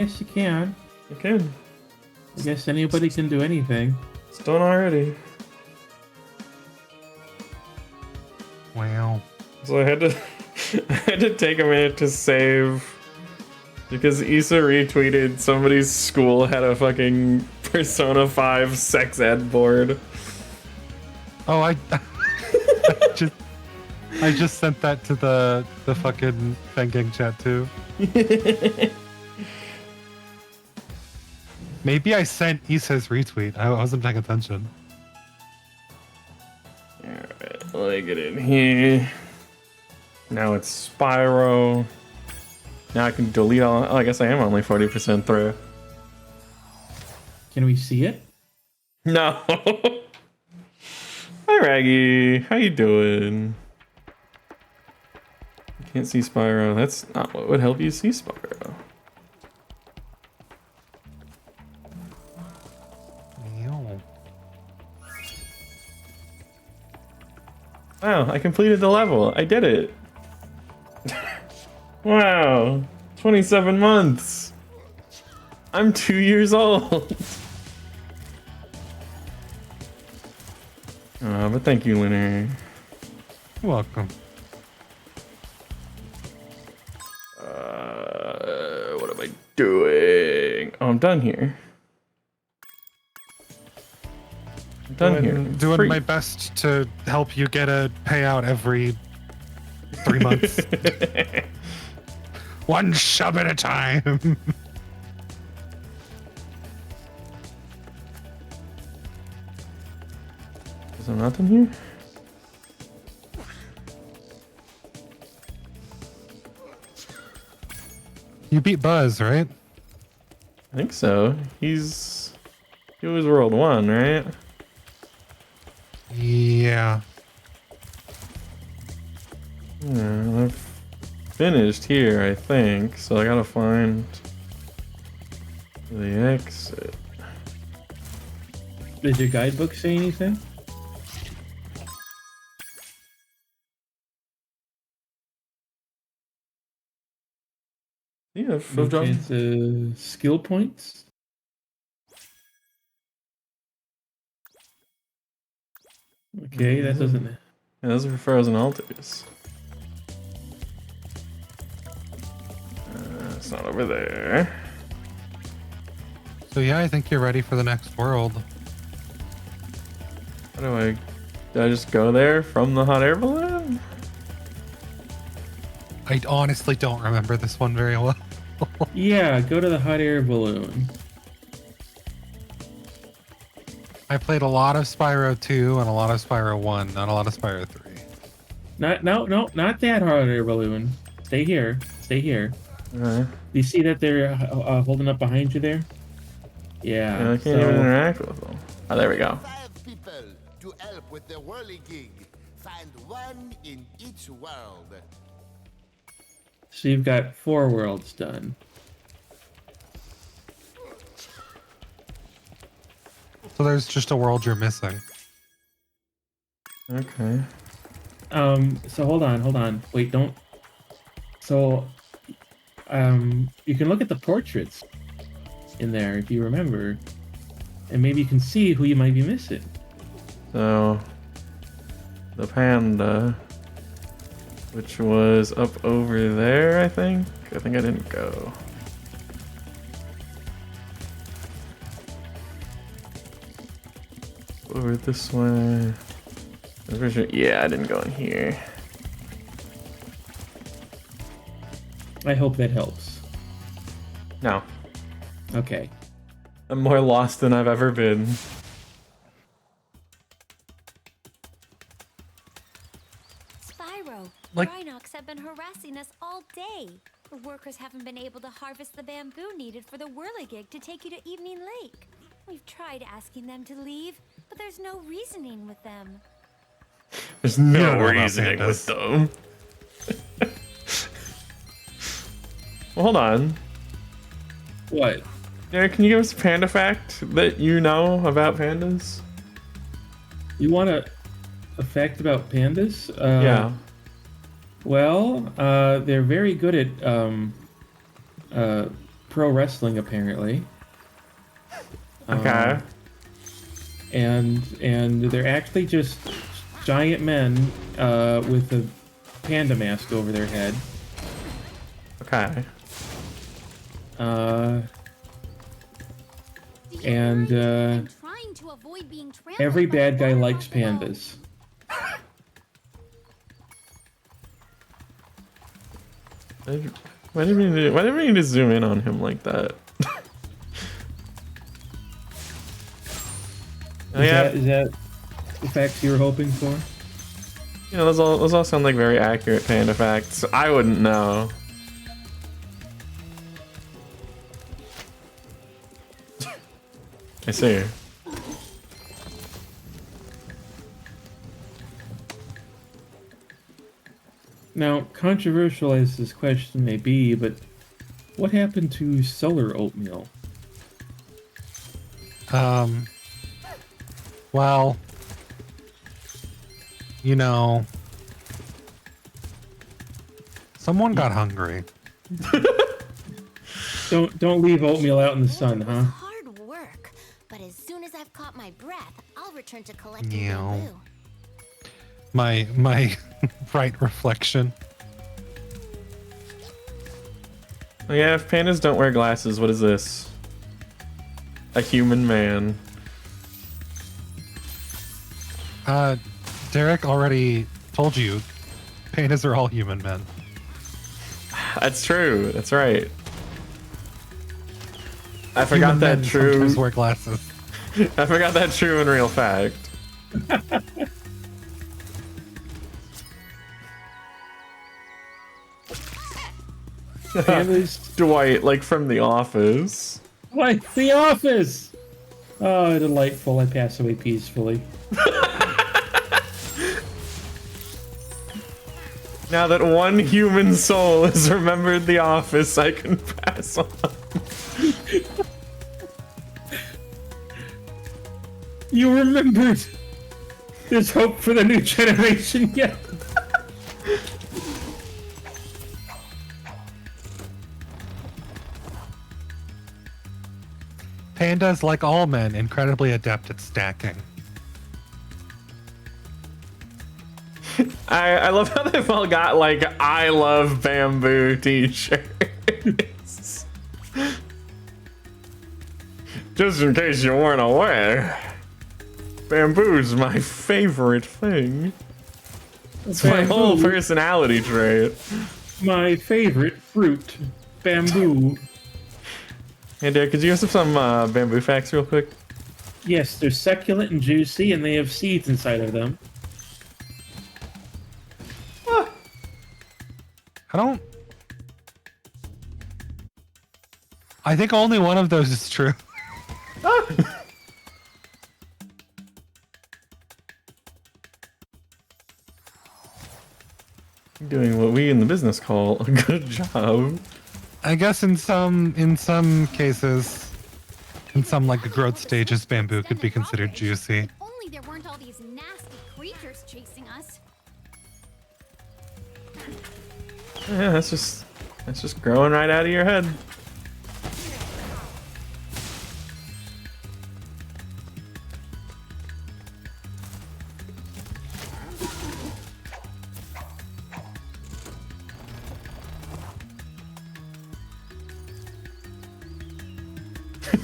Yes, you can. Okay. I guess anybody can do anything. It's done already. Wow. So I had to I had to take a minute to save because Issa retweeted somebody's school had a fucking Persona 5 sex ed board. Oh, just I just sent that to the fucking Fengeng chat too. Maybe I sent Issa's retweet. I wasn't paying attention. Alright, let me get in here. Now it's Spyro. Now I can delete all. Oh, I guess I am only 40% through. Can we see it? No. Hi, Raggy. How you doing? Can't see Spyro. That's not what would help you see Spyro. Ew. Wow, I completed the level. I did it. Wow. 27 months. I'm 2 years old. But thank you, Linner. You're welcome. What am I doing? Oh, I'm done here. I'm done here. It's Doing free. my best to help you get a payout every 3 months. One shove at a time. Is there nothing here? You beat Buzz, right? I think so. He was World 1, right? Yeah. Yeah, I've finished here, I think. So I gotta find the exit. Did your guidebook say anything? Yeah, I've done. It's skill points. Okay, that doesn't. Yeah, those are for frozen altars. It's not over there. So yeah, I think you're ready for the next world. How do I just go there from the hot air balloon? I honestly don't remember this one very well. Yeah, go to the hot air balloon. I played a lot of Spyro 2 and a lot of Spyro 1, not a lot of Spyro 3. No, not that hot air balloon. Stay here. Stay here. Alright. Do you see that they're holding up behind you there? Yeah. Yeah, I can't even interact with them. Oh, there we go. 5 people to help with the whirligig. Find one in each world. So you've got 4 worlds done. So there's just a world you're missing. Okay. So hold on. Wait, don't. So, you can look at the portraits in there if you remember, and maybe you can see who you might be missing. So, the panda, which was up over there, I think. I think I didn't go. Over this way. I'm pretty sure. Yeah, I didn't go in here. I hope that helps. No. Okay. I'm more lost than I've ever been. Spyro, Like- Rhinox have been harassing us all day. The workers haven't been able to harvest the bamboo needed for the whirligig to take you to Evening Lake. We've tried asking them to leave, but there's no reasoning with them. There's don't no know about reasoning pandas. with them. Well, hold on. What? Derek, can you give us a panda fact that you know about pandas? You want a fact about pandas? Yeah. Well, they're very good at pro wrestling apparently. Okay. And they're actually just giant men with a panda mask over their head. Okay. And trying to avoid being trampled every by bad guy water likes buffalo. pandas. Why did we need to zoom in on him like that? Oh, yeah, Is that the facts you were hoping for? you know, those all sound like very accurate panda facts. I wouldn't know. I see. Now, controversial as this question may be, but what happened to solar oatmeal? Well, you know, someone got hungry. Don't leave oatmeal out in the sun, huh? Hard work, but as soon as I've caught my breath, I'll return to collecting Meow. bamboo. My bright reflection. Oh, yeah, if pandas don't wear glasses, what is this? A human man. Derek already told you, pandas are all human men. That's true. That's right. I Human forgot that men true. sometimes wear glasses. I forgot that true and real fact. Pandas, Dwight, like from The Office. like The Office! Oh, delightful. I pass away peacefully. Now that one human soul has remembered The Office, I can pass on. You remembered! There's hope for the new generation yet. Pandas, like all men, incredibly adept at stacking. I love how they've all got like "I love bamboo" t-shirts. Just in case you weren't aware, bamboo's my favorite thing. It's my whole Bamboo. personality trait. My favorite fruit, bamboo. Hey, Derek, could you give us some bamboo facts real quick? Yes, they're succulent and juicy, and they have seeds inside of them. I think only one of those is true. Doing what we in the business call a good job. I guess in some cases, in some like the growth stages, bamboo could be considered juicy. If only there weren't all these nasty creatures chasing us. Yeah, that's just growing right out of your head.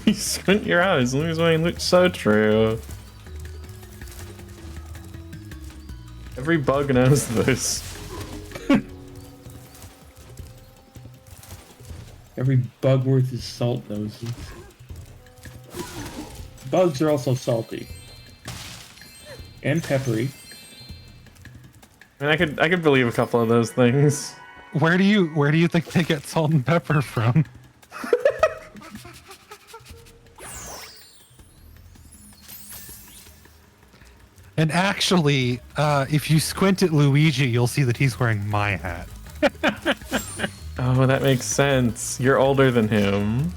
You squint your eyes, lose weight looks so true. Every bug knows this. Every bug worth his salt knows it. Bugs are also salty. And peppery. I mean, I could believe a couple of those things. Where do you think they get salt and pepper from? And actually, if you squint at Luigi, you'll see that he's wearing my hat. Oh, that makes sense. You're older than him.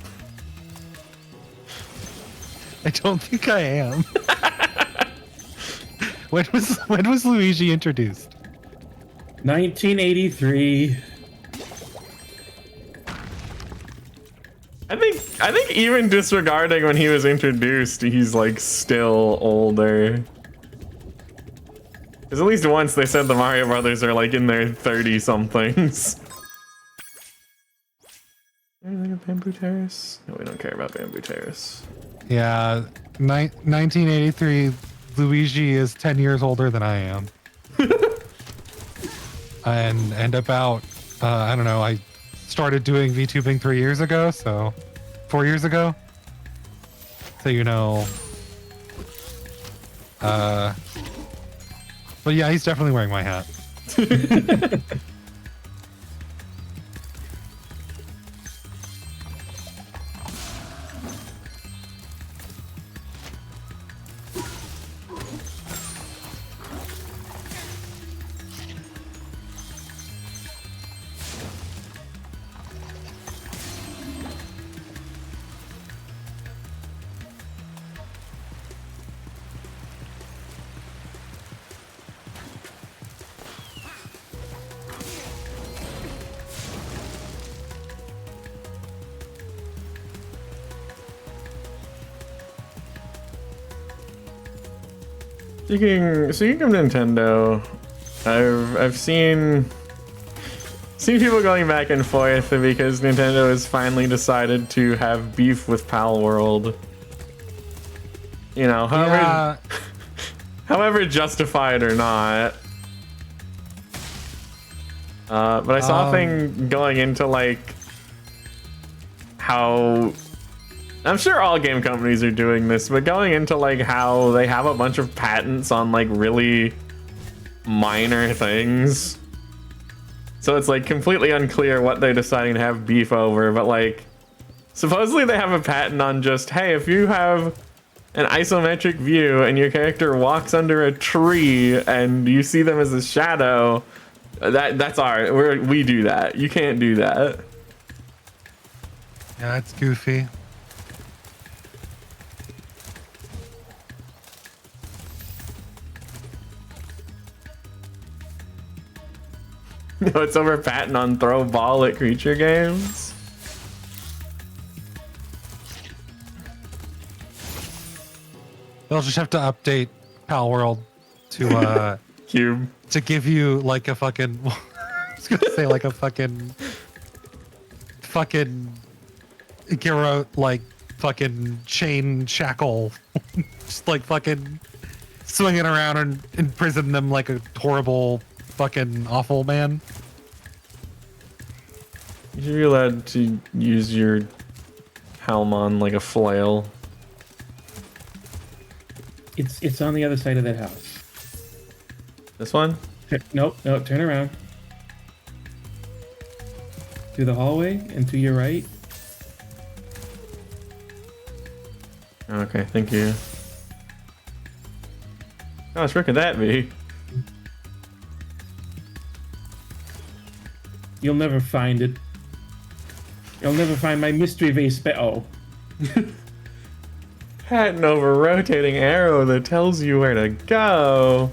I don't think I am. When was Luigi introduced? 1983. I think even disregarding when he was introduced, he's like still older. Because at least once they said the Mario Brothers are like in their 30-somethings. Anything of Bamboo Terrace? No, we don't care about Bamboo Terrace. Yeah, 1983. Luigi is 10 years older than I am. and about I don't know. I started doing VTubing 3 years ago, so 4 years ago. So you know. But yeah, he's definitely wearing my hat. Speaking of Nintendo, I've seen people going back and forth because Nintendo has finally decided to have beef with Pal World. You know, however justified or not. But I saw a thing going into like how I'm sure all game companies are doing this, but going into like how they have a bunch of patents on like really minor things. So it's like completely unclear what they're deciding to have beef over, but like supposedly they have a patent on just, hey, if you have an isometric view and your character walks under a tree and you see them as a shadow, that's we do that. You can't do that. Yeah, it's goofy. No, it's over patent on throw ball at creature games. They'll just have to update Pal World to Cube. to give you like a fucking I was gonna say like a fucking Giro like fucking chain shackle just like fucking swinging around and imprison them like a horrible fucking awful man. You should be allowed to use your Halmon like a flail. It's on the other side of that house. This one? Nope, turn around. Through the hallway and to your right. Okay, thank you. How much work could that be? You'll never find it. You'll never find my mystery vase. Oh. Patent over rotating arrow that tells you where to go.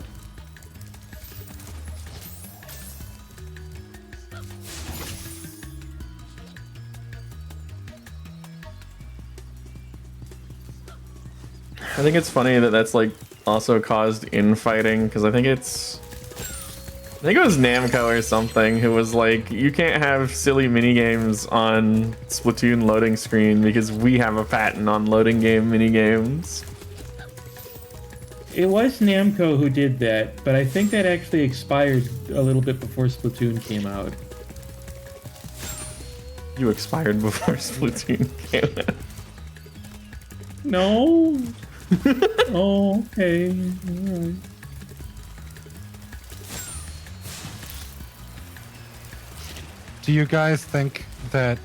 I think it's funny that that's like also caused infighting because I think it was Namco or something who was like, you can't have silly minigames on Splatoon loading screen because we have a patent on loading game minigames. It was Namco who did that, but I think that actually expired a little bit before Splatoon came out. You expired before Splatoon came out. No. Oh, okay. All right. Do you guys think that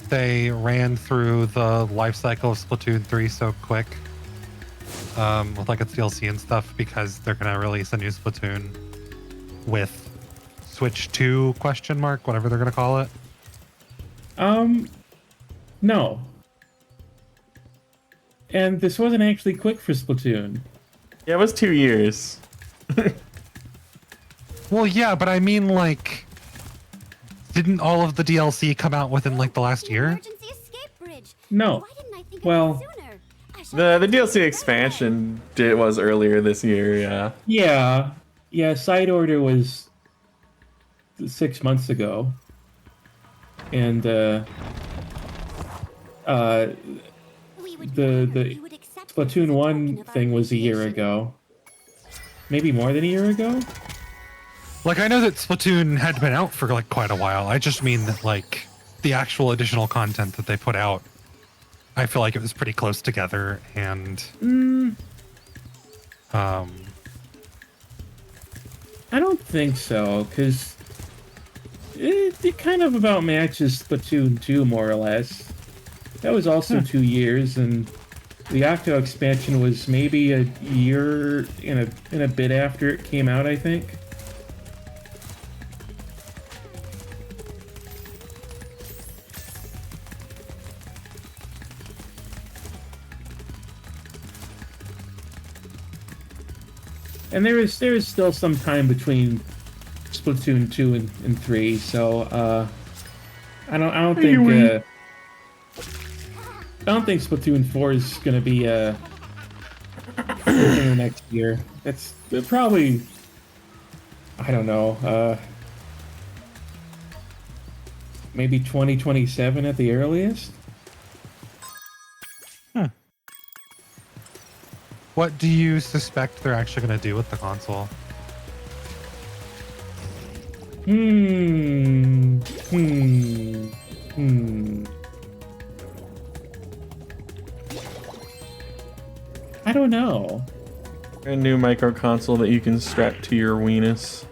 they ran through the life cycle of Splatoon 3 so quick with like its DLC and stuff because they're gonna release a new Splatoon with Switch 2 ? Whatever they're gonna call it? No. And this wasn't actually quick for Splatoon. Yeah, it was 2 years. Well, yeah, but I mean like Didn't all of the DLC come out within like the last year? Emergency escape bridge. No. Why didn't I think Well, of it sooner? I shall The have DLC to do expansion was earlier this year, yeah. Yeah, Side Order was 6 months ago. And We would the wonder the if you would accept this as Splatoon a 1 token of our thing was a year appreciation. ago. Maybe more than a year ago? Like, I know that Splatoon had been out for like quite a while. I just mean that like the actual additional content that they put out, I feel like it was pretty close together, and I don't think so, because it kind of about matches Splatoon 2, more or less. That was also 2 years, and the Octo expansion was maybe a year and a bit after it came out, I think. And there is still some time between Splatoon 2 and 3, so I don't think I don't think Splatoon 4 is gonna be within the next year. It's probably, I don't know, maybe 2027 at the earliest. what do you suspect they're actually going to do with the console? I don't know. A new micro console that you can strap to your weenus.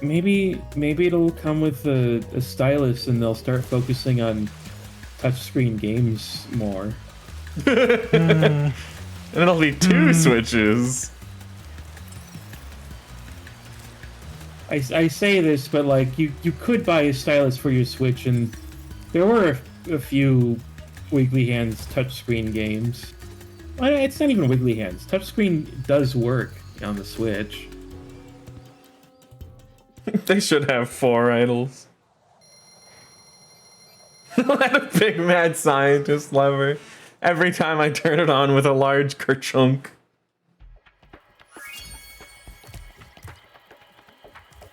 Maybe it'll come with a stylus, and they'll start focusing on touchscreen games more. And it'll be 2 switches. I say this, but like you could buy a stylus for your Switch, and there were a few Wiggly Hands touchscreen games. Well, it's not even Wiggly Hands. Touchscreen does work on the Switch. They should have 4 idols. Let a big mad scientist lever every time I turn it on with a large kerchunk.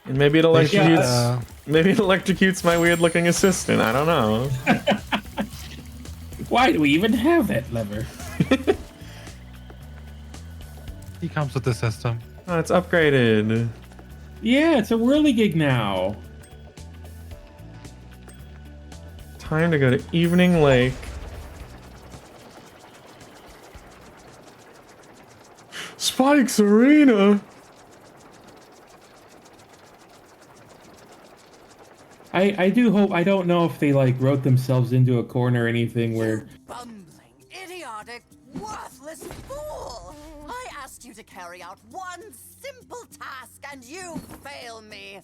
And maybe it electrocutes. Maybe it electrocutes my weird-looking assistant. I don't know. Why do we even have that lever? He comes with the system. Oh, it's upgraded. Yeah, it's a whirligig now. Time to go to Evening Lake. Spike's Arena. I do hope, I don't know if they like wrote themselves into a corner or anything where Bumbling, idiotic, worthless fool! I asked you to carry out one simple task and you fail me.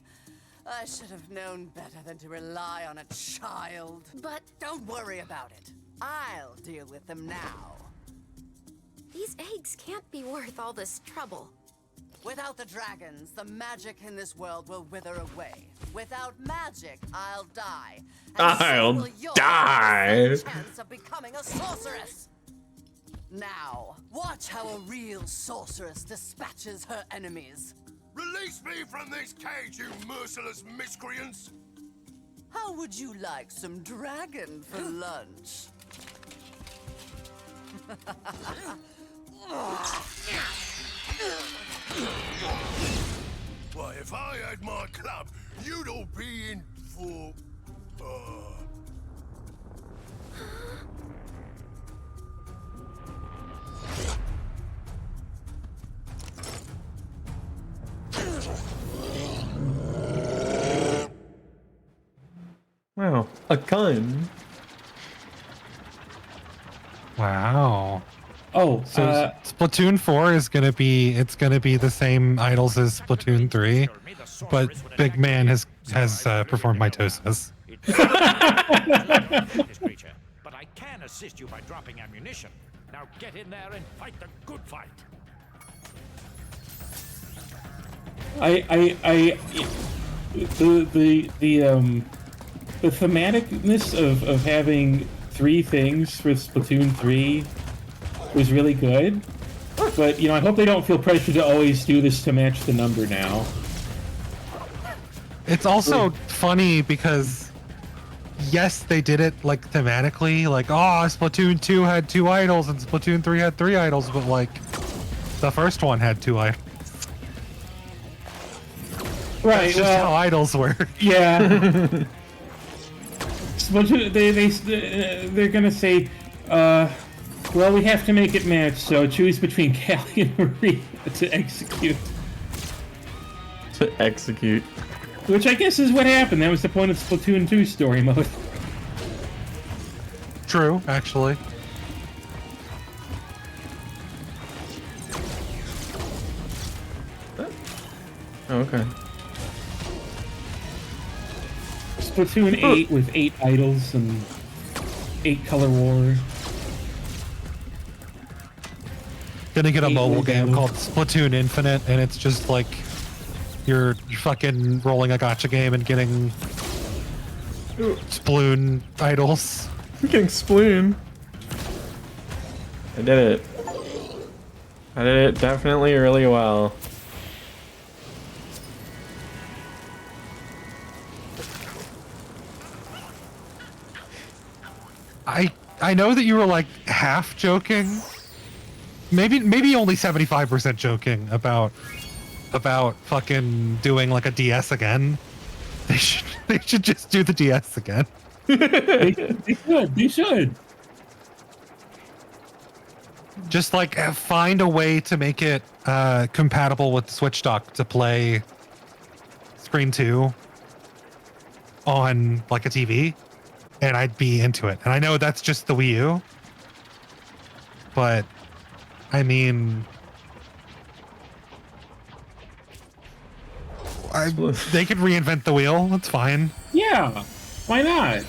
I should have known better than to rely on a child. But don't worry about it. I'll deal with them now. These eggs can't be worth all this trouble. Without the dragons, the magic in this world will wither away. Without magic, I'll die. And I'll so will yours die. have a chance of becoming a sorceress. Now, watch how a real sorceress dispatches her enemies. Release me from this cage, you merciless miscreants! How would you like some dragon for lunch? Why, if I had my club, you'd all be in for... Wow, a gun. Wow. oh, So Splatoon 4 is gonna be the same idols as Splatoon 3, but Big Man has performed mitosis. This creature, but I can assist you by dropping ammunition. Now get in there and fight the good fight. the thematicness of having 3 things for Splatoon 3 was really good. But, you know, I hope they don't feel pressure to always do this to match the number now. It's also funny because, yes, they did it like thematically, like, oh, Splatoon 2 had 2 idols and Splatoon 3 had 3 idols, but like, the first one had 2 idols. Right, That's just how idols work. Yeah. Splatoon, they're gonna say, well, we have to make it match, so choose between Callie and Maria to execute. To execute. Which I guess is what happened. That was the point of Splatoon 2 story mode. True, actually. Okay. Splatoon 8 with 8 idols and 8 color war. Gonna get a 8 mobile more game battles. called Splatoon Infinite, and it's just like you're fucking rolling a gotcha game and getting Sploon idols. Getting sploon. I did it. I did it definitely really well. I know that you were like half joking. Maybe only 75% joking about fucking doing like a DS again. They should just do the DS again. They should. Just like find a way to make it compatible with Switch dock to play Screen 2 on like a TV, and I'd be into it. And I know that's just the Wii U, but I mean, they could reinvent the wheel. That's fine. Yeah, why not?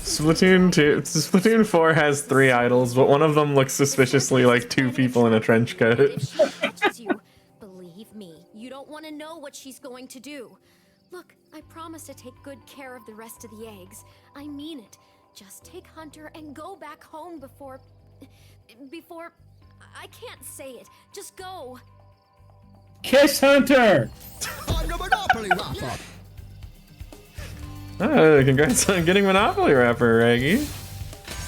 Splatoon 2, Splatoon 4 has 3 idols, but one of them looks suspiciously like 2 people in a trench coat. If she touches you, believe me, you don't want to know what she's going to do. Look, I promise to take good care of the rest of the eggs. I mean it. Just take Hunter and go back home before... I can't say it. Just go. Kiss Hunter! I'm the Monopoly Rapper. Oh, congrats on getting Monopoly Wrapper, Reggie.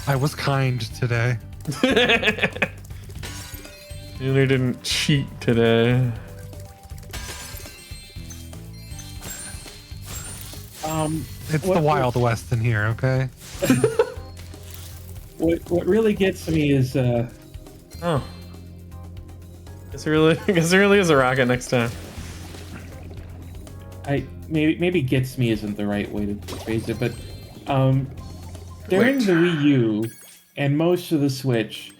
I was kind today. You didn't cheat today. It's the Wild West in here, okay? What really gets me is Oh. Guess there really is a rocket next time. maybe gets me isn't the right way to phrase it, but during the Wii U and most of the Switch,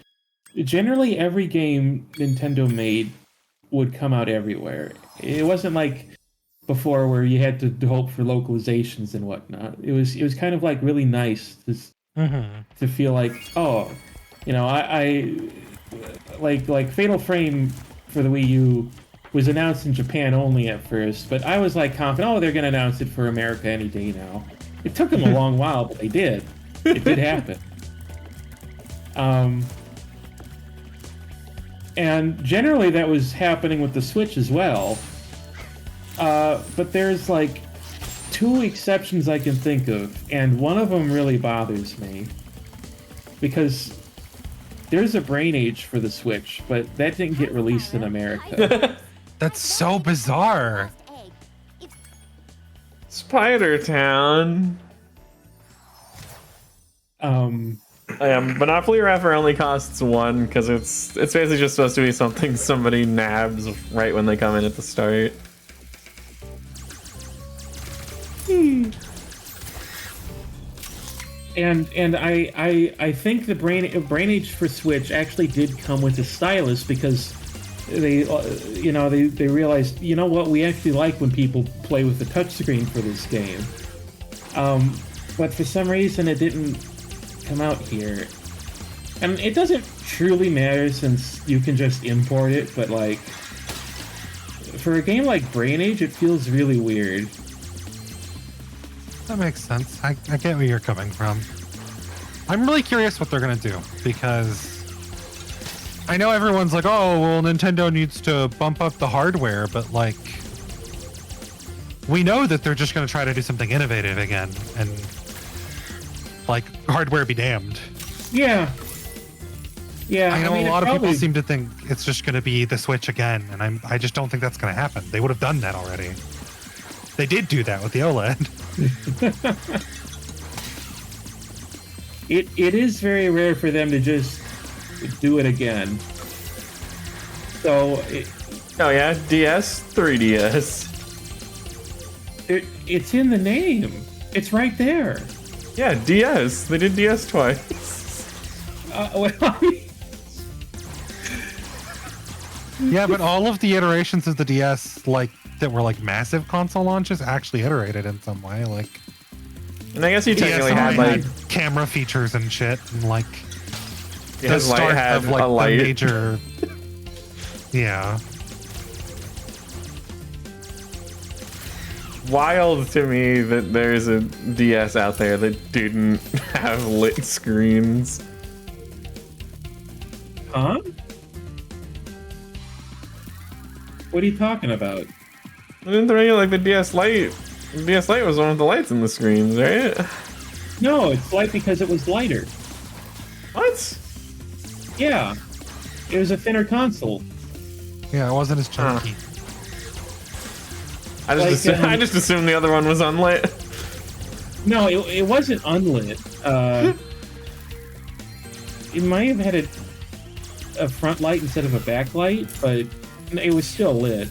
generally every game Nintendo made would come out everywhere. It wasn't like before where you had to hope for localizations and whatnot. It was kind of like really nice to feel like, oh, you know, I like Fatal Frame for the Wii U was announced in Japan only at first, but I was like confident, oh, they're gonna announce it for America any day now. It took them a long while, but they did. It did happen. And generally that was happening with the Switch as well. But there's like 2 exceptions I can think of, and one of them really bothers me. Because there's a Brain Age for the Switch, but that didn't get released in America. That's so bizarre. Spider Town. Monopoly Wrapper only costs 1 because it's basically just supposed to be something somebody nabs right when they come in at the start. And I think the Brain Age for Switch actually did come with a stylus because they realized, you know what, we actually like when people play with the touchscreen for this game. But for some reason it didn't come out here. And it doesn't truly matter since you can just import it, but like for a game like Brain Age, it feels really weird. That makes sense. I get where you're coming from. I'm really curious what they're gonna do, because I know everyone's like, oh, well, Nintendo needs to bump up the hardware, but like, we know that they're just gonna try to do something innovative again, and like, hardware be damned. Yeah. Yeah. I know mean, a lot of probably, people seem to think it's just gonna be the Switch again, and I just don't think that's gonna happen. They would have done that already. They did do that with the OLED. It is very rare for them to just do it again. So Oh yeah, DS, 3DS. it's in the name. It's right there. Yeah, DS. They did DS twice. Well, Yeah, but all of the iterations of the DS, like that were like massive console launches, actually iterated in some way. Like, And I guess you technically DS had like camera features and shit, and like the his light start had of like a the light. major. Yeah, Wild to me that there's a DS out there that didn't have lit screens. huh? What are you talking about? Didn't there like the DS Lite? The DS Lite was one of the lights in the screens, right? No, it's light because it was lighter. What? Yeah. It was a thinner console. yeah, it wasn't as chunky. I just assumed the other one was unlit. No, it wasn't unlit. It might have had a front light instead of a backlight, but it was still lit.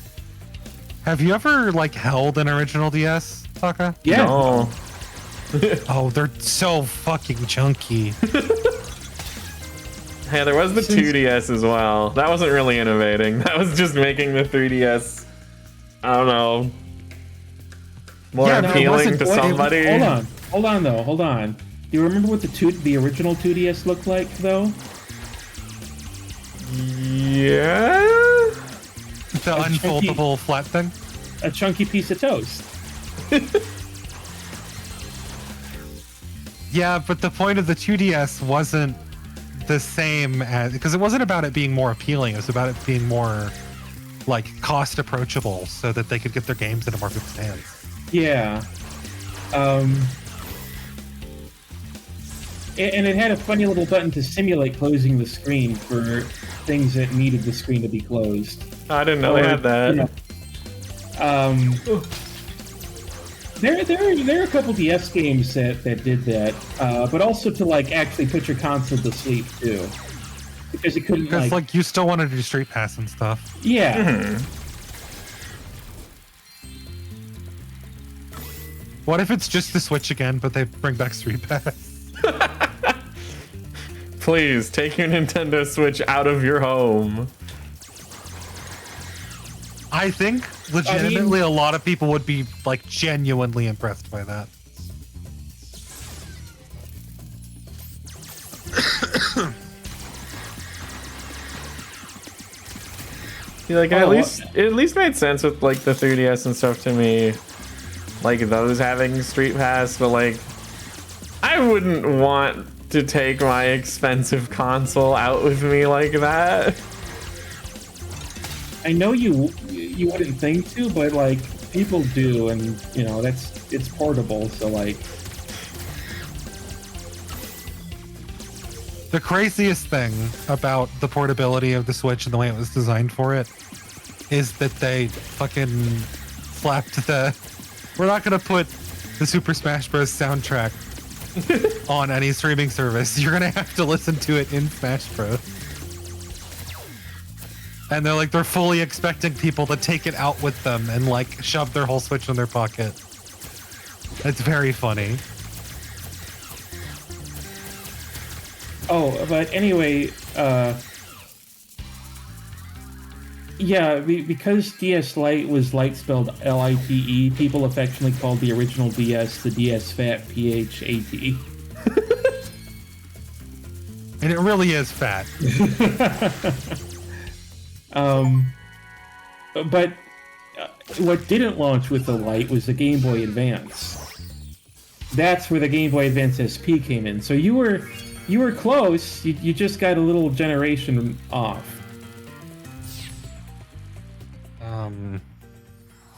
Have you ever like held an original DS, Taka? Yeah. No. Oh, they're so fucking chunky. Hey, there was the 2DS as well. That wasn't really innovating. That was just making the 3DS, I don't know, more Yeah, no, it appealing wasn't- to it- somebody. Hold on though. Hold on. Do you remember what the original 2DS looked like though? Yeah. The unfoldable flat thing. A chunky piece of toast. Yeah, but the point of the 2DS wasn't the same as, because it wasn't about it being more appealing. It was about it being more like cost approachable, so that they could get their games into more people's hands. Yeah. And it had a funny little button to simulate closing the screen for things that needed the screen to be closed. I didn't know they had that. You know, there are a couple DS games that did that, but also to like actually put your console to sleep too, because it couldn't Because like you still wanted to do Street Pass and stuff. yeah. What if it's just the Switch again, but they bring back Street Pass? Please take your Nintendo Switch out of your home. I think legitimately a lot of people would be like genuinely impressed by that. Yeah, like it at least made sense with like the 3DS and stuff to me, like those having Street Pass, but like I wouldn't want to take my expensive console out with me like that. I know you wouldn't think to, but like people do, and you know it's portable, so like. The craziest thing about the portability of the Switch and the way it was designed for it is that they fucking slapped we're not gonna put the Super Smash Bros. Soundtrack on any streaming service. You're gonna have to listen to it in Smash Bros. And they're fully expecting people to take it out with them and like shove their whole Switch in their pocket. It's very funny. Oh, but anyway, yeah, because DS Lite was light spelled Lite, people affectionately called the original DS the DS Fat PHAT. And it really is fat. But what didn't launch with the Lite was the Game Boy Advance. That's where the Game Boy Advance SP came in. So you were close. You just got a little generation off.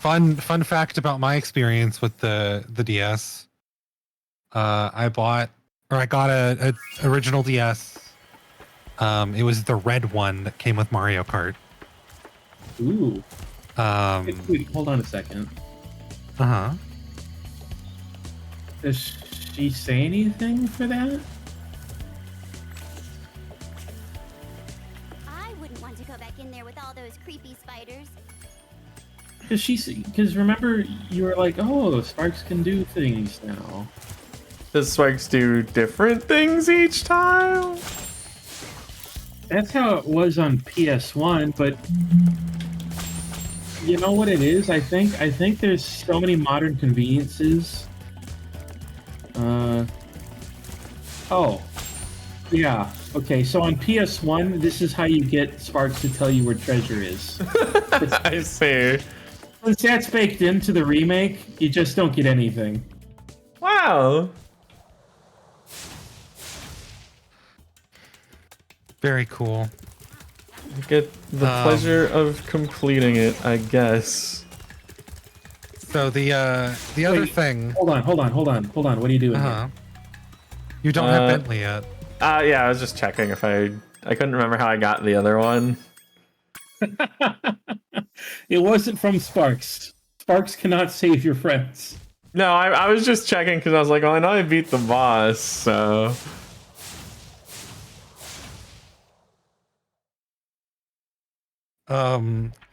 Fun fact about my experience with the DS. I got a original DS. It was the red one that came with Mario Kart. Ooh. Wait, hold on a second. Uh-huh. Does she say anything for that? I wouldn't want to go back in there with all those creepy spiders. Because remember you were like, oh, Sparks can do things now. Does Sparks do different things each time? That's how it was on PS1, but you know what it is? I think there's so many modern conveniences. Oh. Yeah. Okay, so on PS1, this is how you get Sparks to tell you where treasure is. I see. Since that's baked into the remake, you just don't get anything. Wow. Very cool. I get the pleasure of completing it, I guess. So the other thing. Hold on. What are you doing? Uh-huh. You don't have Bentley yet. Yeah, I was just checking if I couldn't remember how I got the other one. It wasn't from Sparks. Sparks cannot save your friends. No, I was just checking because I was like, oh, I know I beat the boss, so.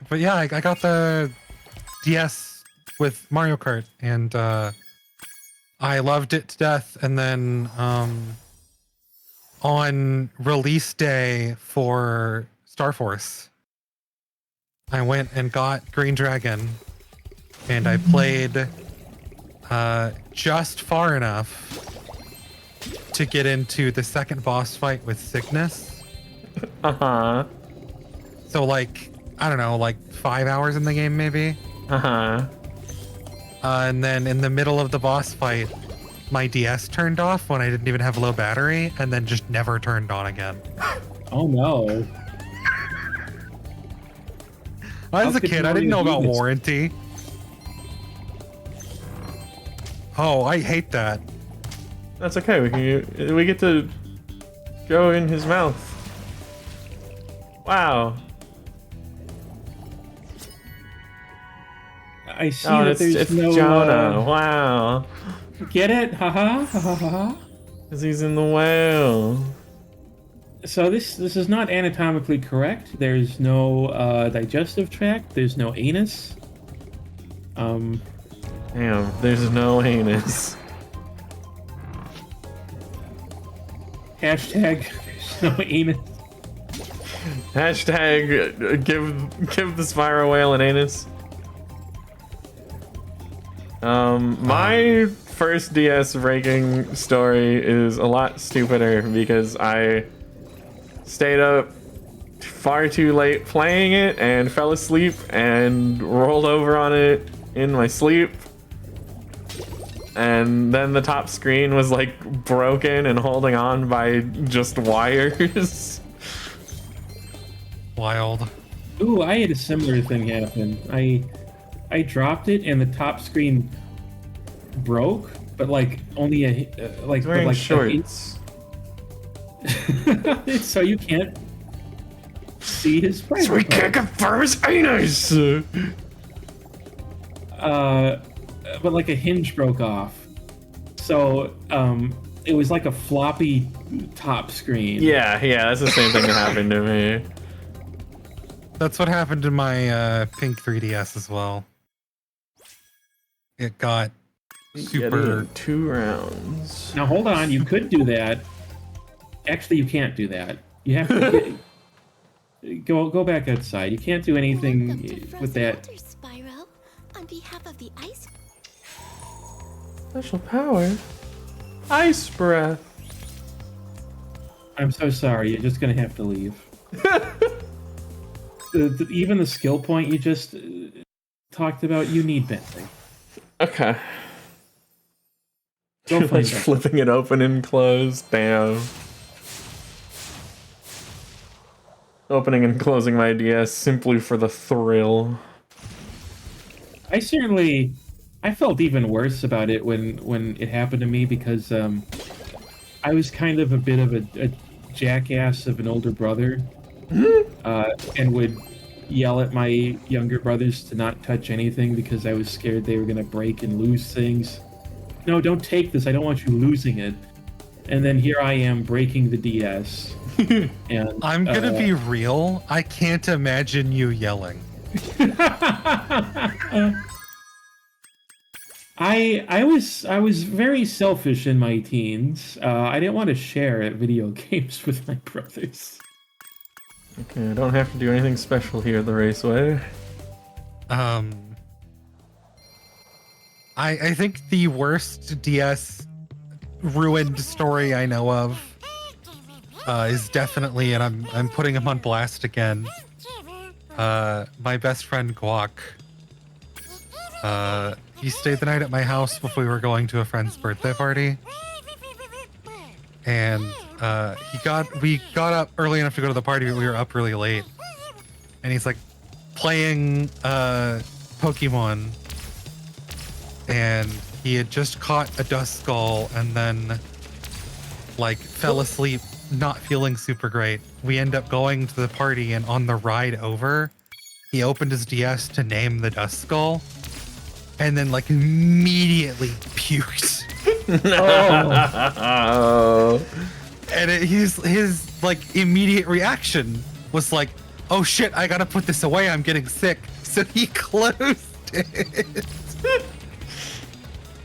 But yeah, I got the DS with Mario Kart, and I loved it to death. And then on release day for Star Force, I went and got Green Dragon, and I played just far enough to get into the second boss fight with Cygnus. Uh-huh. So like, I don't know, like 5 hours in the game maybe. Uh-huh. And then in the middle of the boss fight, my DS turned off when I didn't even have low battery, and then just never turned on again. Oh no. I was How a could kid, you I didn't know only about do this? warranty. Oh, I hate that. That's okay. We get to go in his mouth. Wow. I see Oh, that there's it's no Jonah. Wow. Get it? Haha. Ha ha ha. Because he's in the whale. So this is not anatomically correct. There's no digestive tract. There's no anus. Damn, there's no anus. Hashtag there's no anus. Hashtag give the Spyro whale an anus. My first DS breaking story is a lot stupider because I stayed up far too late playing it and fell asleep and rolled over on it in my sleep. And then the top screen was like broken and holding on by just wires. Wild. Ooh, I had a similar thing happen. I dropped it and the top screen broke, but like only like He's wearing like shorts. so you can't see his private So we part. can't confirm his anus. But like a hinge broke off. So it was like a floppy top screen. Yeah, that's the same thing that happened to me. That's what happened to my pink 3DS as well. It got super. Getting 2 rounds. Now hold on, you could do that. Actually, you can't do that. You have to go back outside. You can't do anything with that. Water, Spyro. On behalf of the ice. Special power. Ice breath. I'm so sorry. You're just gonna have to leave. Even the skill point you just talked about, you need Bentley. Okay. Go Like find out. flipping it open and closed. Damn. Opening and closing my DS simply for the thrill. I felt even worse about it when it happened to me because I was kind of a bit of a jackass of an older brother, and would yell at my younger brothers to not touch anything because I was scared they were gonna break and lose things. No, don't take this. I don't want you losing it. And then here I am breaking the DS. And I'm gonna be real. I can't imagine you yelling. I was very selfish in my teens. I didn't want to share video games with my brothers. Okay, I don't have to do anything special here at the Raceway. I think the worst DS ruined story I know of is definitely, and I'm putting him on blast again. My best friend Guac. He stayed the night at my house before we were going to a friend's birthday party, and we got up early enough to go to the party, but we were up really late. And he's like playing Pokemon, and he had just caught a Duskull and then like fell asleep, not feeling super great. We end up going to the party, and on the ride over, he opened his DS to name the Duskull, and then like immediately puked. Oh. And his like immediate reaction was like, "Oh shit, I gotta put this away. I'm getting sick." So he closed it.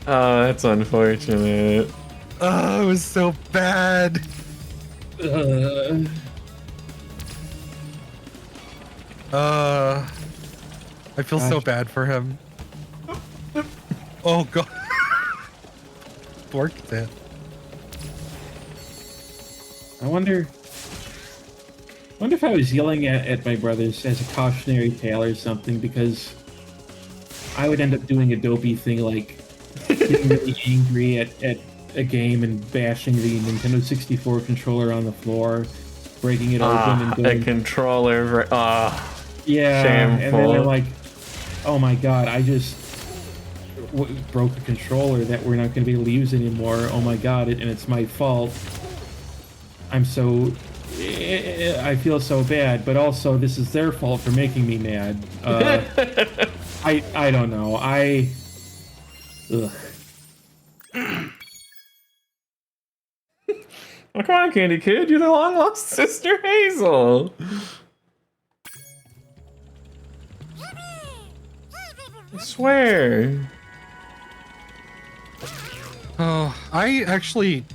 Oh, that's unfortunate. Oh, it was so bad. I feel so bad for him. Oh god. Worked it. I wonder if I was yelling at my brothers as a cautionary tale or something, because I would end up doing a dopey thing like getting really angry at a game and bashing the Nintendo 64 controller on the floor, breaking it open and A going, controller. yeah, shameful. and then I'm like, oh my god, I just broke a controller that we're not going to be able to use anymore. Oh my god, and it's my fault. I feel so bad, but also this is their fault for making me mad. I don't know. Ugh. Oh, come on, Candy Kid. You're the long lost sister Hazel. I swear. Oh, I actually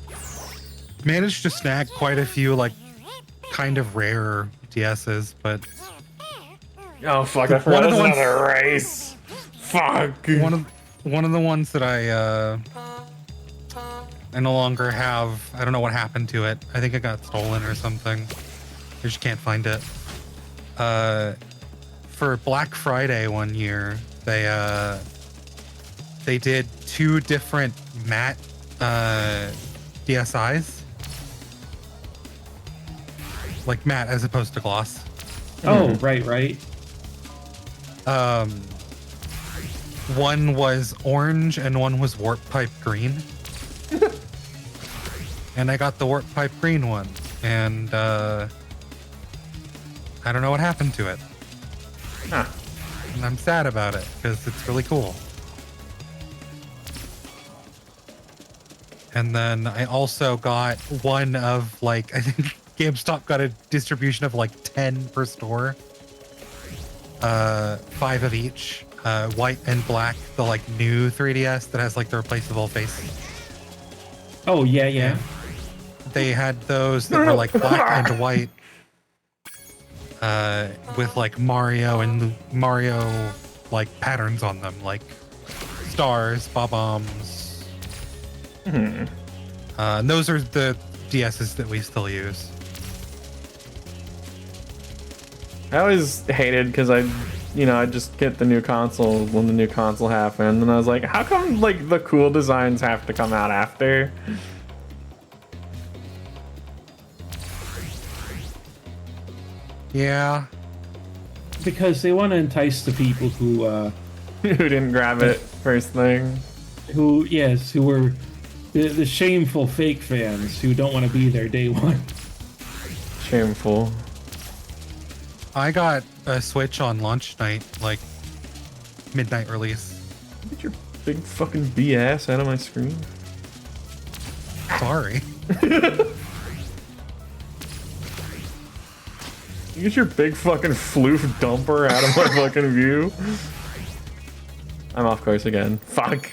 managed to snag quite a few like kind of rare DSs, but Oh fuck! I forgot there's another race. Fuck. one of the ones that I no longer have. I don't know what happened to it. I think it got stolen or something. I just can't find it. For Black Friday one year, they did 2 different matte DSIs, like matte as opposed to gloss. Oh, right. One was orange and one was warp pipe green. And I got the warp pipe green one, and I don't know what happened to it. Huh. And I'm sad about it because it's really cool. And then I also got one of like, I think GameStop got a distribution of like 10 per store. 5 of each. White and black, the like new 3DS that has like the replaceable face. Oh, yeah. They had those that were like black and white. With like Mario like patterns on them, like stars, bob-ombs. And those are the DSs that we still use. I always hated because I'd just get the new console when the new console happened, and I was like, how come like the cool designs have to come out after? Yeah. Because they want to entice the people who Who didn't grab it first thing? who were the shameful fake fans who don't want to be there day one. Shameful. I got a Switch on launch night, like midnight release. Get your big fucking BS out of my screen. Sorry. You get your big fucking floof dumper out of my fucking view. I'm off course again. Fuck.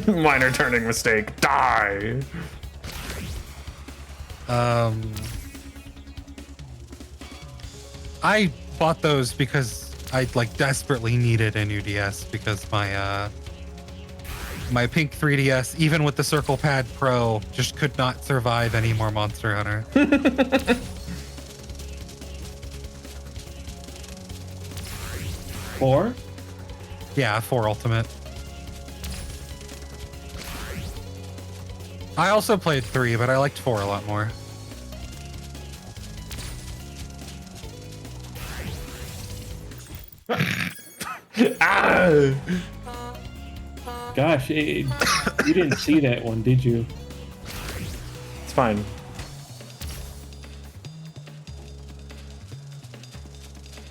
Minor turning mistake. Die. I bought those because I like desperately needed a new DS because my pink 3DS, even with the Circle Pad Pro, just could not survive any more Monster Hunter. 4? Yeah, 4 Ultimate. I also played 3, but I liked 4 a lot more. Ah! Gosh, you didn't see that one, did you? It's fine.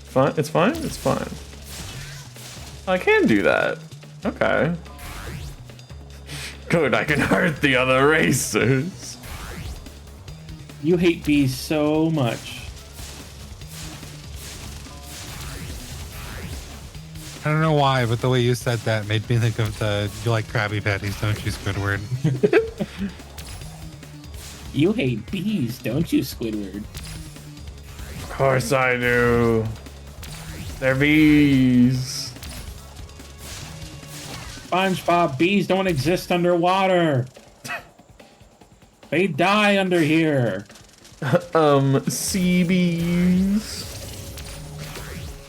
Fine. It's fine. It's fine. I can do that. Okay. Good. I can hurt the other racers. You hate bees so much. I don't know why, but the way you said that made me think of you like Krabby Patties, don't you, Squidward? You hate bees, don't you, Squidward? Of course I do. They're bees. SpongeBob, bees don't exist underwater. They die under here. Sea bees.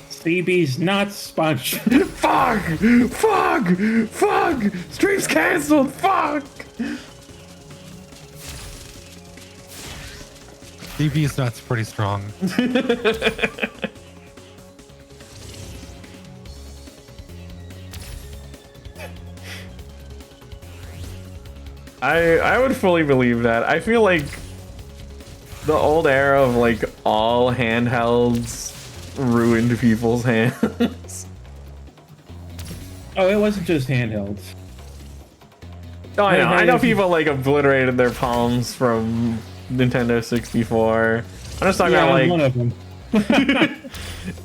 Sea bees, not sponge. Fuck! Fuck! Fuck! Stream's canceled! Fuck! DB's nuts pretty strong. I would fully believe that. I feel like the old era of like all handhelds ruined people's hands. Oh, it wasn't just handhelds. Oh, I know people like obliterated their palms from Nintendo 64. I'm just talking about like one of them.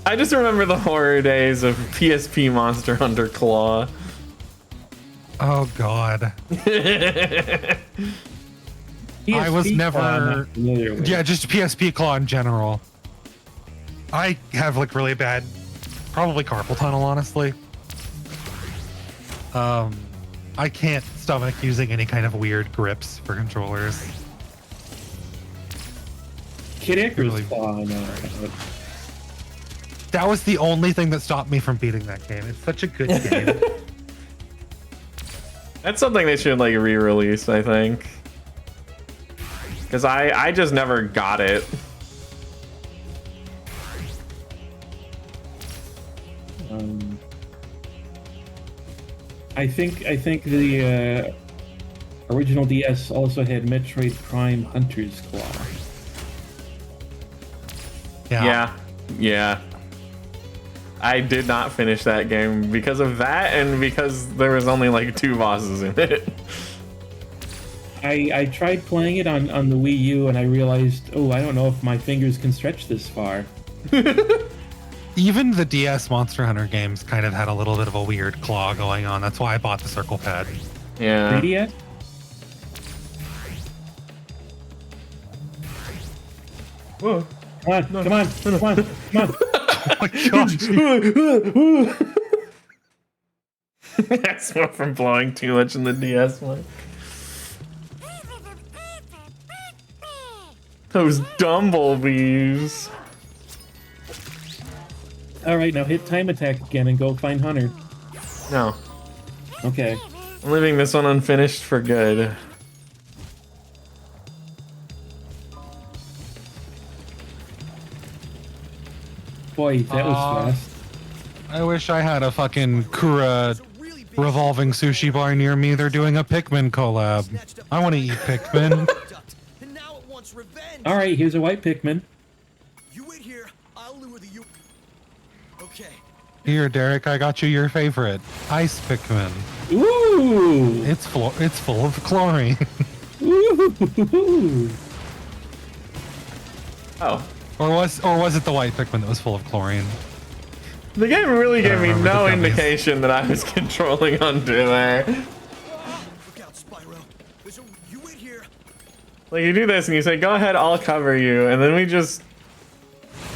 I just remember the horror days of PSP Monster Hunter Claw. Oh god. I was PSP never I'm not familiar with. Yeah, just PSP Claw in general. I have like really bad, probably carpal tunnel, honestly. I can't stomach using any kind of weird grips for controllers. Kid Icarus Really? Claw, I know. That was the only thing that stopped me from beating that game. It's such a good game. That's something they should like re-release, I think. Because I just never got it. I think the original DS also had Metroid Prime Hunter's Claw. Yeah. I did not finish that game because of that and because there was only like 2 bosses in it. I tried playing it on the Wii U and I realized, oh, I don't know if my fingers can stretch this far. Even the DS Monster Hunter games kind of had a little bit of a weird claw going on. That's why I bought the Circle Pad. Yeah. 3DS? Whoa. Come on, come on, come on, come on. Oh my gosh. That's what from blowing too much in the DS one. Those Dumblebees. All right, now hit time attack again and go find Hunter. No. Okay. I'm leaving this one unfinished for good. Boy, that was fast. I wish I had a fucking Kura revolving sushi bar near me. They're doing a Pikmin collab. I want to eat Pikmin. And now it wants revenge. All right, here's a white Pikmin. You wait here. I'll lure the you. Okay. Here, Derek, I got you your favorite ice Pikmin. Ooh. It's full of chlorine. Ooh. Oh. Or was it the white Pikmin that was full of chlorine? The game really gave me remember no the gummies. indication that I was controlling Hunter there. Look out, Spyro. You wait here. Like, you do this and you say, go ahead, I'll cover you, and then we just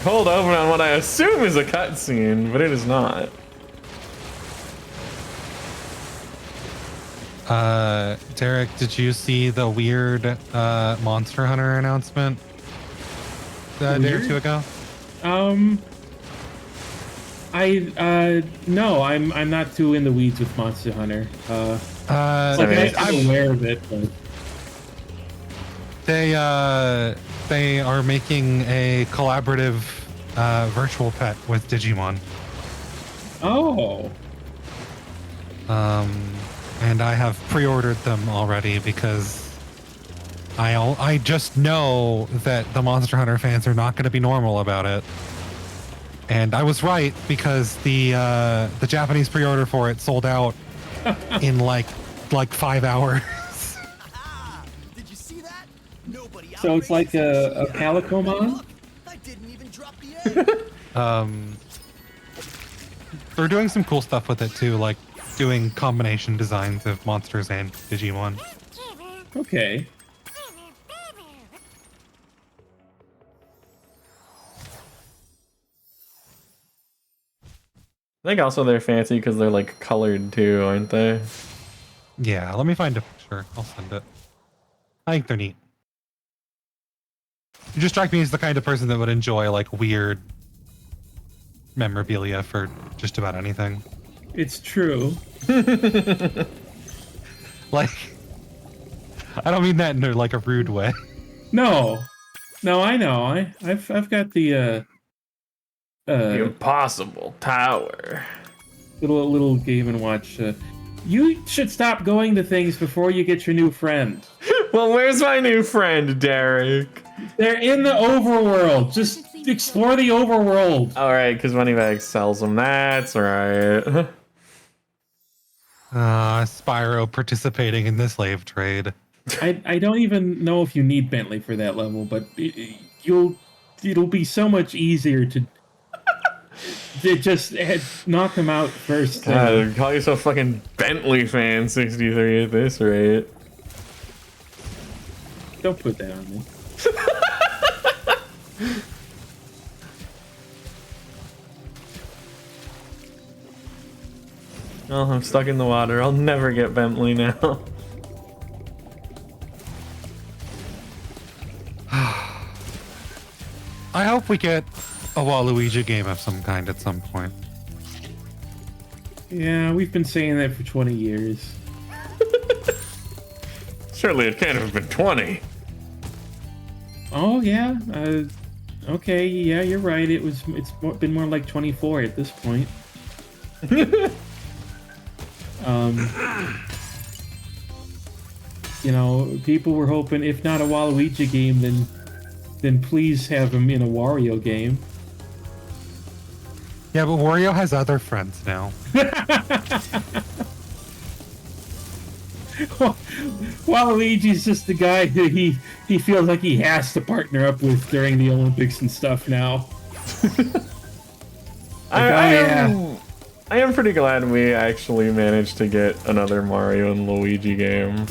hold open on what I assume is a cutscene, but it is not. Derek, did you see the weird Monster Hunter announcement a day or two ago? No, I'm not too in the weeds with Monster Hunter. I'm aware of it, but they are making a collaborative virtual pet with Digimon. oh, And I have pre-ordered them already because I just know that the Monster Hunter fans are not going to be normal about it. And I was right because the Japanese pre-order for it sold out in like 5 hours. Did you see that? Nobody so it's like a Calicomon? I didn't even drop the egg. They're doing some cool stuff with it too, like doing combination designs of monsters and Digimon. Okay. I think also they're fancy because they're like colored too, aren't they? Yeah, let me find a picture. I'll send it. I think they're neat. You just strike me as the kind of person that would enjoy like weird memorabilia for just about anything. It's true. Like, I don't mean that in like a rude way. No, I know. I've got the The Impossible Tower. little Game and Watch. You should stop going to things before you get your new friend. Well, where's my new friend, Derek? They're in the overworld. Just explore the overworld. Alright, because Moneybags sells them. That's right. Spyro participating in the slave trade. I don't even know if you need Bentley for that level, but it'll be so much easier to just knock them out first. God, call yourself fucking Bentley fan 63 at this rate. Don't put that on me. Oh, I'm stuck in the water. I'll never get Bentley now. I hope we get a Waluigi game of some kind at some point. Yeah, we've been saying that for 20 years. Surely it can't have been 20. Oh yeah. Okay. Yeah, you're right. It's been more like 24 at this point. You know, people were hoping, if not a Waluigi game, then please have him in a Wario game. Yeah, but Wario has other friends now. Waluigi's just the guy that he feels like he has to partner up with during the Olympics and stuff now. I am pretty glad we actually managed to get another Mario and Luigi game.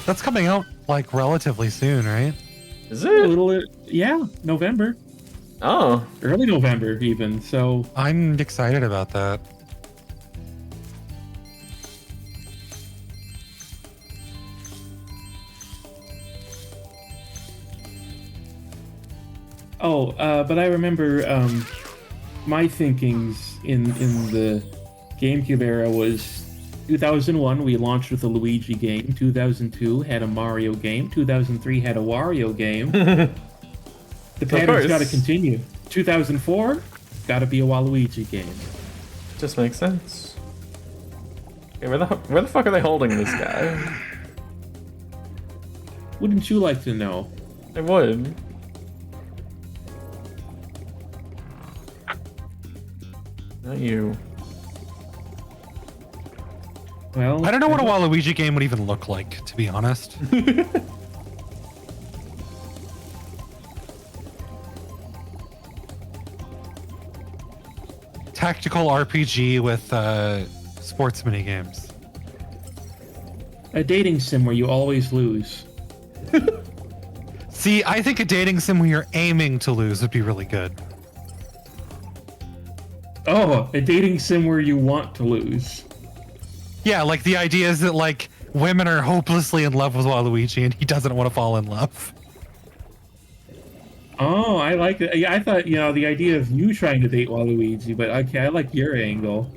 That's coming out like relatively soon, right? Is A it? little, yeah, November, Oh, early November even. So I'm excited about that. Oh, but I remember my thinkings in the GameCube era was 2001 we launched with a Luigi game, 2002 had a Mario game, 2003 had a Wario game. The pattern's got to continue. 2004 got to be a Waluigi game. Just makes sense. Okay, where the fuck are they holding this guy? Wouldn't you like to know? I would. Not you. Well, I don't know what a Waluigi game would even look like, to be honest. Tactical RPG with sports mini games. A dating sim where you always lose. See, I think a dating sim where you're aiming to lose would be really good. Oh, a dating sim where you want to lose. Yeah, like the idea is that like women are hopelessly in love with Waluigi and he doesn't want to fall in love. Oh, I like it. I thought, you know, the idea of you trying to date Waluigi, but okay, I like your angle.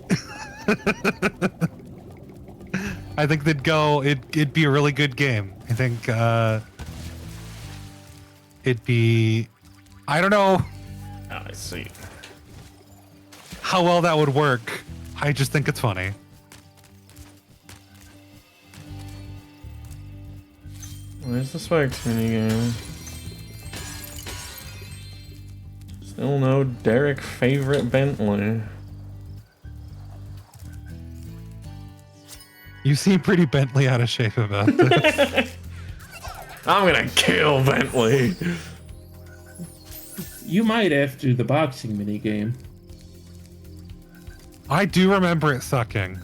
I think it'd be a really good game. I think it'd be, I don't know Oh, I see. how well that would work. I just think it's funny. Where's the Spikes minigame? Still no Derek favorite Bentley. You seem pretty Bentley out of shape about this. I'm gonna kill Bentley. You might after the boxing minigame. I do remember it sucking.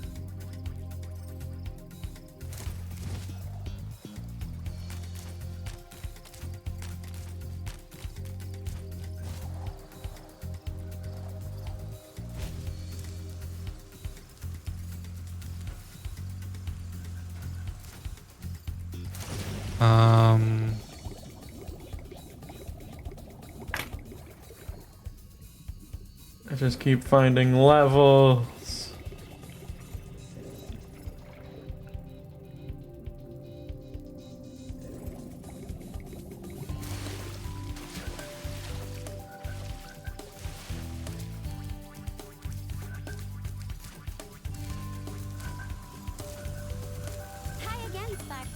I just keep finding levels. Hi again, Spyro.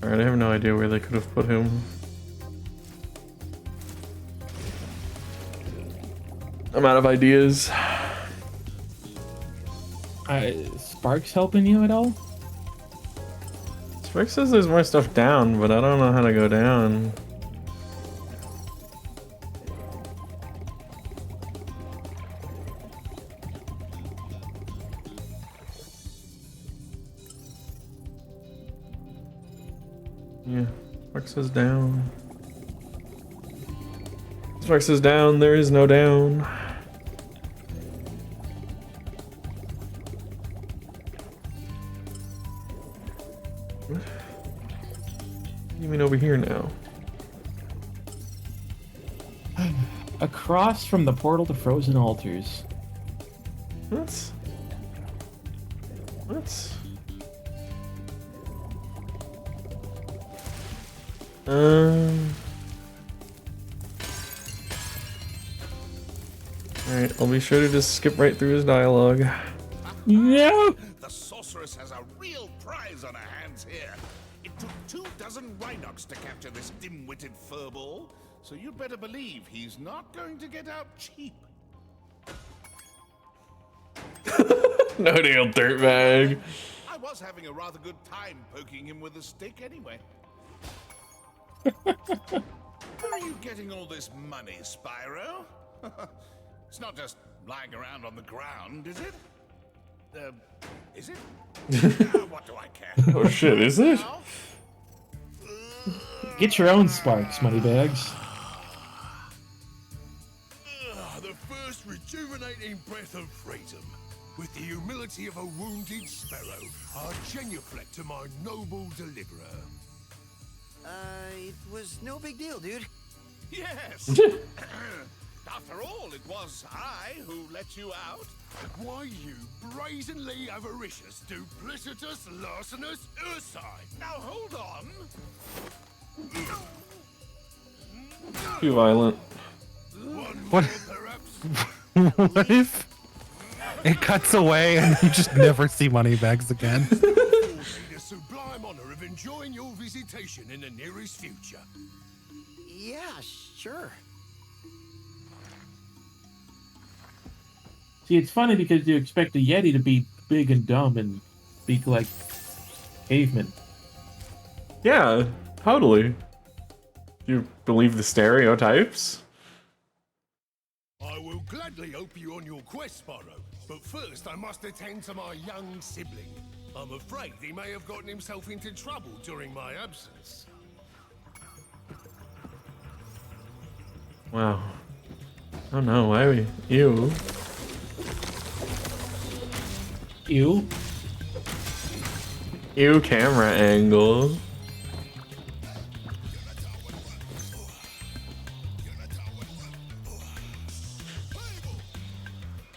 Alright, I have no idea where they could have put him. I'm out of ideas. Sparks helping you at all? Spike says there's more stuff down, but I don't know how to go down. Yeah, Spark says down. Spark says down, there is no down. What? You mean over here now? Across from the portal to Frozen Altars. What? What? Alright, I'll be sure to just skip right through his dialogue. No! The sorceress has a real prize on her hands here. It took 24 Rhinox to capture this dim-witted furball, so you'd better believe he's not going to get out cheap. No deal, dirtbag. I was having a rather good time poking him with a stick anyway. Where are you getting all this money, Spyro? It's not just lying around on the ground, is it? Is it? What do I care? Oh shit, is it? Now? Get your own sparks, Moneybags. The first rejuvenating breath of freedom. With the humility of a wounded sparrow, I genuflect to my noble deliverer. It was no big deal, dude. Yes. After all, it was I who let you out. Why, you brazenly avaricious, duplicitous, larcenous ursine. Now hold on. Too violent. What? What if it cuts away and you just never see Moneybags again? The sublime honor of enjoying your visitation in the nearest future. Yeah, sure. See, it's funny because you expect a Yeti to be big and dumb and speak like cavemen. Yeah, totally. You believe the stereotypes? I will gladly help you on your quest, Spyro. But first, I must attend to my young sibling. I'm afraid he may have gotten himself into trouble during my absence. Wow. Oh no, why are we... Ew. Ew. Ew camera angle.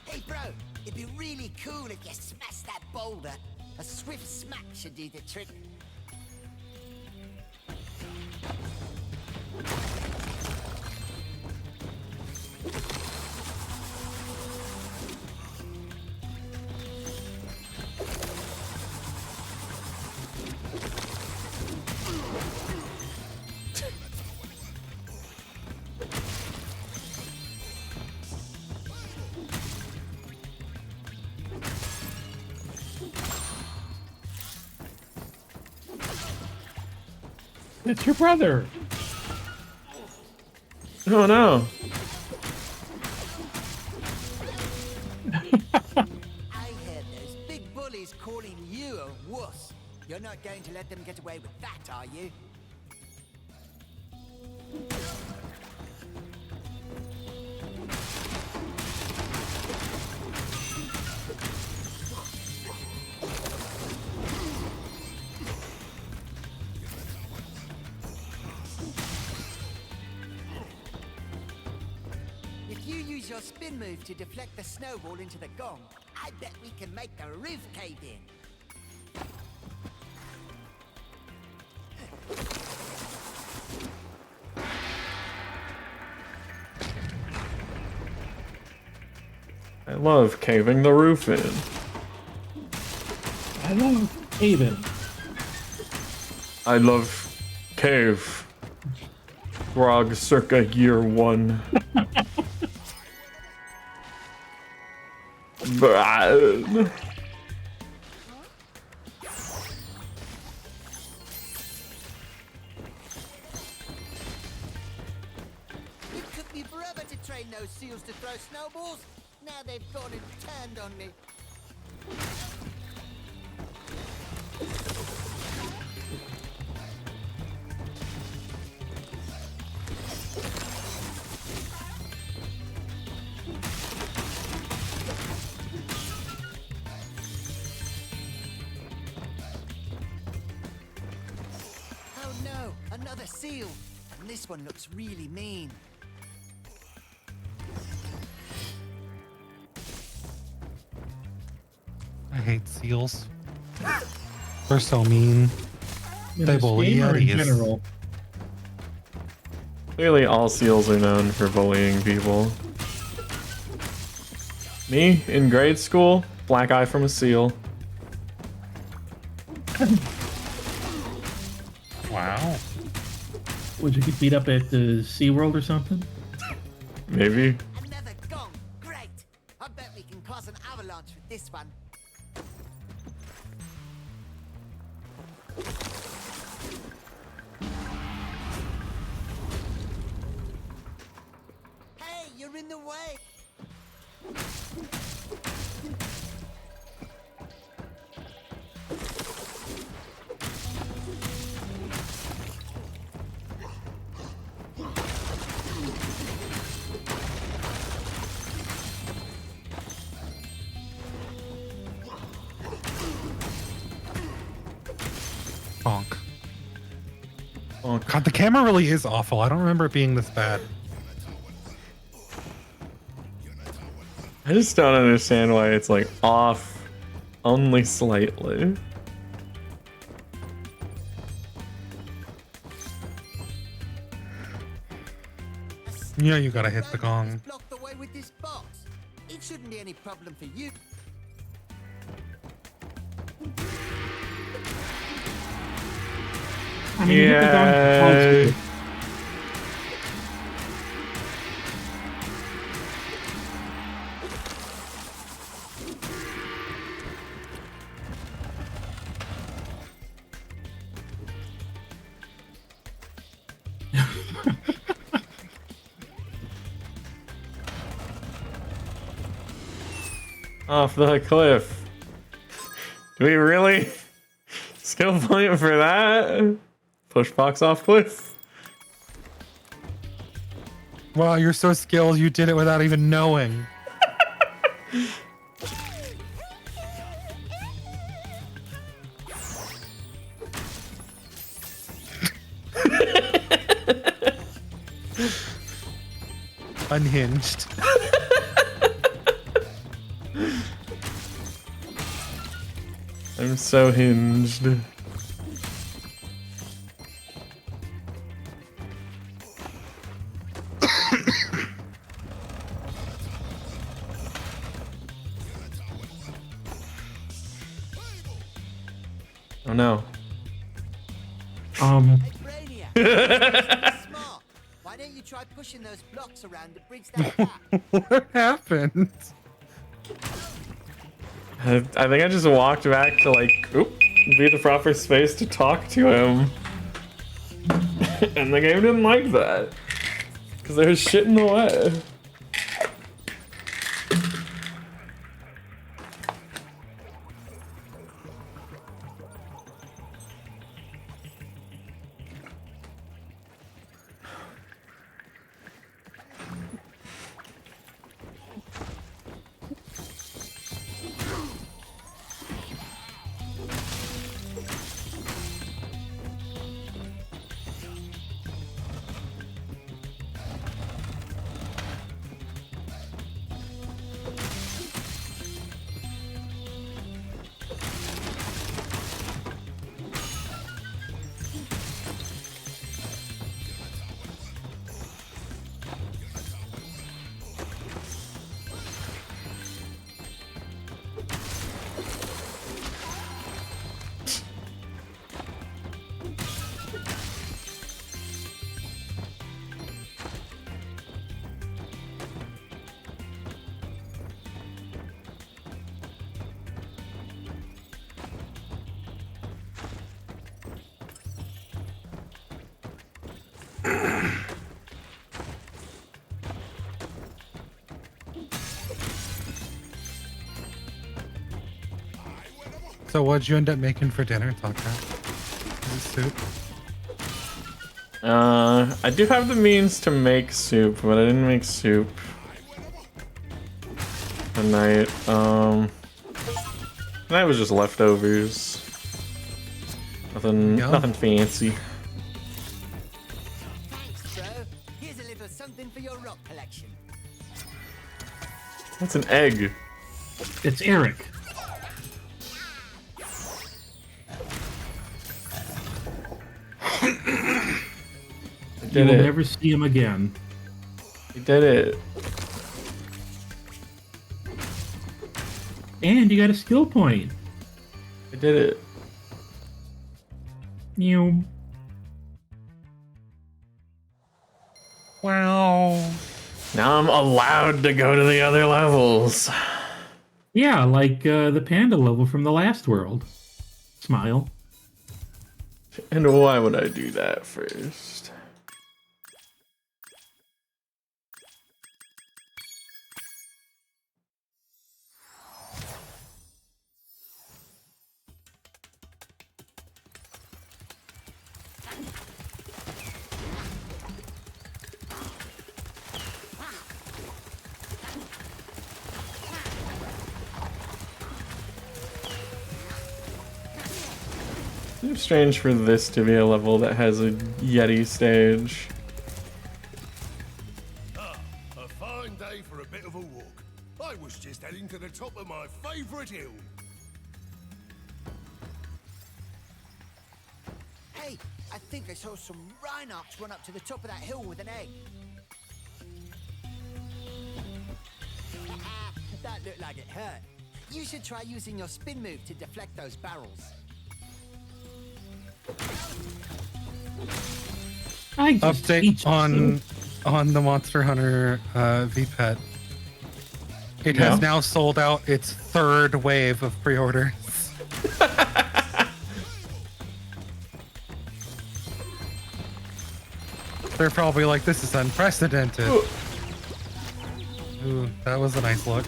Hey, bro, it'd be really cool if you smashed that boulder. A swift smack should do the trick. It's your brother. Oh no. I heard those big bullies calling you a wuss. You're not going to let them get away with that, are you? If you use your spin move to deflect the snowball into the gong, I bet we can make the roof cave in. I love caving the roof in. I love Haven. I love cave. Grog circa year one. Bad. It took me forever to train those seals to throw snowballs. Now they've gone and turned on me. Oh no, another seal. And this one looks really mean. I hate seals. They're so mean. In They this bully game or in Yetis. general? Clearly all seals are known for bullying people. Me, in grade school, black eye from a seal. Wow. Would you get beat up at the SeaWorld or something? Maybe. Another gong. Great. I bet we can cause an avalanche with this one. Hey, you're in the way. Bonk. Oh, God, the camera really is awful. I don't remember it being this bad. I just don't understand why it's like off only slightly. Yeah, you gotta hit the gong. Blocked the way with this box. It shouldn't be any problem for you. I mean, you hit the gong Yeah. close. Off the cliff. Do we really skill point for that? Push box off cliff. Wow, you're so skilled. You did it without even knowing. Unhinged. I'm so hinged. Oh no. Hey, Brainiac. Smart. Why don't you try pushing those blocks around to bridge that gap? What happened? I think I just walked back to like, oop, be the proper space to talk to him. And the game didn't like that. Because there was shit in the way. So what'd you end up making for dinner, Taka? Soup? I do have the means to make soup, but I didn't make soup tonight. Tonight was just leftovers. Nothing fancy. Thanks, bro. Here's a little something for your rock collection. That's an egg. It's Eric. You will never see him again. You did it. And you got a skill point. I did it. You. Wow. Now I'm allowed to go to the other levels. Yeah, like the panda level from the last world. Smile. And why would I do that first? It's strange for this to be a level that has a Yeti stage. A fine day for a bit of a walk. I was just heading to the top of my favourite hill. Hey, I think I saw some Rhinox run up to the top of that hill with an egg. That looked like it hurt. You should try using your spin move to deflect those barrels. Update on the Monster Hunter VPET. It has now sold out its third wave of pre-orders. They're probably like, this is unprecedented. Ooh, that was a nice look.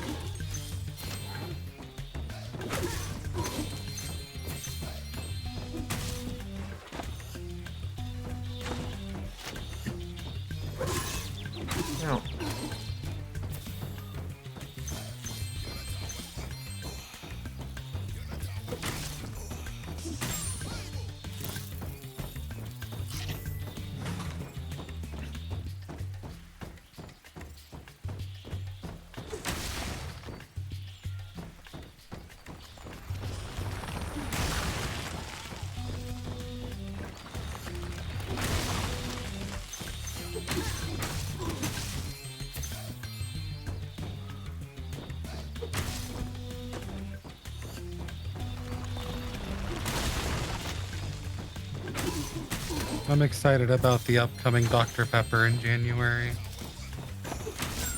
Ow. I'm excited about the upcoming Dr. Pepper in January.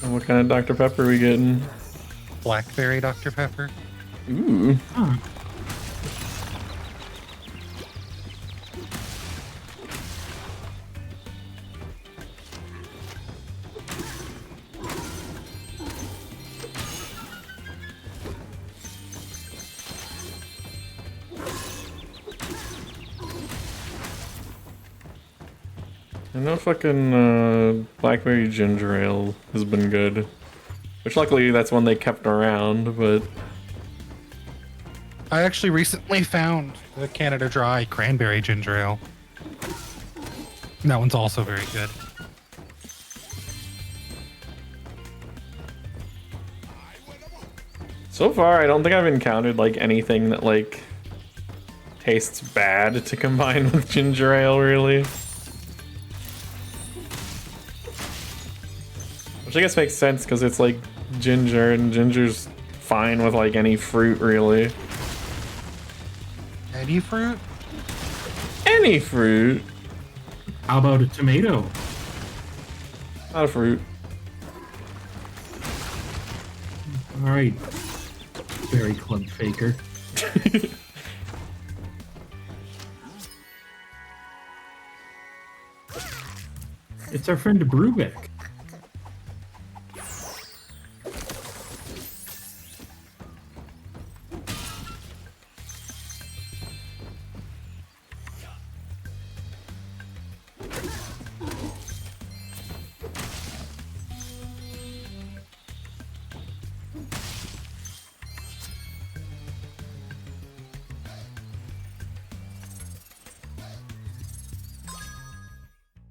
And what kind of Dr. Pepper are we getting? Blackberry Dr. Pepper. Ooh. Huh. I know fucking Blackberry Ginger Ale has been good. Which luckily that's one they kept around, but... I actually recently found the Canada Dry Cranberry Ginger Ale. That one's also very good. So far, I don't think I've encountered like anything that like tastes bad to combine with ginger ale, really. Which I guess makes sense because it's like ginger, and ginger's fine with like any fruit, really. Any fruit? Any fruit. How about a tomato? Not a fruit. All right. Very club faker. It's our friend Brubeck.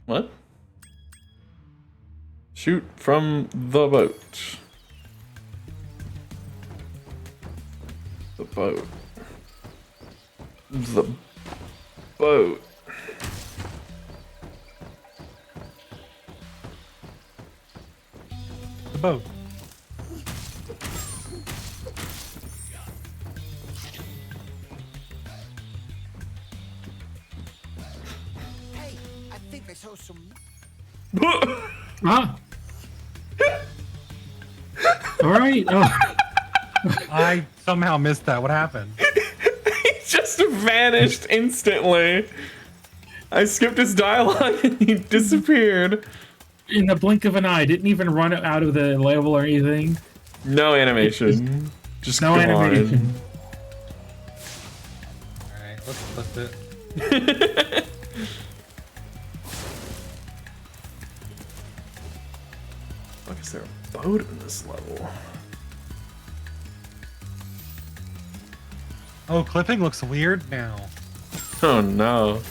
What? Shoot from the boat. The boat. The boat. The boat. Hey, I think I saw some. Ah. All right. Oh. I somehow missed that. What happened? He just vanished instantly. I skipped his dialogue and he disappeared. In the blink of an eye, didn't even run out of the level or anything. No animation. Just No gone. animation. Alright, let's flip it. Fuck, is there a boat in this level? Oh, clipping looks weird now. Oh no.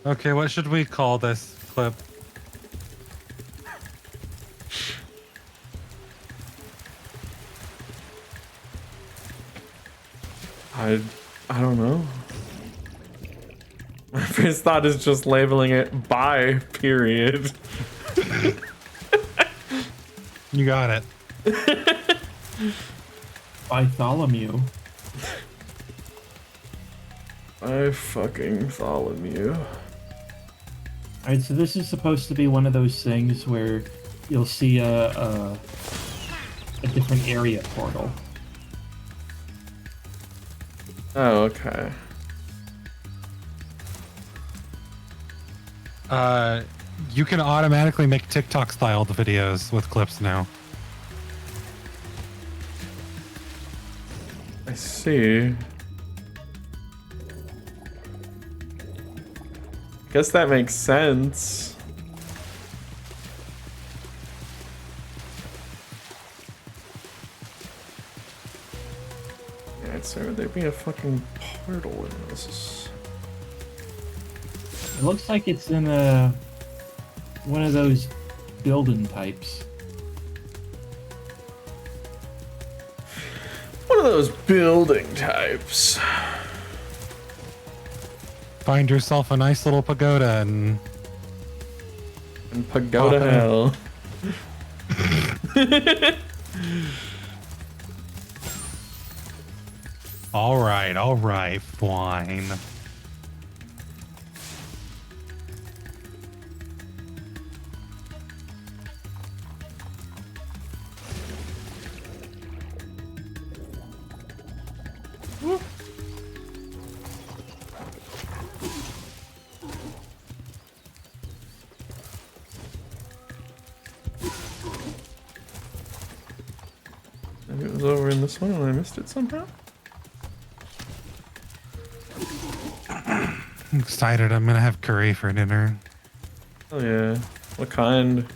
Okay, what should we call this clip? I don't know. My first thought is just labeling it by period. You got it. Bartholomew. I fucking Bartholomew. Alright, so this is supposed to be one of those things where you'll see a different area portal. Oh, okay. You can automatically make TikTok styled videos with clips now. I see. Guess that makes sense. Alright, so would there be a fucking portal in this? It looks like it's in one of those building types. One of those building types. Find yourself a nice little pagoda and pagoda hell. all right, fine. Maybe it was over in this one and I missed it somehow. I'm excited. I'm gonna have curry for dinner. Oh yeah. What kind?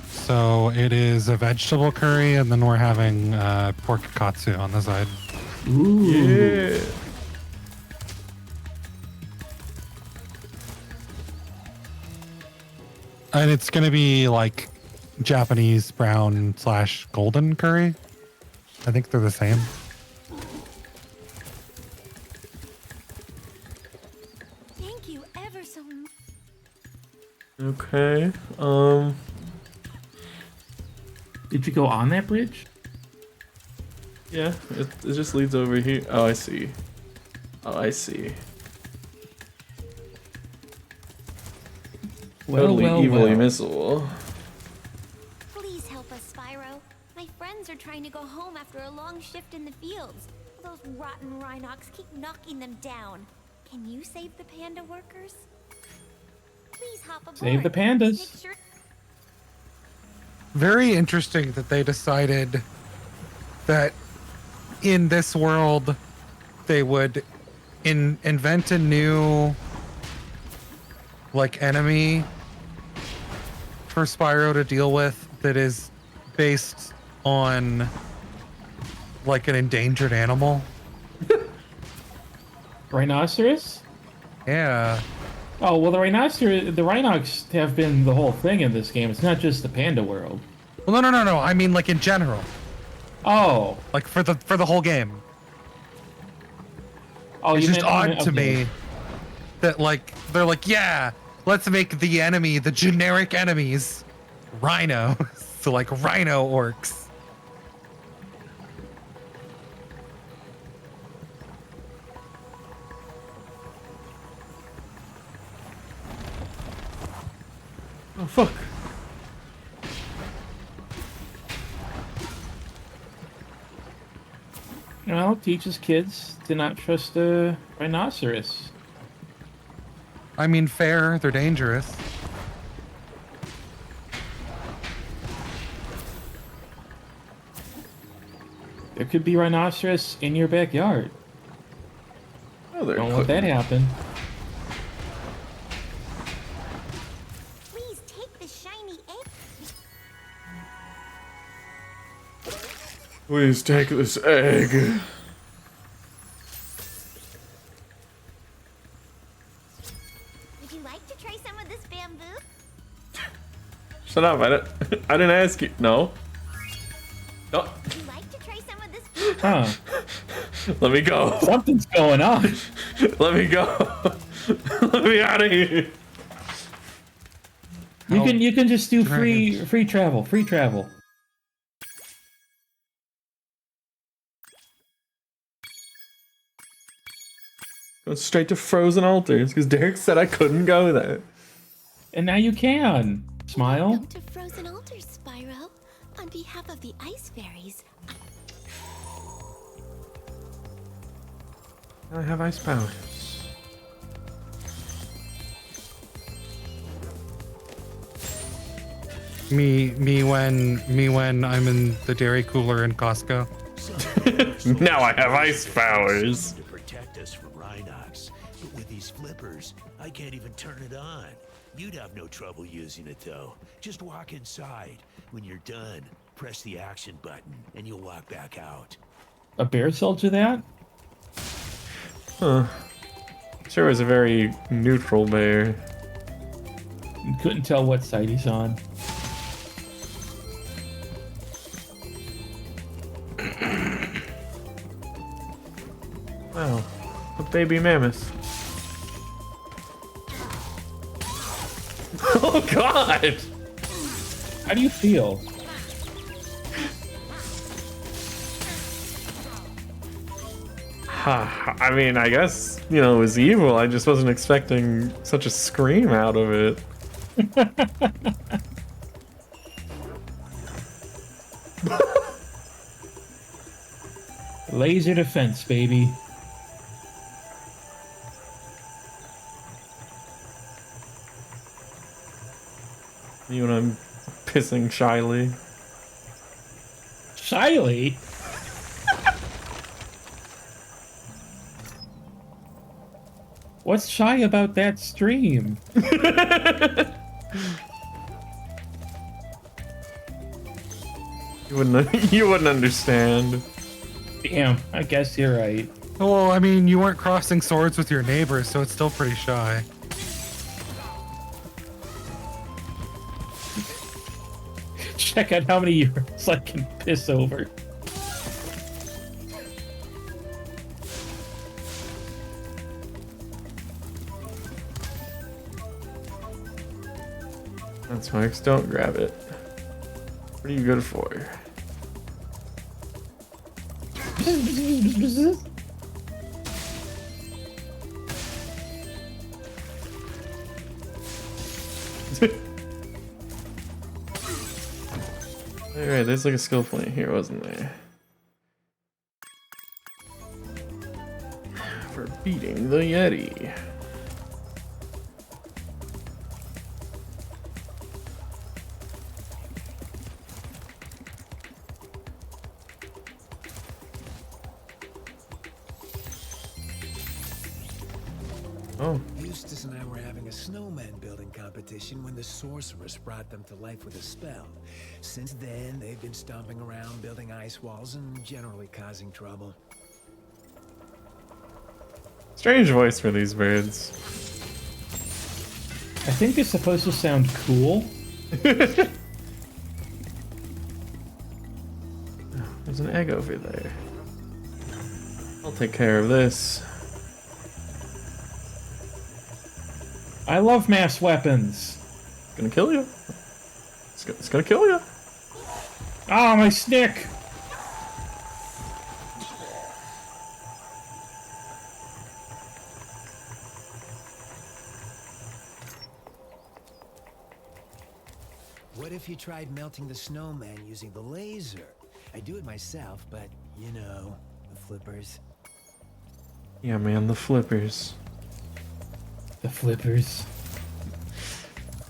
So it is a vegetable curry, and then we're having pork katsu on the side. Ooh. Yeah. And it's gonna be like Japanese brown / golden curry. I think they're the same. Thank you ever so much. Okay. Did you go on that bridge? Yeah, it just leads over here. Oh, I see. Oh, I see. Totally evilly missile. Please help us, Spyro. My friends are trying to go home after a long shift in the fields. Those rotten Rhinox keep knocking them down. Can you save the panda workers? Please hop aboard. Save the pandas. Make sure Very interesting that they decided that in this world they would invent a new like enemy for Spyro to deal with that is based on like an endangered animal. Rhinoceros? Yeah. Oh, well, the Rhinox have been the whole thing in this game. It's not just the panda world. Well, no. I mean, like in general, Oh. like for the whole game. Oh, It's you just meant- odd to okay. me that like they're like, yeah, let's make the enemy, the generic enemies, rhino. So like rhino orcs. Oh fuck. Well, teaches kids to not trust a rhinoceros. I mean, fair, they're dangerous. There could be rhinoceros in your backyard. Oh, there Don't let that happen. Please take the shiny egg. Please take this egg. Would you like to try some of this bamboo? Shut up, I didn't ask you. No. No. Would you like to try some of this? Huh. Let me go. Something's going on. Let me go. Let me out of here. You can just do Dragons. free travel. Free travel. Go straight to frozen altars because Derek said I couldn't go there. And now you can. Smile. Welcome to Frozen Altars, Spyro. On behalf of the Ice Fairies, I have ice powers. Me when I'm in the dairy cooler in Costco. Now I have ice powers. To protect us from Rhinox, but with these flippers, I can't even turn it on. You'd have no trouble using it though. Just walk inside. When you're done, press the action button and you'll walk back out. A bear sold you that? Huh. Sure was a very neutral bear. You couldn't tell what side he's on. Wow. A baby mammoth. Oh god! How do you feel? I mean, I guess, you know, it was evil. I just wasn't expecting such a scream out of it. Laser defense, baby. You and I'm pissing shyly. Shyly? What's shy about that stream? You wouldn't understand. Damn, I guess you're right. Well, I mean, you weren't crossing swords with your neighbors, so it's still pretty shy. Check out how many years I can piss over. That's Max, don't grab it. What are you good for? Alright, there's like a skill point here, wasn't there? For beating the Yeti. Oh. Eustace and I were having a snowman building competition when the sorceress brought them to life with a spell. Since then, they've been stomping around, building ice walls, and generally causing trouble. Strange voice for these birds. I think they're supposed to sound cool. There's an egg over there. I'll take care of this. I love mass weapons. It's gonna kill you. It's gonna kill you. Ah, my stick! What if you tried melting the snowman using the laser? I do it myself, but you know, the flippers. Yeah, man, the flippers. The flippers.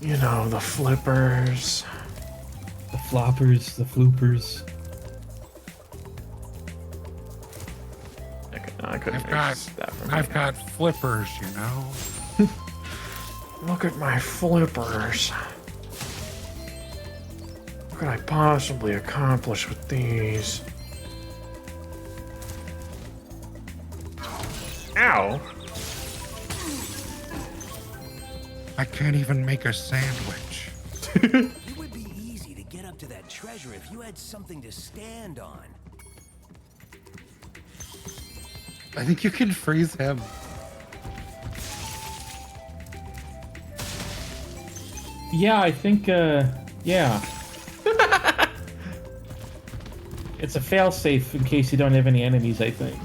You know, the flippers. The floppers, the floopers. I couldn't I've got flippers, you know. Look at my flippers. What could I possibly accomplish with these? Ow! I can't even make a sandwich. It would be easy to get up to that treasure if you had something to stand on. I think you can freeze him. Yeah, I think, yeah. It's a failsafe in case you don't have any enemies, I think.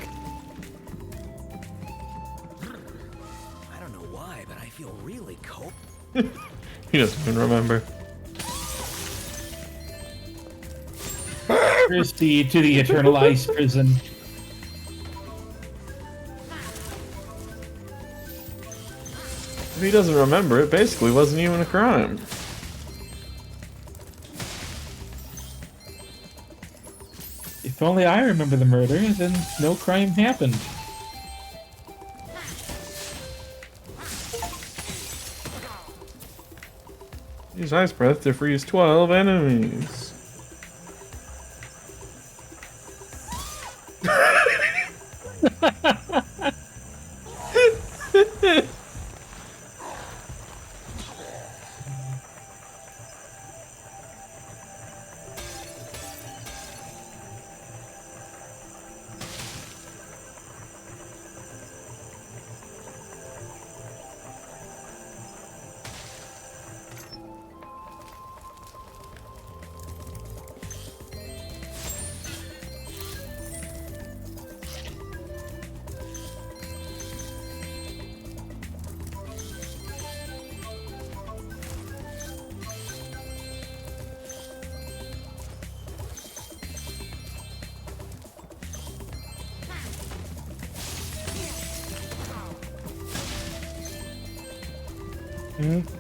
I don't know why, but I feel really cold. He doesn't even remember. Here's to the eternal ice prison. If he doesn't remember, it basically wasn't even a crime. If only I remember the murder, then no crime happened. Use Ice Breath to freeze 12 enemies.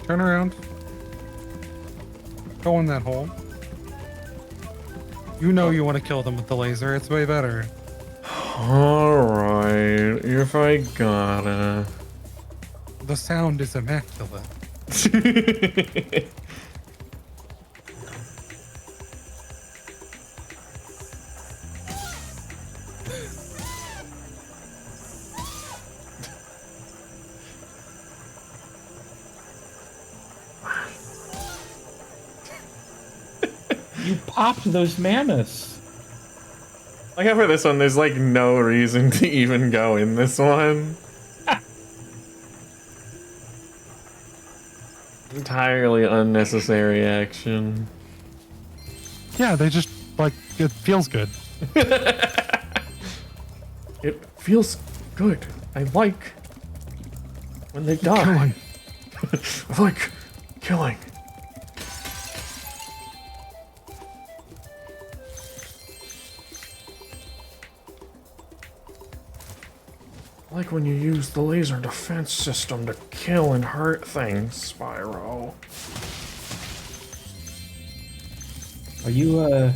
Turn around. Go in that hole. You know you want to kill them with the laser. It's way better. Alright, if I gotta. The sound is immaculate. You popped those mammoths. Like, for this one, there's like no reason to even go in this one. Entirely unnecessary action. Yeah, they just, like, it feels good. It feels good. I like when they die. Killing. I like killing. I like when you use the laser defense system to kill and hurt things, Spyro. Are you,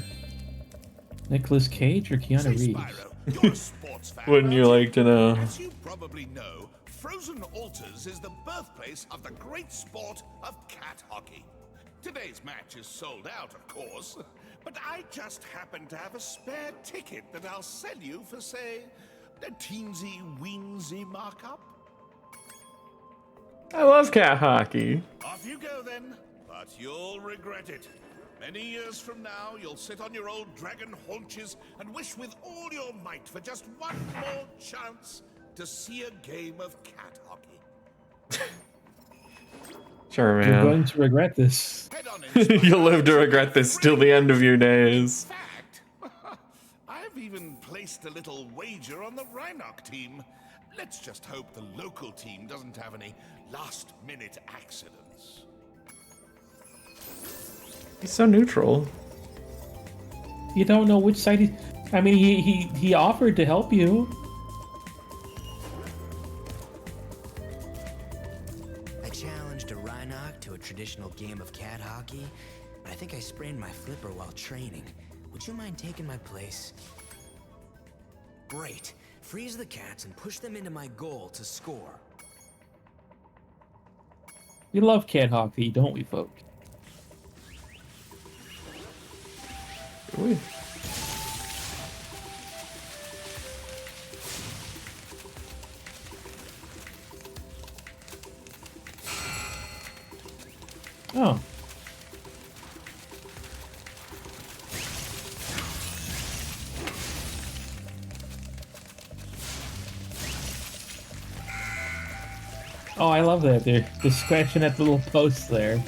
Nicolas Cage or Keanu Reeves? Spyro, you're a sports fan. Wouldn't you like to know? As you probably know, Frozen Altars is the birthplace of the great sport of cat hockey. Today's match is sold out, of course, but I just happen to have a spare ticket that I'll sell you for, say, a teensy-weensy markup. I love cat hockey. Off you go then, but you'll regret it. Many years from now, you'll sit on your old dragon haunches and wish with all your might for just one more chance to see a game of cat hockey. Sure, You're man. going to regret this. Head on in, Spyro. You'll live to regret this till the end of your days. Fact, I've even placed a little wager on the Rhinoc team. Let's just hope the local team doesn't have any last-minute accidents. He's so neutral. You don't know which side he... I mean, he offered to help you. I challenged a Rhinoc to a traditional game of cat hockey, but I think I sprained my flipper while training. Would you mind taking my place? Great. Freeze the cats and push them into my goal to score. We love cat hockey, don't we, folks? Ooh. Oh. Oh, I love that. They're scratching at the little post there.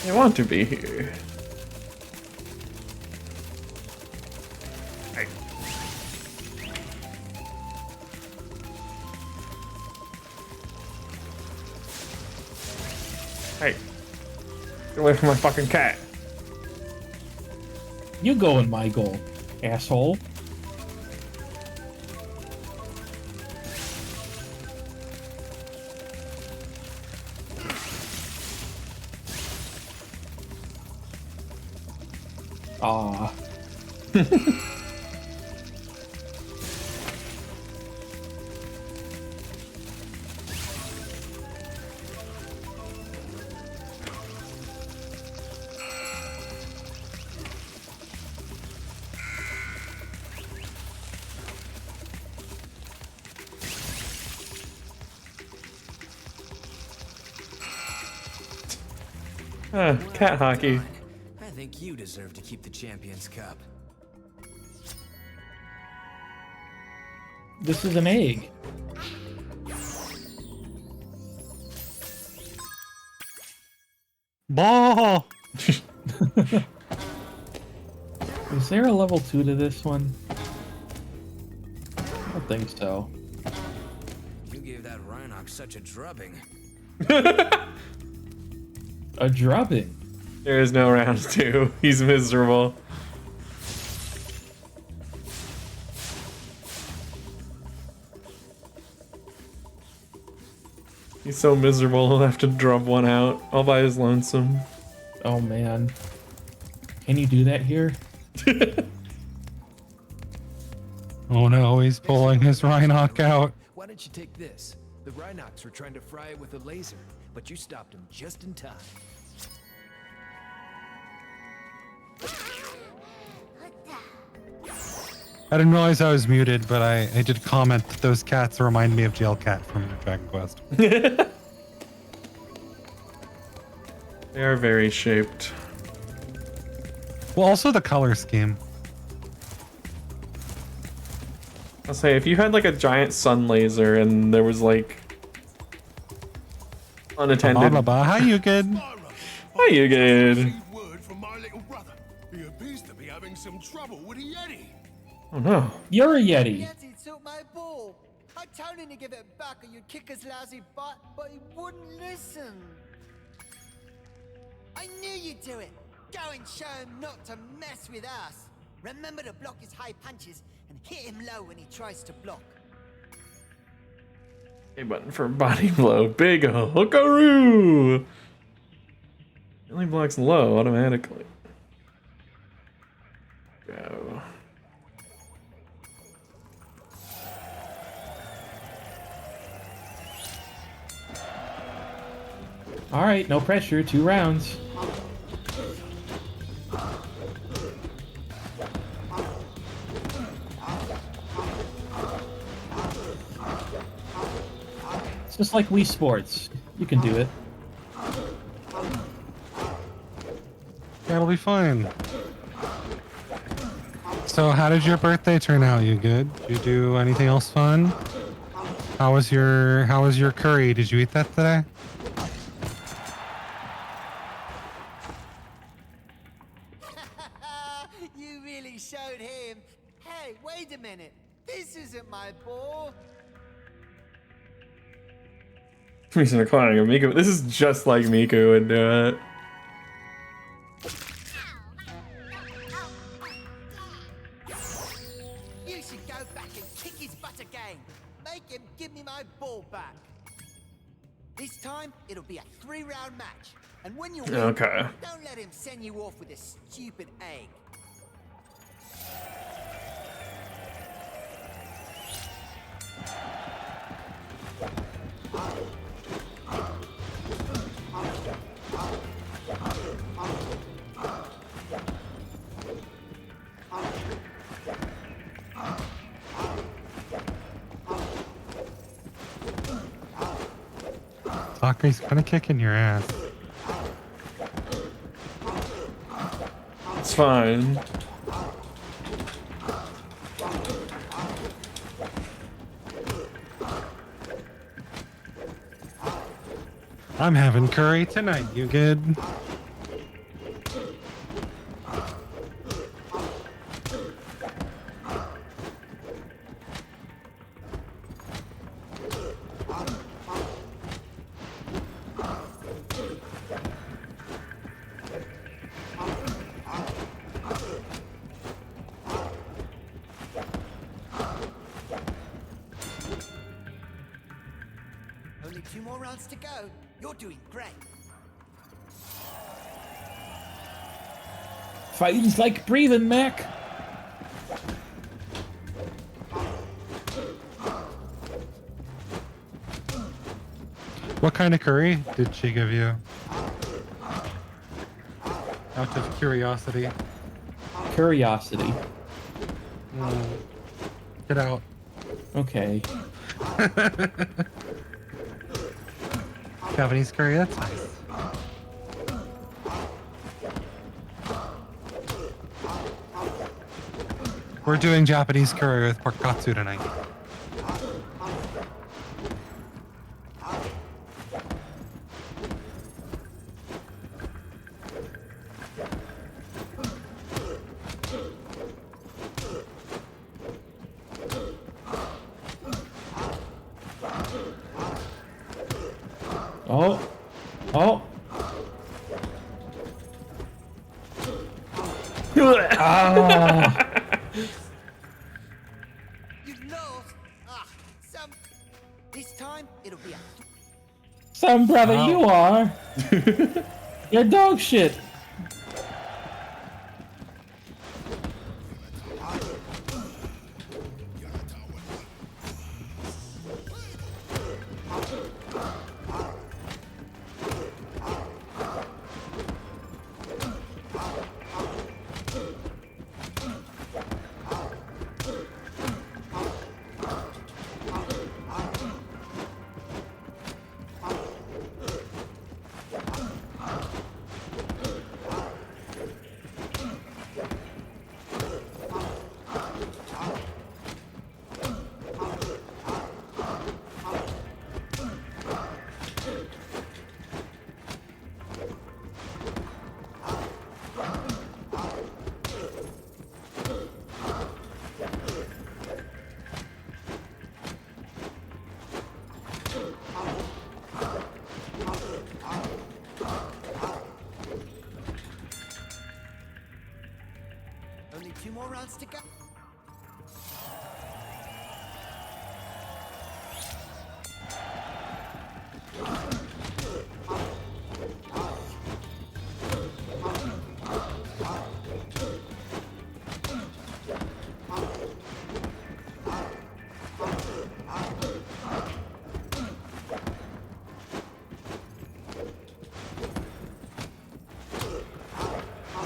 I want to be here. Hey. Hey. Get away from my fucking cat. You go in my goal, asshole. Aw. Cat hockey. I think you deserve to keep the Champions Cup. This is an egg. Ball! Is there a level 2 to this one? I don't think so. You gave that Rhinoc such a drubbing. A drubbing? There is no round 2. He's miserable. He's so miserable he'll have to drub one out all by his lonesome. Oh man. Can you do that here? Oh no, he's pulling his Rhinoc out. Why don't you take this? The Rhinocs were trying to fry it with a laser, but you stopped them just in time. I didn't realize I was muted, but I did comment that those cats remind me of Jail Cat from Dragon Quest. They are very shaped. Well, also the color scheme. I'll say, if you had like a giant sun laser and there was like unattended. How you good? How you good? Word from my little brother. He appears to be having some trouble with a Yeti. Oh no. You're a Yeti. Yeti took my ball. I told him to give it back or you'd kick his lousy butt, but he wouldn't listen. I knew you'd do it. Go and show him not to mess with us. Remember to block his high punches and hit him low when he tries to block. A button for body blow. Big hookaroo. It only blocks low automatically. Go. All right, no pressure. 2 rounds. It's just like Wii Sports. You can do it. That'll be fine. So how did your birthday turn out? You good? Did you do anything else fun? How was your curry? Did you eat that today? You really showed him. Hey, wait a minute. This isn't my ball. Reason acquiring a Miku. This is just like Miku would do it. You should go back and kick his butt again. Make him give me my ball back. This time, it'll be a 3-round match. And when you win, Okay. don't let him send you off with a stupid egg. Soccer's kind of kicking your ass. It's fine. I'm having curry tonight. You good? Only 2 more rounds to go. You're doing great. Fighting's like breathing, Mac. What kind of curry did she give you? Out of curiosity. Curiosity. Get out. Okay. Japanese curry, that's nice. We're doing Japanese curry with pork katsu tonight. Oh. Oh. Ah. You lost. This time it'll be a. Some brother Ow. you are. You're dog shit. Only 2 more rounds to go.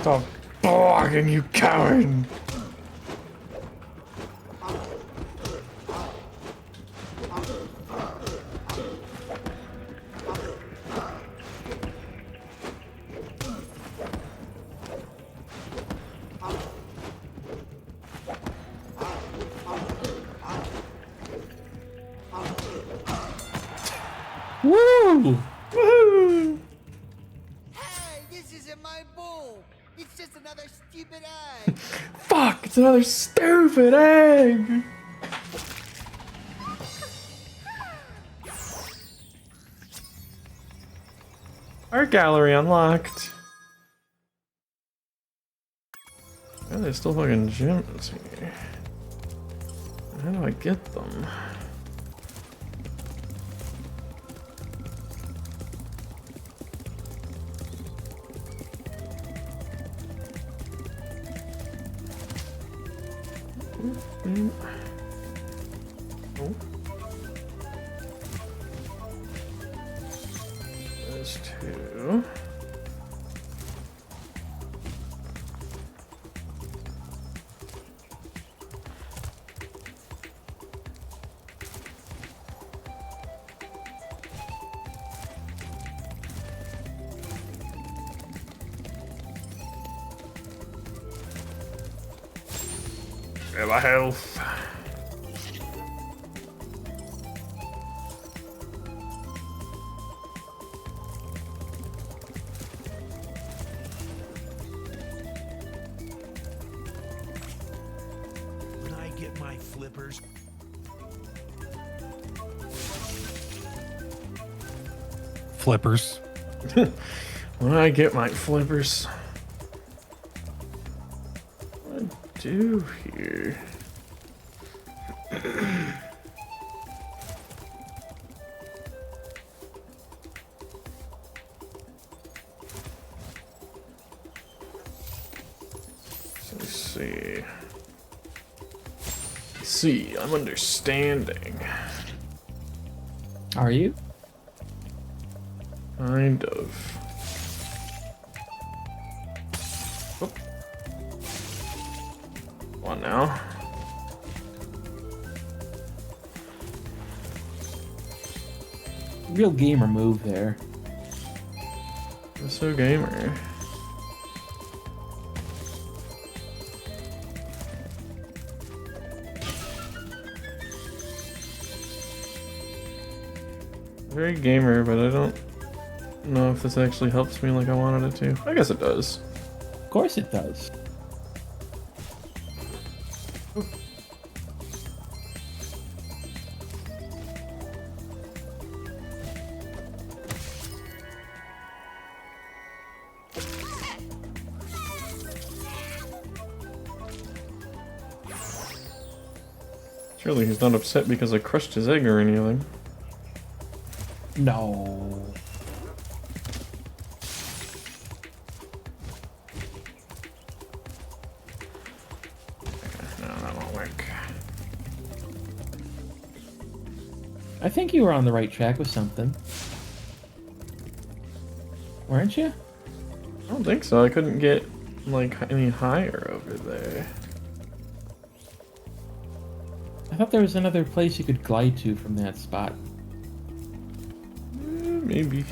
Stop blocking, you coward! isn't my ball. It's just another stupid egg. Fuck, it's another stupid egg. Art gallery unlocked. Oh, there's still fucking gems here. How do I get them? Oh. There's two. Grab my health. When I get my flippers. Flippers. When I get my flippers. What do I do here? Let's see. See, I'm understanding. Are you? Kind of. Oop. Come on now. Real gamer move there. I'm so gamer. Very gamer, but I don't know if this actually helps me like I wanted it to. I guess it does. Of course it does. Surely he's not upset because I crushed his egg or anything. No. No, that won't work. I think you were on the right track with something. Weren't you? I don't think so. I couldn't get like any higher over there. I thought there was another place you could glide to from that spot. Maybe.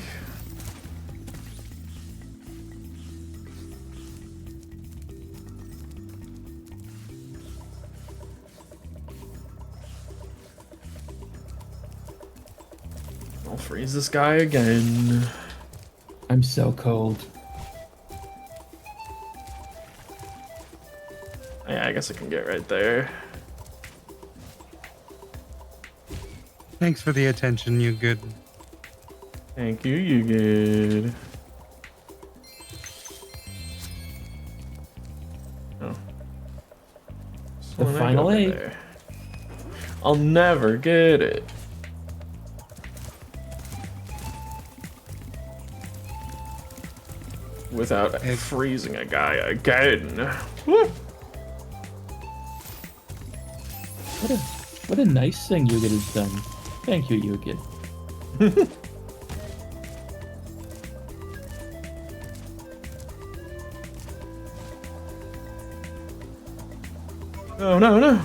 I'll freeze this guy again. I'm so cold. Yeah, I guess I can get right there. Thanks for the attention, you good. Thank you, you good. Oh. The Someone final over egg. there. I'll never get it. Without freezing a guy again. Woo! What a nice thing Yugid has done. Thank you, Yugid. No, no, no.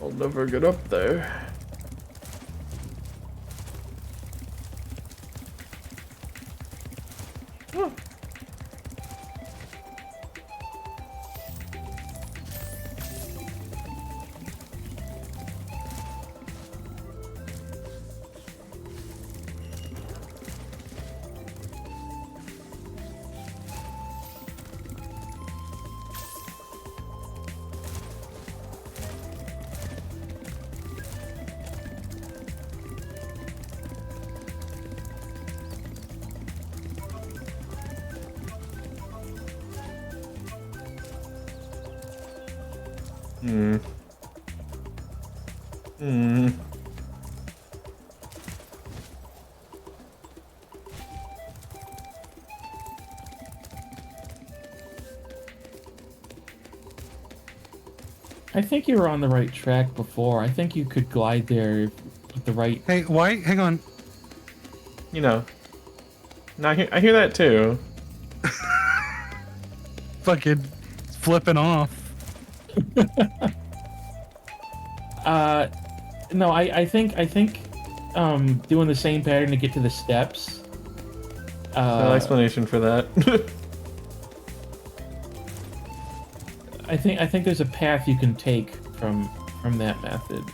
I'll never get up there. Oh. Hmm. Hmm. I think you were on the right track before. I think you could glide there with the right. Hey, why? Hang on. You know. No, I hear that too. Fucking flipping off. No, I think doing the same pattern to get to the steps. No explanation for that. I think there's a path you can take from that method.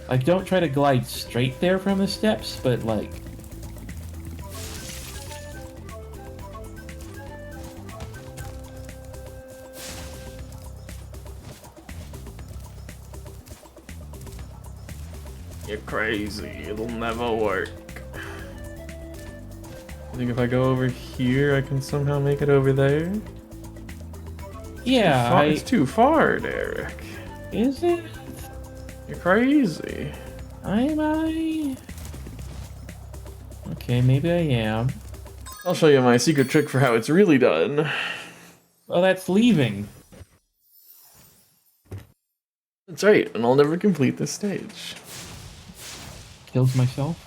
Like, don't try to glide straight there from the steps, but like. You're crazy. It'll never work. I think if I go over here, I can somehow make it over there. Yeah, It's too far, Derek. Is it? You're crazy. Am I? Okay, maybe I am. I'll show you my secret trick for how it's really done. Oh, that's leaving. That's right, and I'll never complete this stage. Kills myself.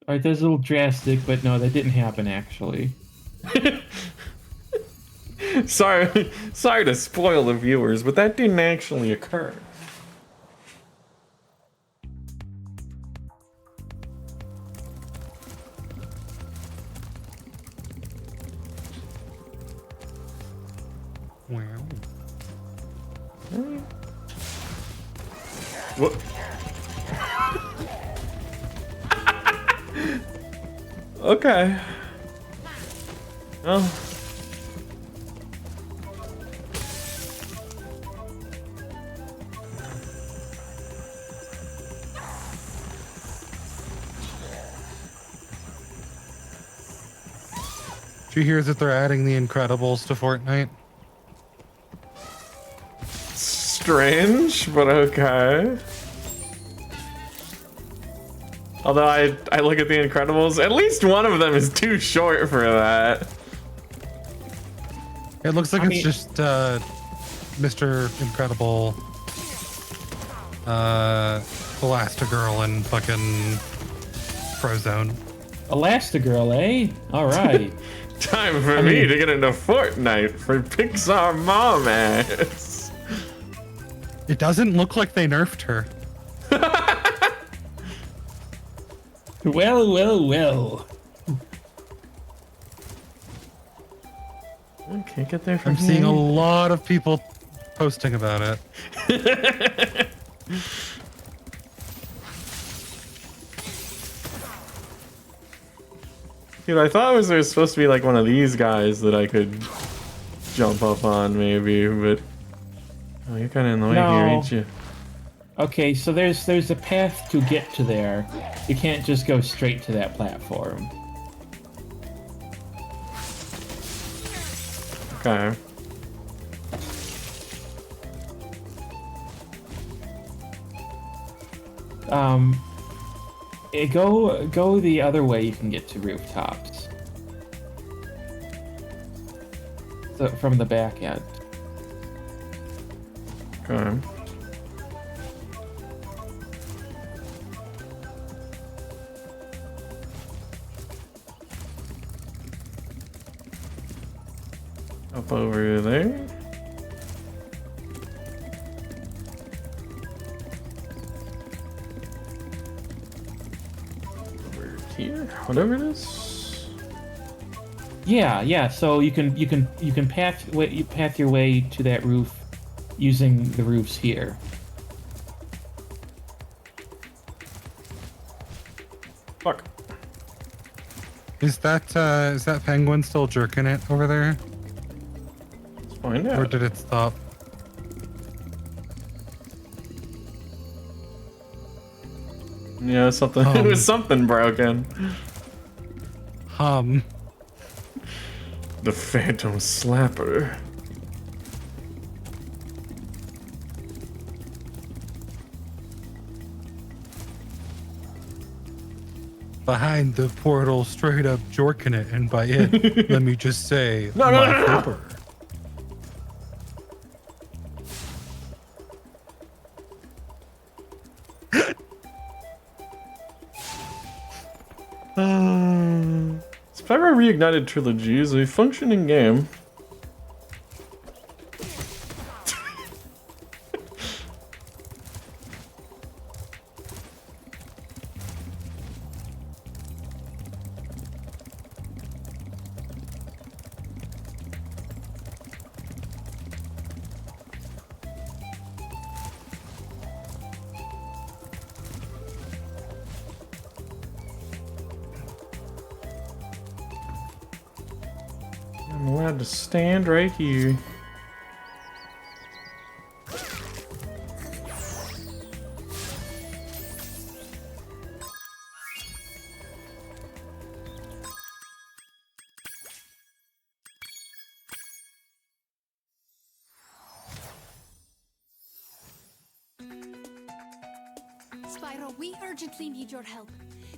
Alright, that's a little drastic, but no, that didn't happen actually. Sorry to spoil the viewers, but that didn't actually occur. Wow. What? Okay. Well. Did you hear that they're adding the Incredibles to Fortnite? Strange, but okay. Although I look at the Incredibles, at least one of them is too short for that. It looks like it's just Mr. Incredible, Elastigirl and fucking Frozone. Elastigirl, eh? Alright. Time for me to get into Fortnite for Pixar mom ass. It doesn't look like they nerfed her. Well, well, well. Okay, get there from I'm seeing a lot of people posting about it. Dude, I thought there was supposed to be like one of these guys that I could jump up on maybe, but oh, you're kind of in the way here, ain't you? Okay, so there's a path to get to there. You can't just go straight to that platform. Okay. Go the other way. You can get to rooftops. So from the back end. Okay. Up over there. Over here, whatever it is. Yeah. So you can path your way to that roof using the roofs here. Fuck. Is that penguin still jerking it over there? Let's find out. Or did it stop? Yeah, something. It was something broken. The Phantom Slapper. Behind the portal, straight up jorking it, and by it, let me just say, No, my flipper. Spyro Reignited Trilogy is a functioning game. I'm allowed to stand right here. Spyro, we urgently need your help.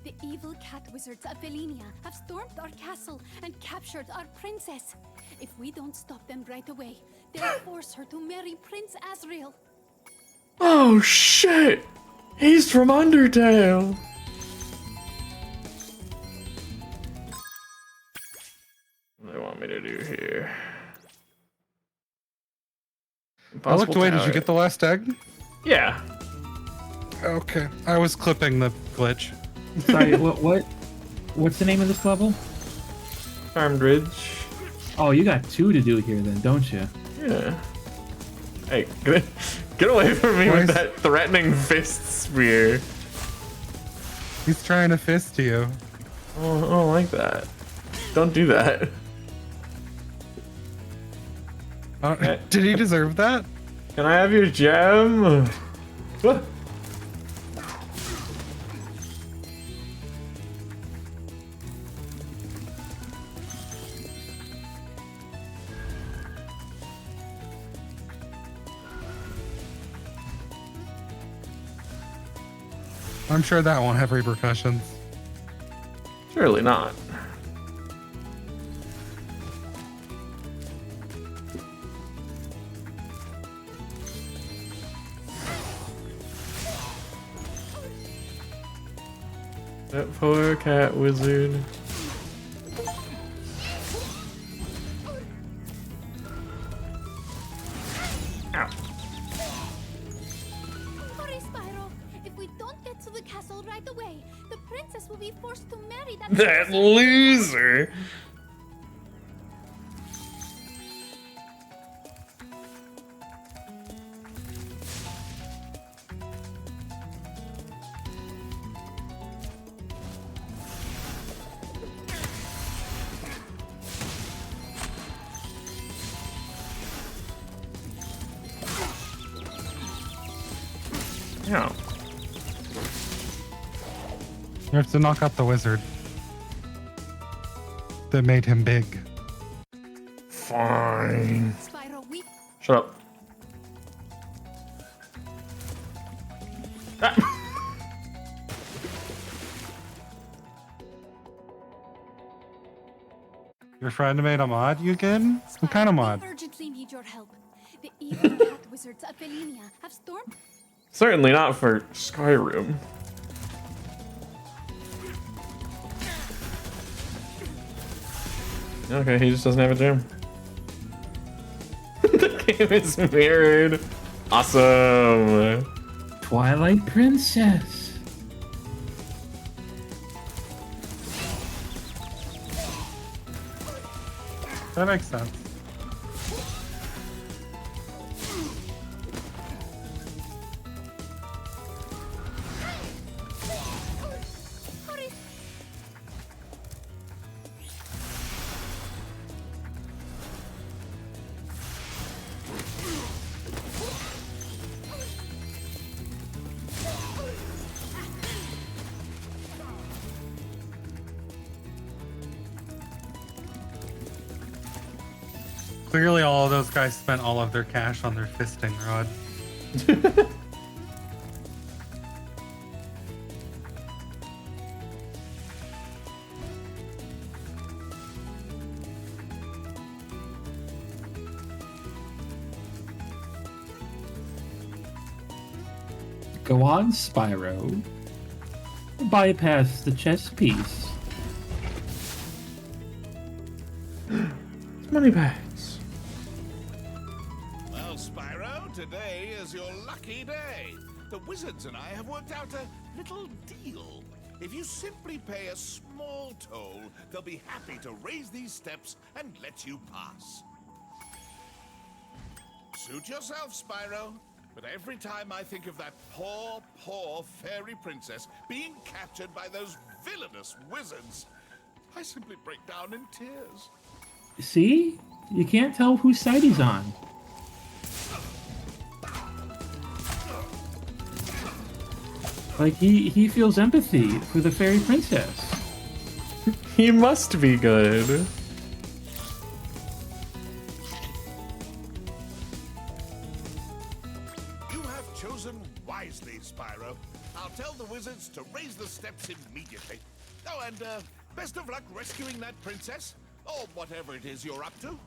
The evil cat wizards of Velenia have stormed our castle and captured our princess. If we don't stop them right away, they'll force her to marry Prince Azrael. Oh shit! He's from Undertale! What do they want me to do here? I looked away. Did tower. you get the last egg? Yeah. Okay. I was clipping the glitch. Sorry, what's the name of this level? Armed Ridge. Oh, you got 2 to do here then, don't you? Yeah. Hey, get away from me with that threatening fist spear. He's trying to fist you. Oh, I don't like that. Don't do that. Did he deserve that? Can I have your gem? What? I'm sure that won't have repercussions. Surely not. That poor cat wizard. Ow. Hurry, Spyro! If we don't get to the castle right away, the princess will be forced to marry That loser! Yeah. You have to knock out the wizard that made him big. Fine. Spyro, we... Shut up. Your friend made a mod, you again? What kind of mod? We urgently need your help. The evil cat wizards of Velenia have stormed... Certainly not for Skyrim. Okay, he just doesn't have a gem. The game is mirrored. Awesome. Twilight Princess. That makes sense. Clearly, all of those guys spent all of their cash on their fisting rod. Go on, Spyro. Bypass the chess piece. Money bags. Well, Spyro, today is your lucky day. The wizards and I have worked out a little deal. If you simply pay a small toll, they'll be happy to raise these steps and let you pass. Suit yourself, Spyro. But every time I think of that poor, poor fairy princess being captured by those villainous wizards, I simply break down in tears. See? You can't tell whose side he's on. Like, he feels empathy for the fairy princess. He must be good. You have chosen wisely, Spyro. I'll tell the wizards to raise the steps immediately. Oh, and best of luck rescuing that princess, or whatever it is you're up to.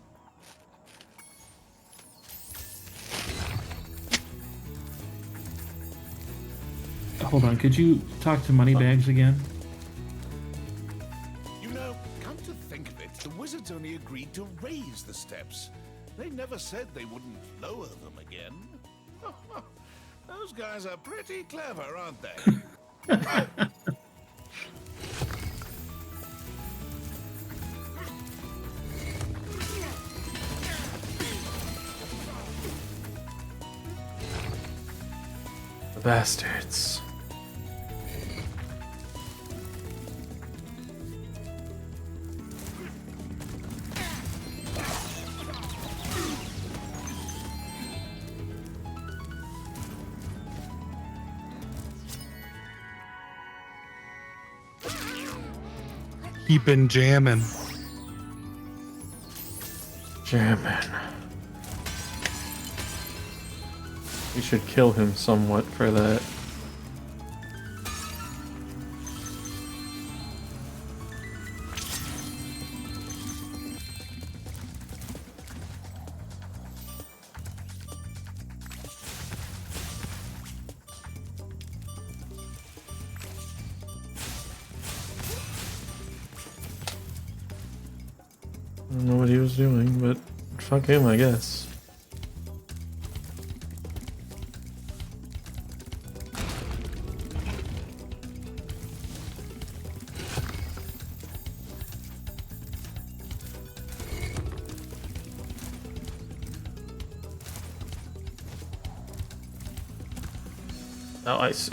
Hold on, could you talk to Moneybags again? You know, come to think of it, the wizards only agreed to raise the steps. They never said they wouldn't lower them again. Those guys are pretty clever, aren't they? The bastards. Keeping jamming. Jamming. We should kill him somewhat for that. I don't know what he was doing, but fuck him, I guess. Oh, I see.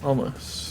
Almost.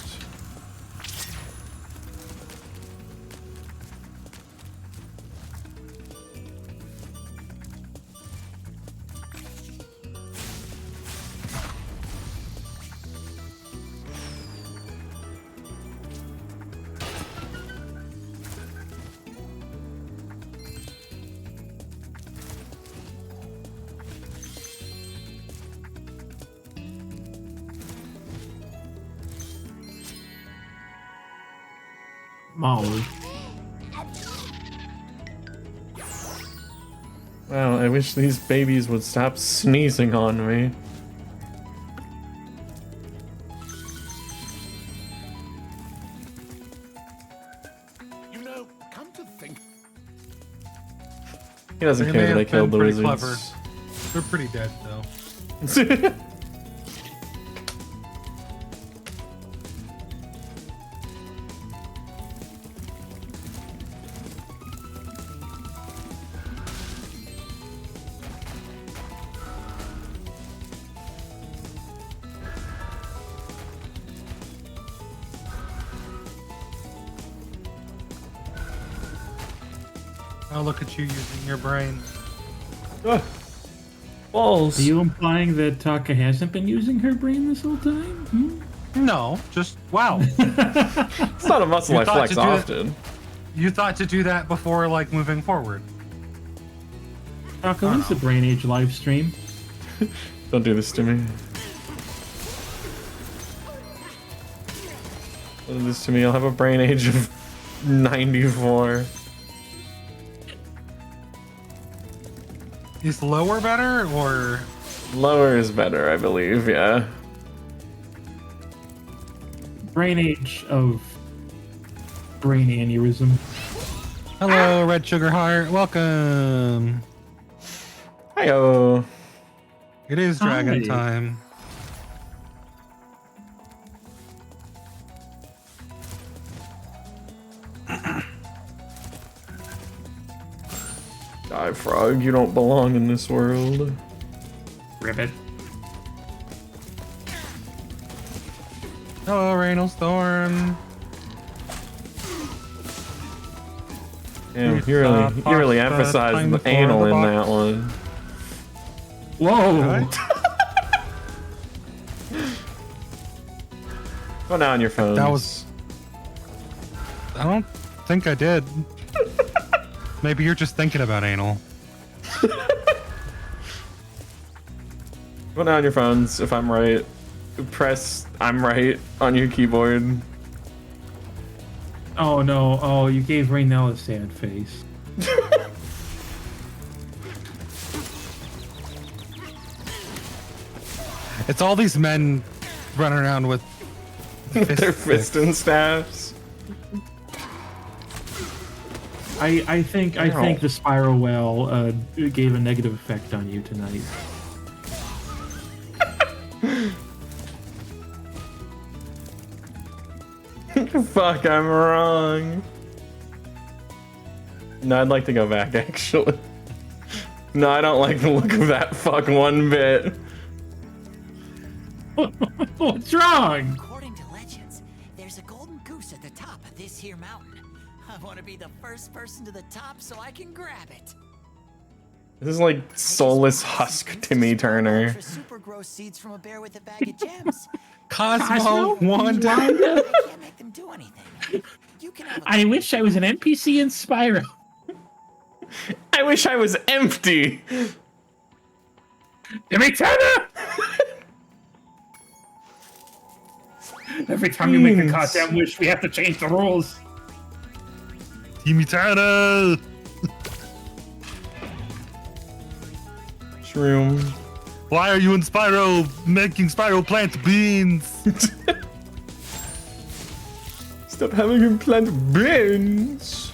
Molly. Wow, I wish these babies would stop sneezing on me. You know, come to think. He doesn't care that I killed the wizards. Clever. They're pretty dead, though. Oh, look at you using your brain. Balls. Are you implying that Taka hasn't been using her brain this whole time? Hmm? No, just wow. It's not a muscle I flex often. You thought to do that before, like, moving forward. Taka, when's the Brain Age live stream? Don't do this to me. Don't do this to me. I'll have a brain age of 94. Is lower better, or? Lower is better, I believe, yeah. Brain Age of brain aneurysm. Hello, Red Sugar Heart. Welcome. Hiyo. It is dragon Hi. time. Die, frog. You don't belong in this world. Ribbit. Hello, Rainal Storm. Damn, you really emphasized the anal in that one. Whoa! Go down your phone. That was. I don't think I did. Maybe you're just thinking about anal. Go down your phones if I'm right. Press I'm right on your keyboard. Oh no, oh, you gave Raynell a sad face. It's all these men running around with their fist and staffs. I think the Spyro well gave a negative effect on you tonight. Fuck, I'm wrong. No, I'd like to go back, actually. No, I don't like the look of that fuck one bit. What's wrong? According to legends, there's a golden goose at the top of this here mountain. I want to be the first person to the top so I can grab it. This is like soulless husk Timmy Turner. Super gross seeds from a bear with a bag of gems. Cosmo Wanda. I can't make them do anything. You can have I wish I was an NPC in Spyro. I wish I was empty. Timmy Turner! Every time you make a goddamn wish, we have to change the rules. Timmy Turner. Shroom. Why are you in Spyro making Spyro plant beans? Stop having him plant beans.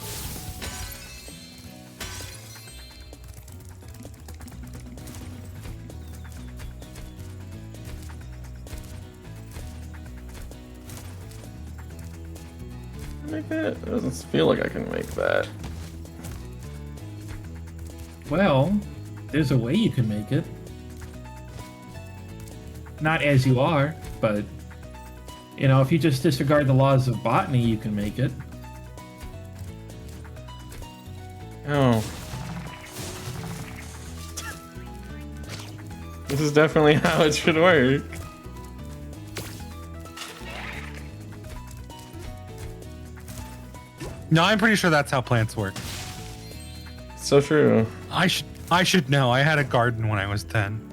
Make that? It doesn't feel like I can make that. Well, there's a way you can make it. Not as you are, but, you know, if you just disregard the laws of botany, you can make it. Oh. This is definitely how it should work. No, I'm pretty sure that's how plants work. So true. I should know. I had a garden when I was 10.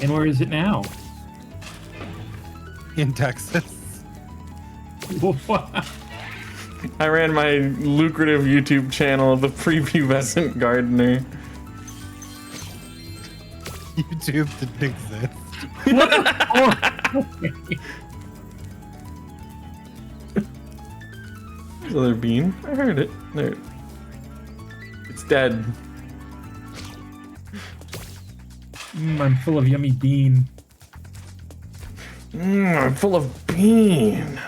And where is it now? In Texas. I ran my lucrative YouTube channel, The Prepubescent Gardener. YouTube didn't exist. There's another bean. I heard it. There. It's dead. I'm full of yummy bean. I'm full of bean.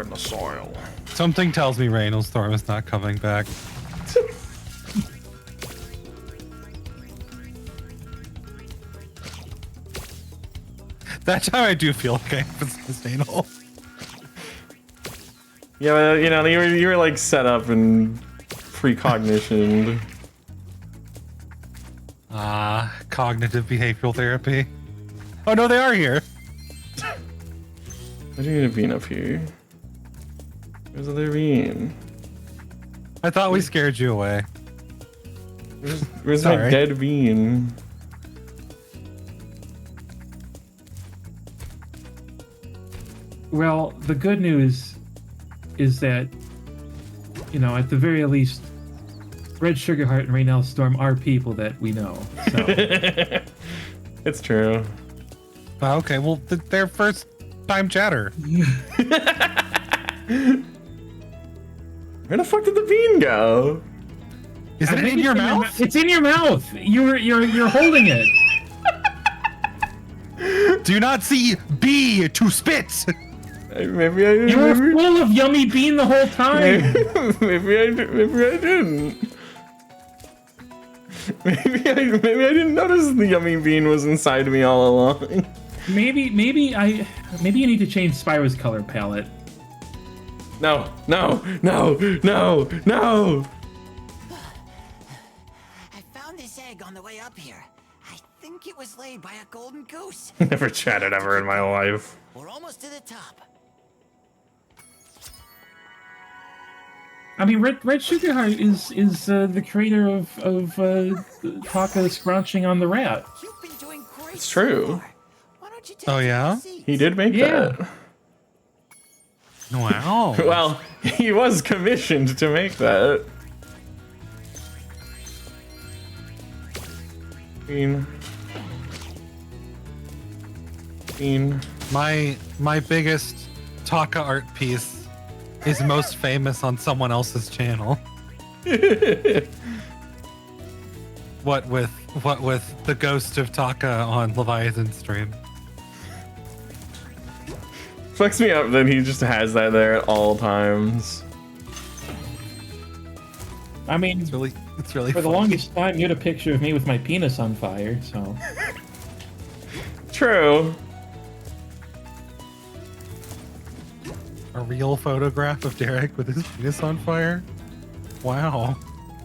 in the soil. Something tells me Raynol's Storm is not coming back. That's how I do feel like I have anal. Yeah, but, you know, you were like set up and precognitioned. Cognitive behavioral therapy. Oh no, they are here. What are you gonna bean up here? Where's the other bean? I thought we scared you away. Where's my dead bean? Well, the good news is that, you know, at the very least, Red Sugarheart and Raynell Storm are people that we know. So. It's true. Okay, well, their first time chatter. Where the fuck did the bean go? Is it in your mouth? It's in your mouth. You're holding it. Do not see B to spit. Maybe I. You were full of yummy bean the whole time. Maybe I didn't. Maybe I didn't notice the yummy bean was inside me all along. Maybe you need to change Spyro's color palette. No. I found this egg on the way up here. I think it was laid by a golden goose. Never chatted ever in my life. We're almost to the top. I mean, Red Sugarheart is the creator of Taka scrunching on the rat. It's true. Oh yeah? He did make that. Wow. Well, he was commissioned to make that. Bean. My biggest Taka art piece is most famous on someone else's channel. What with the ghost of Taka on Leviathan stream. Fucks me up that he just has that there at all times. I mean, it's really for the longest time you had a picture of me with my penis on fire, so. True. A real photograph of Derek with his penis on fire? Wow.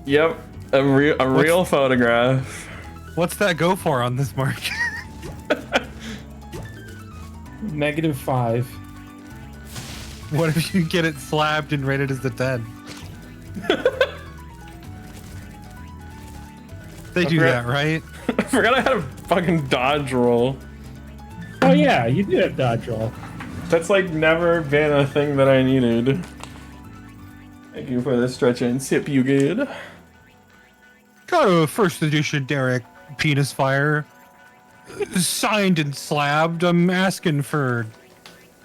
Yep, a real photograph. What's that go for on this mark? -5. What if you get it slabbed and rated as a 10? They do that, right? I forgot I had a fucking dodge roll. Oh yeah, you did have dodge roll. That's like never been a thing that I needed. Thank you for the stretch and sip, you good. Got a first edition Derek penis fire. Signed and slabbed. I'm asking for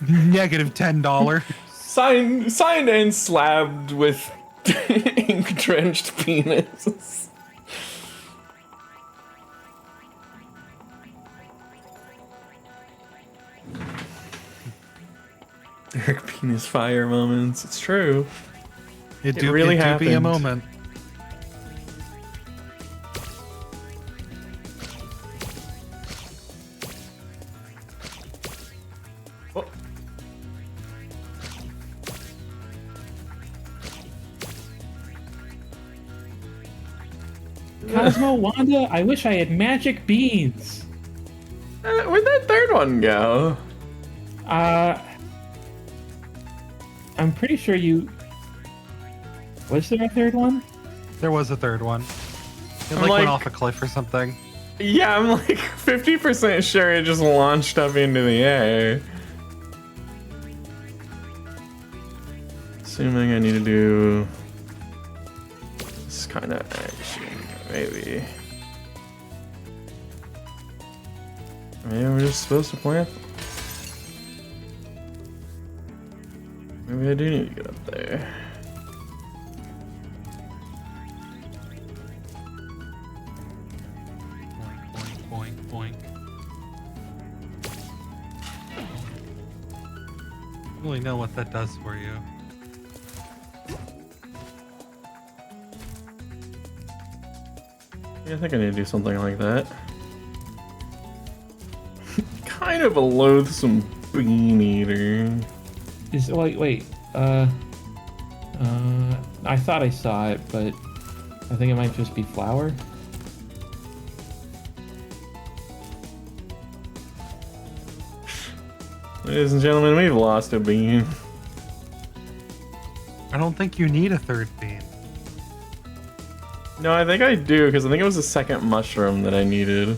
-$10. Signed and slabbed with ink drenched penis. Derek penis fire moments. It's true. It really do happened. be a moment. Oh. Cosmo, Wanda, I wish I had magic beans. Where'd that third one go? I'm pretty sure you... Was there a third one? There was a third one. It I'm like like- went off a cliff or something. Yeah, I'm like 50% sure it just launched up into the air. Assuming I need to do this kind of action, maybe. Maybe we're just supposed to plant. Maybe I do need to get up there. Boink, boink, boink. really know what that does for you. Yeah, I think I need to do something like that. Kind of a loathsome bean eater. Wait. I thought I saw it, but I think it might just be flour. Ladies and gentlemen, we've lost a bean. I don't think you need a third bean. No, I think I do, because I think it was the second mushroom that I needed.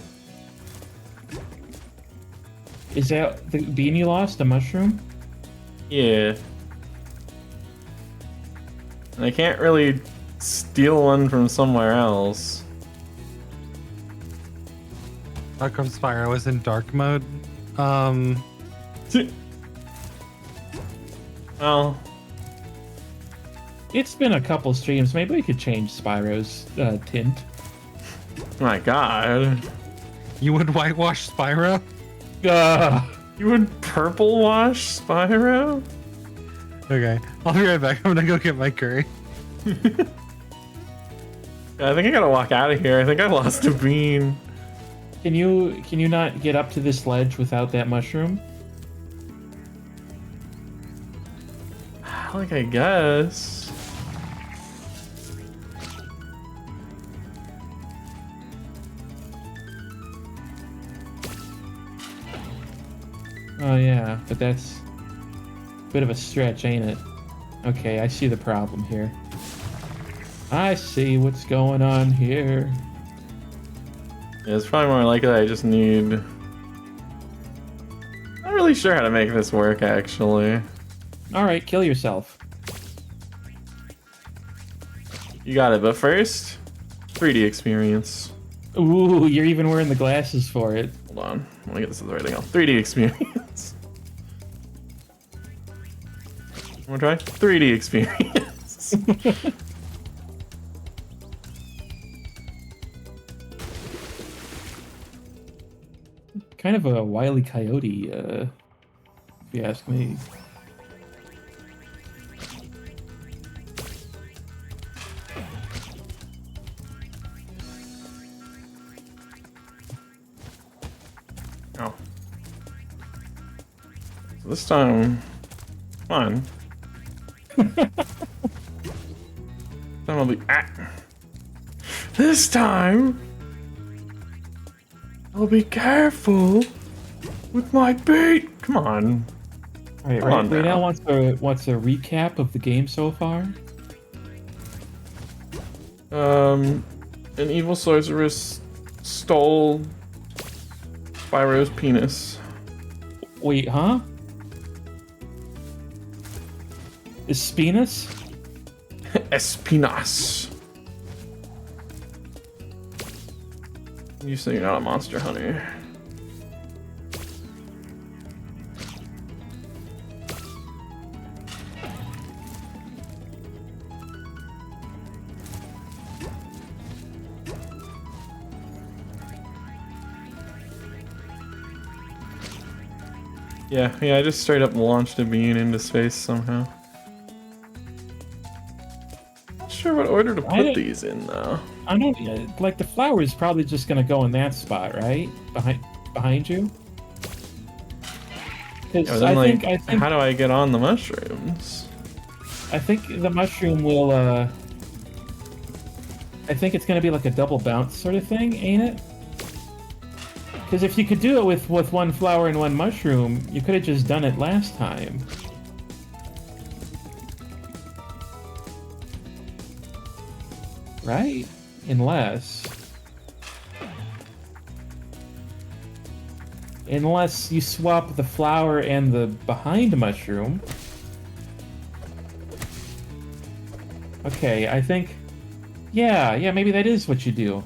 Is that the bean you lost, a mushroom? Yeah. And I can't really steal one from somewhere else. How come Spyro is in dark mode? Well, it's been a couple streams. Maybe we could change Spyro's tint. My God. You would whitewash Spyro? You would purple wash Spyro? Okay, I'll be right back. I'm gonna go get my curry. I think I gotta walk out of here. I think I lost a bean. Can you not get up to this ledge without that mushroom? Like, I guess. Oh yeah, but that's a bit of a stretch, ain't it? Okay, I see the problem here. I see what's going on here. Yeah, it's probably more likely I just need... Not really sure how to make this work, actually. Alright, kill yourself. You got it, but first, 3D experience. Ooh, you're even wearing the glasses for it. Hold on, let me get this to the right angle. 3D experience. I'm gonna try 3D experience. Kind of a Wile E. Coyote, if you ask me. Oh. So this time, fun. Then I'll be This time, I'll be careful with my bait. Come on. Alright, Come on right now now. wants a recap of the game so far. An evil sorceress stole Spyro's penis. Wait, huh? Espinas? Espinas. You say you're not a monster hunter. Yeah, I just straight up launched a bean into space somehow. Not sure what order to put these in though. I don't like the flower is probably just gonna go in that spot, right? Behind you. Yeah, but then, I think how do I get on the mushrooms? I think the mushroom will. I think it's gonna be like a double bounce sort of thing, ain't it? Because if you could do it with one flower and one mushroom, you could have just done it last time. Right? Unless you swap the flower and the behind mushroom. Okay, I think... Yeah, maybe that is what you do.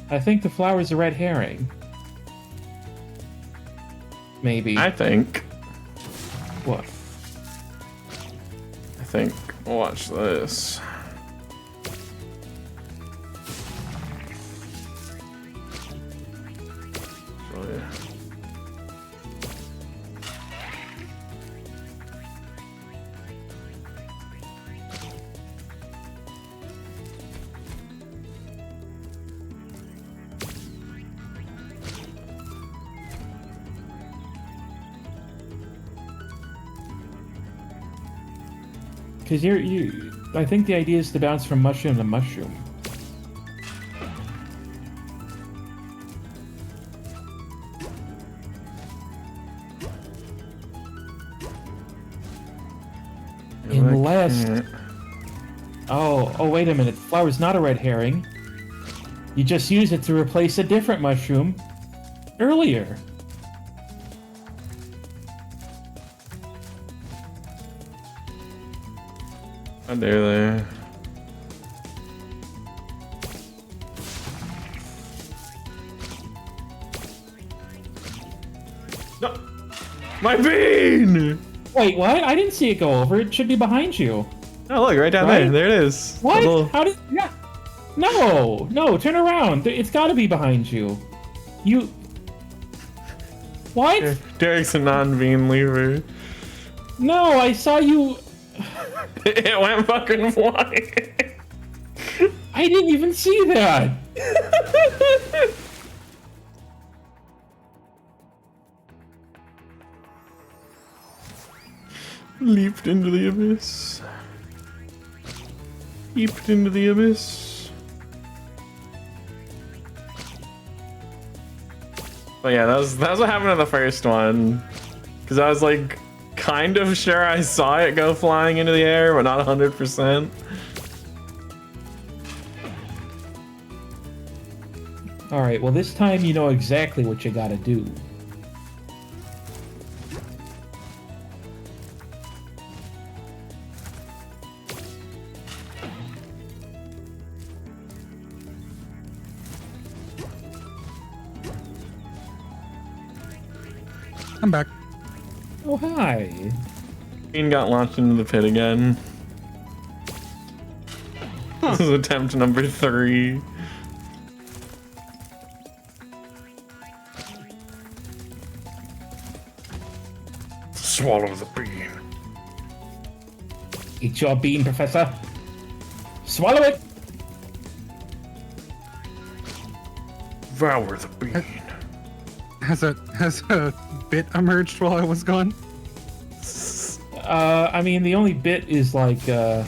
I think the flower's a red herring. Maybe. I think. What? I think. Watch this. because you. I think the idea is to bounce from mushroom to mushroom. Unless. Oh, wait a minute. Flower's not a red herring. You just use it to replace a different mushroom earlier. How dare they? No! My bean! Wait, what? I didn't see it go over. It should be behind you. Oh, look, right down there. There it is. What? Little... How did... Yeah. No, turn around. It's got to be behind you. You... What? Derek's a non-bean lever. No, I saw you... It went fucking flying. I didn't even see that. Leaped into the abyss. Leaped into the abyss. But yeah, that was what happened to the first one. Because I was like kind of sure I saw it go flying into the air, but not 100%. Alright, well this time you know exactly what you gotta do. I'm back. Oh, hi. Bean got launched into the pit again. This is attempt number 3. Swallow the bean. Eat your bean, Professor. Swallow it. Devour the bean. Has a bit emerged while I was gone? I mean, the only bit is like, the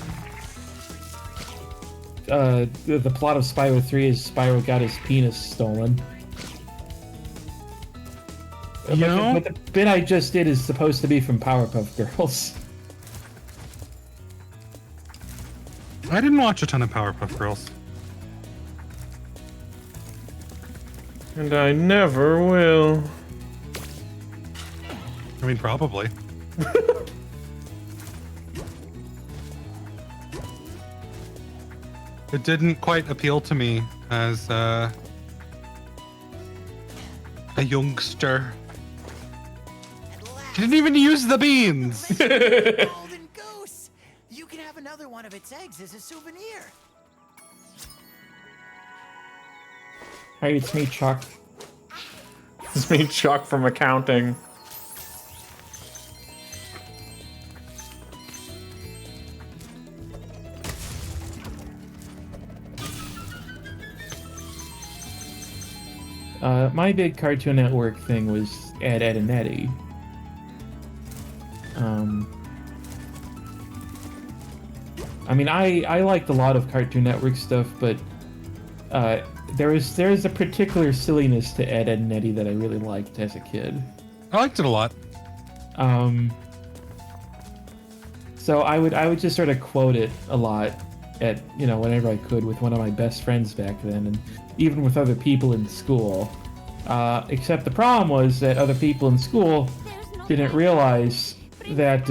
plot of Spyro 3 is Spyro got his penis stolen. But the bit I just did is supposed to be from Powerpuff Girls. I didn't watch a ton of Powerpuff Girls. And I never will. I mean, probably. It didn't quite appeal to me as a youngster. Didn't even use the beans. Golden goose. You can have another one of its eggs as a souvenir. Hey, it's me, Chuck. It's me, Chuck, from accounting. My big Cartoon Network thing was Ed, Edd and Eddy. I mean, I liked a lot of Cartoon Network stuff, but there's a particular silliness to Ed, Edd and Eddy that I really liked as a kid. I liked it a lot. So I would just sort of quote it a lot at, whenever I could with one of my best friends back then, and even with other people in school. Except the problem was that other people in school didn't realize that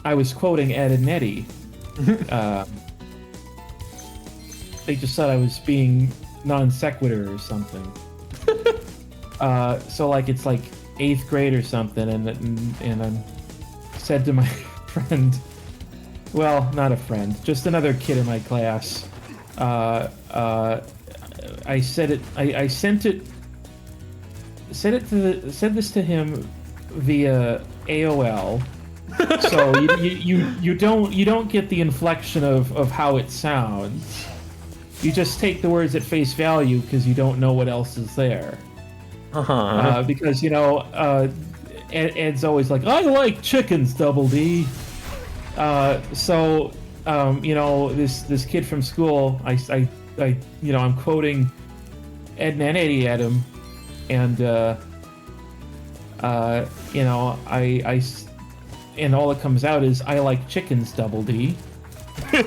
I was quoting Ed and Eddy. They just thought I was being non sequitur or something. So like it's like 8th grade or something, and I said to my friend, well, not a friend, just another kid in my class. I said this to him via AOL. So you don't get the inflection of how it sounds. You just take the words at face value because you don't know what else is there. Because Ed's always like, I like chickens, Double D. So you know, this kid from school, you know, I'm quoting Ed and Eddie at him, and you know, and all that comes out is I like chickens, Double D.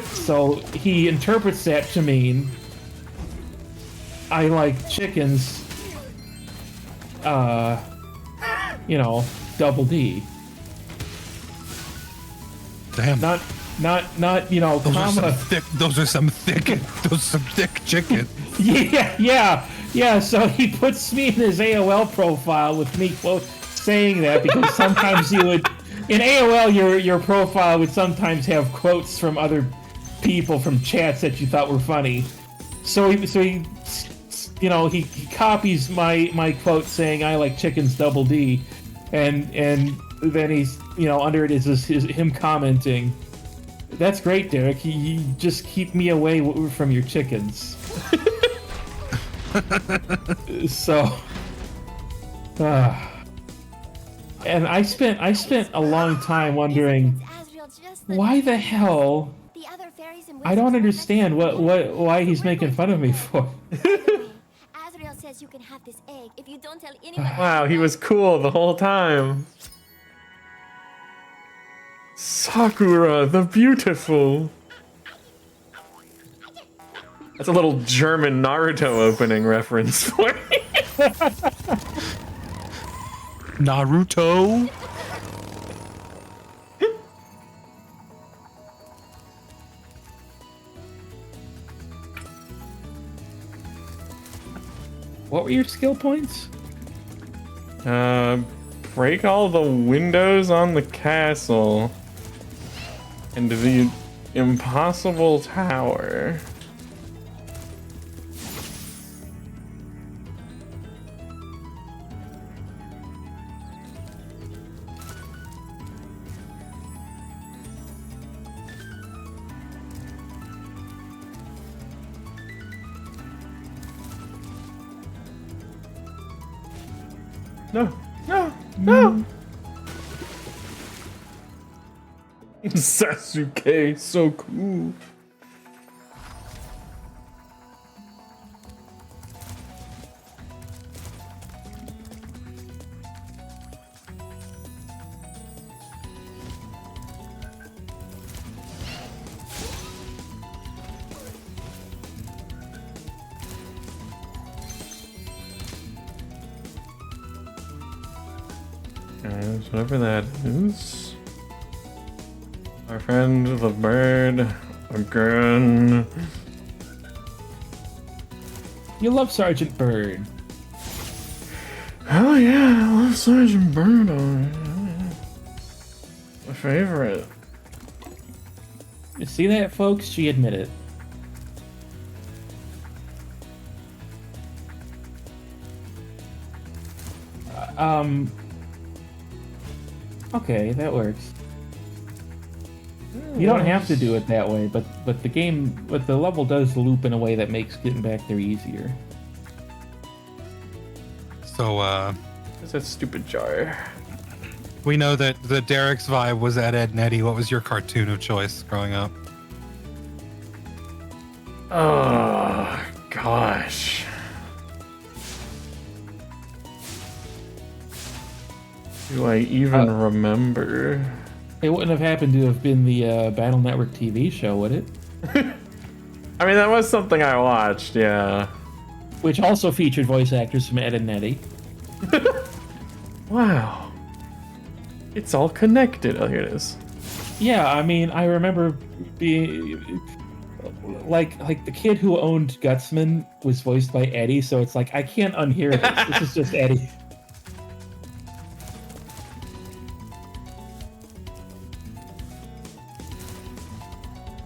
So he interprets that to mean I like chickens, you know, Double D. Damn. Not you know, comma. Those are some thick chickens. Yeah. So he puts me in his AOL profile with me quote saying that because sometimes you would in AOL your profile would sometimes have quotes from other people from chats that you thought were funny. So he you know he copies my quote saying I like chickens Double D, and then he's you know under it is him commenting. That's great, Derek. You just keep me away from your chickens. So, and I spent a long time wondering why the hell. I don't understand why he's making fun of me for. Azrael says you can have this egg if you don't tell anyone. Wow, he was cool the whole time. Sakura the Beautiful. That's a little German Naruto opening reference for me. Naruto. What were your skill points? Break all the windows on the castle and the impossible tower. No. Sasuke, so cool. Whatever that is. Our friend the bird again. You love Sergeant Bird. Oh yeah, I love Sergeant Bird. My favorite. You see that, folks? She admitted. Okay, that works. You don't have to do it that way, but the level does loop in a way that makes getting back there easier. So, It's that stupid jar. we know that the Derek's vibe was at Ed and Eddie. What was your cartoon of choice growing up? Oh, gosh. Do I even remember? It wouldn't have happened to have been the Battle Network TV show, would it? I mean, that was something I watched, yeah. Which also featured voice actors from Ed and Eddie. Wow. It's all connected. Oh, here it is. Yeah, I mean, I remember being like the kid who owned Gutsman was voiced by Eddie, so it's like I can't unhear this. This is just Eddie.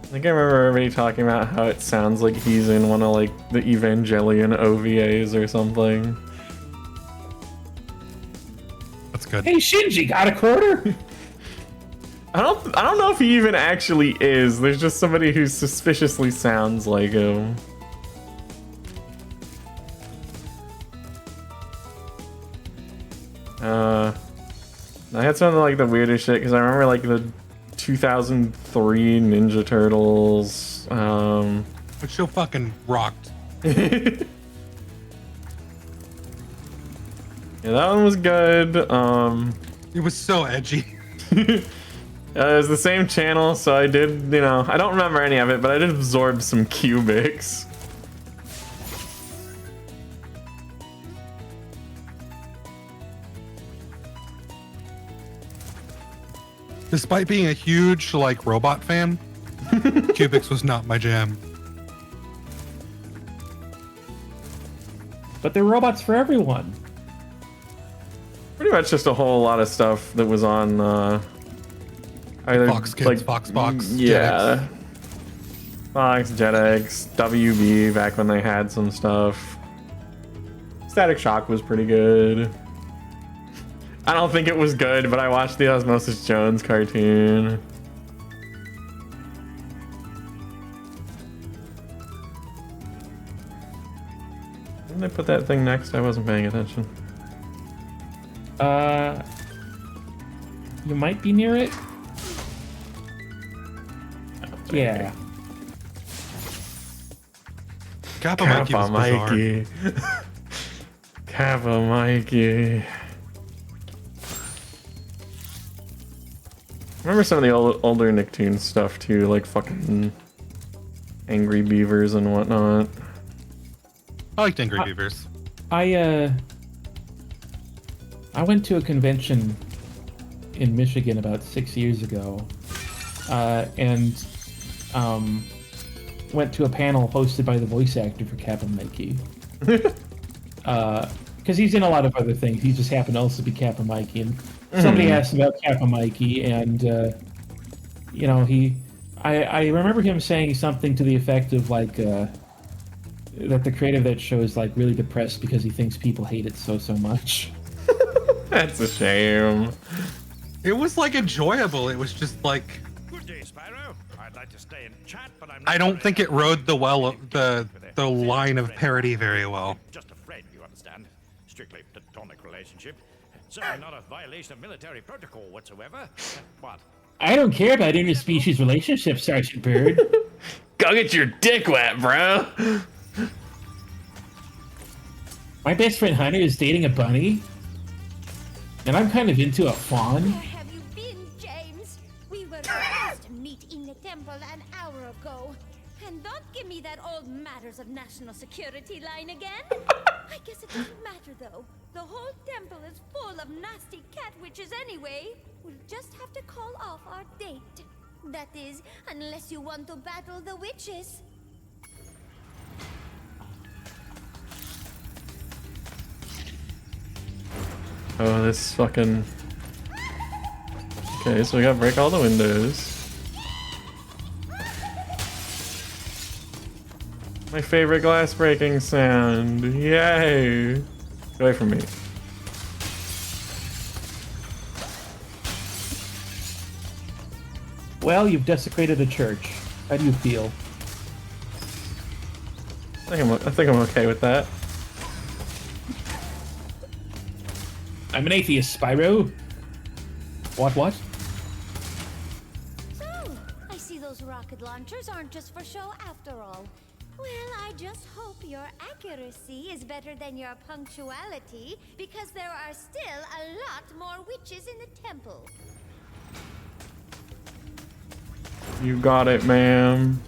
I think I remember everybody talking about how it sounds like he's in one of like the Evangelion OVAs or something. That's good. Hey Shinji, got a quarter? I don't know if he even actually is. There's just somebody who suspiciously sounds like him. I had some of like the weirdest shit because I remember like the 2003 Ninja Turtles. Which show fucking rocked. Yeah, that one was good. It was so edgy. It was the same channel, so I did, you know, I don't remember any of it, but I did absorb some cubics. Despite being a huge, like, robot fan, Cubics was not my jam. But they're robots for everyone. Pretty much just a whole lot of stuff that was on, either, Fox Kids, like, Fox, yeah. Fox, Jetix, WB, back when they had some stuff. Static Shock was pretty good. I don't think it was good, but I watched the Osmosis Jones cartoon. Didn't they put that thing next? I wasn't paying attention. You might be near it. Yeah. Kappa Mikey was bizarre. Kappa Mikey. Remember some of the older Nicktoons stuff too, like fucking Angry Beavers and whatnot. I liked Angry Beavers. I went to a convention in Michigan about 6 years ago, and went to a panel hosted by the voice actor for Kappa Mikey. Because he's in a lot of other things. He just happened also to be Kappa Mikey, and somebody asked him about Kappa Mikey, and you know, I remember him saying something to the effect of like that the creator of that show is like really depressed because he thinks people hate it so much. That's a shame. It was like enjoyable. It was just like. Good day, Spyro. I'd like to stay and chat, but I'm. I don't think it rode the line of parody very well. Just a friend, you understand. Strictly platonic relationship. Certainly not a violation of military protocol whatsoever. What? I don't care about interspecies relationships, Sergeant Bird. Go get your dick wet, bro. My best friend Hunter is dating a bunny, and I'm kind of into a fawn. Where have you been, James? We were supposed to meet in the temple an hour ago. And don't give me that old matters of national security line again. I guess it doesn't matter, though. The whole temple is full of nasty cat witches anyway. We'll just have to call off our date. That is, unless you want to battle the witches. Oh, this fucking... Okay, so we gotta break all the windows. My favorite glass breaking sound. Yay! Get away from me. Well, you've desecrated a church. How do you feel? I think I'm okay with that. I'm an atheist, Spyro. What? So, I see those rocket launchers aren't just for show after all. Well, I just hope your accuracy is better than your punctuality, because there are still a lot more witches in the temple. You got it, ma'am.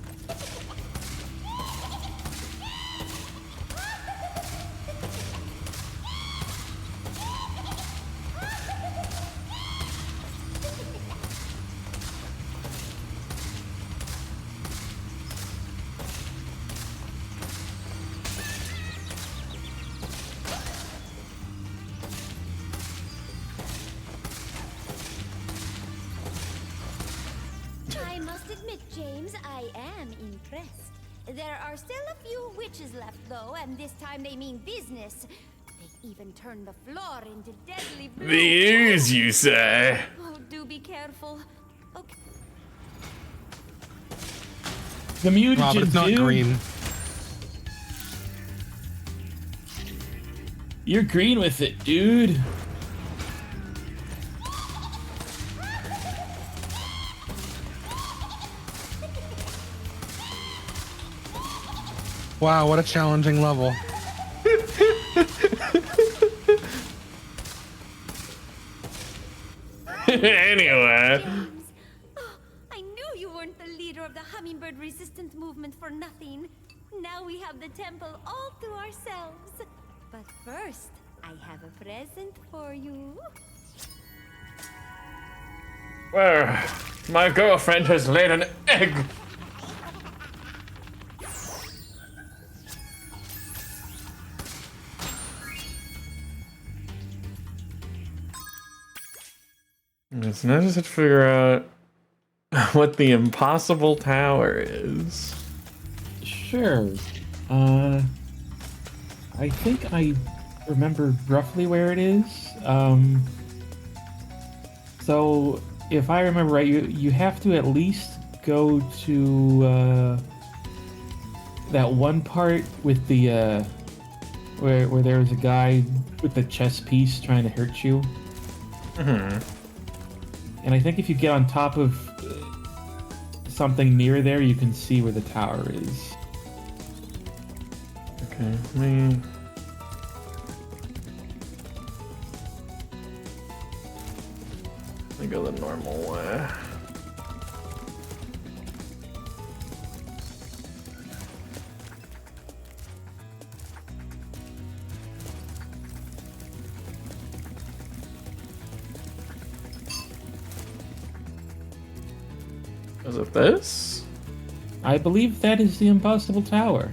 I must admit, James, I am impressed. There are still a few witches left, though, and this time they mean business. They even turned the floor into deadly blue. The ooze, you say? Oh, do be careful. Okay. The mutagen, Rob, it's not dude. green. You're green with it, dude. Wow, what a challenging level. Anyway. James. Oh, I knew you weren't the leader of the hummingbird resistance movement for nothing. Now we have the temple all to ourselves. But first, I have a present for you. Where my girlfriend has laid an egg. So now I just have to figure out what the impossible tower is. Sure. I think I remember roughly where it is. So if I remember right, you have to at least go to that one part with the where there was a guy with the chess piece trying to hurt you. Mm-hmm. And I think if you get on top of something near there, you can see where the tower is. Okay, let me go the normal way. Is it this? I believe that is the impossible tower.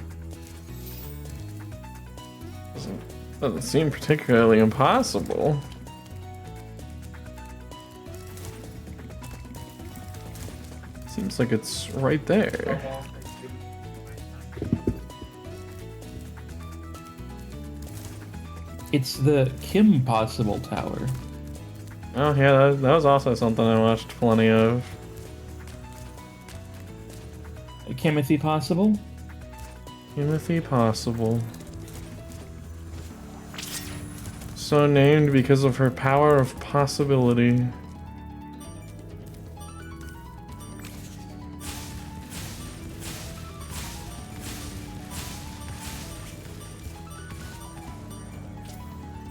Doesn't seem particularly impossible. Seems like it's right there. It's the Kim Possible Tower. Oh yeah, that was also something I watched plenty of. Kimothy Possible? Timothy Possible. So named because of her power of possibility.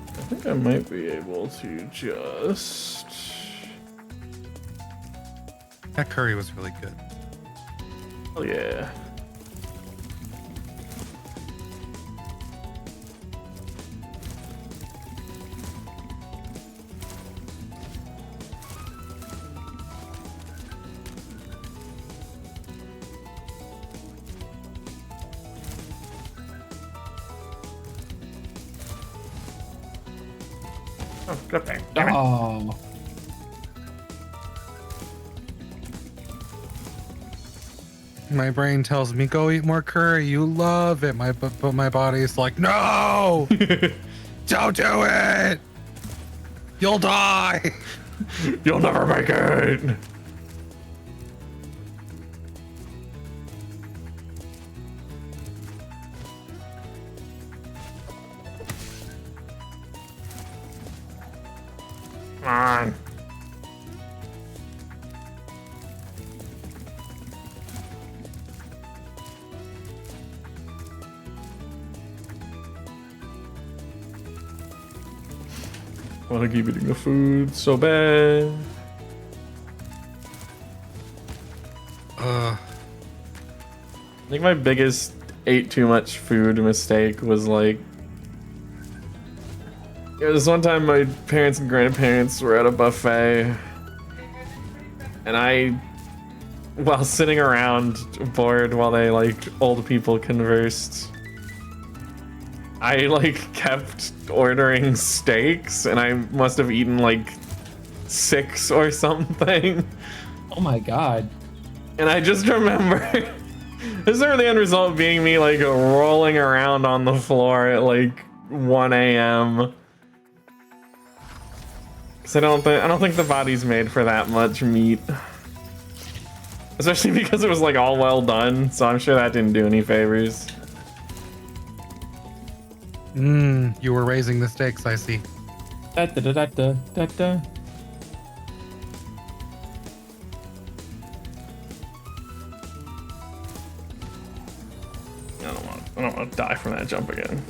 I think I might be able to just... That curry was really good. Oh yeah. Oh, good thing. Damn it. Oh. My brain tells me, go eat more curry. You love it. But my body's like, no! Don't do it! You'll die! You'll never make it! Come on. I want to keep eating the food so bad. I think my biggest ate too much food mistake was like, this one time my parents and grandparents were at a buffet and I, while sitting around bored while they like old people conversed, I like kept ordering steaks and I must have eaten like 6 or something. Oh my god. And I just remember this is the end result being me like rolling around on the floor at like 1 a.m. Cause I don't think the body's made for that much meat. Especially because it was like all well done, so I'm sure that didn't do any favors. You were raising the stakes, I see. Da da da da da da da. I don't want I don't want to die from that jump again.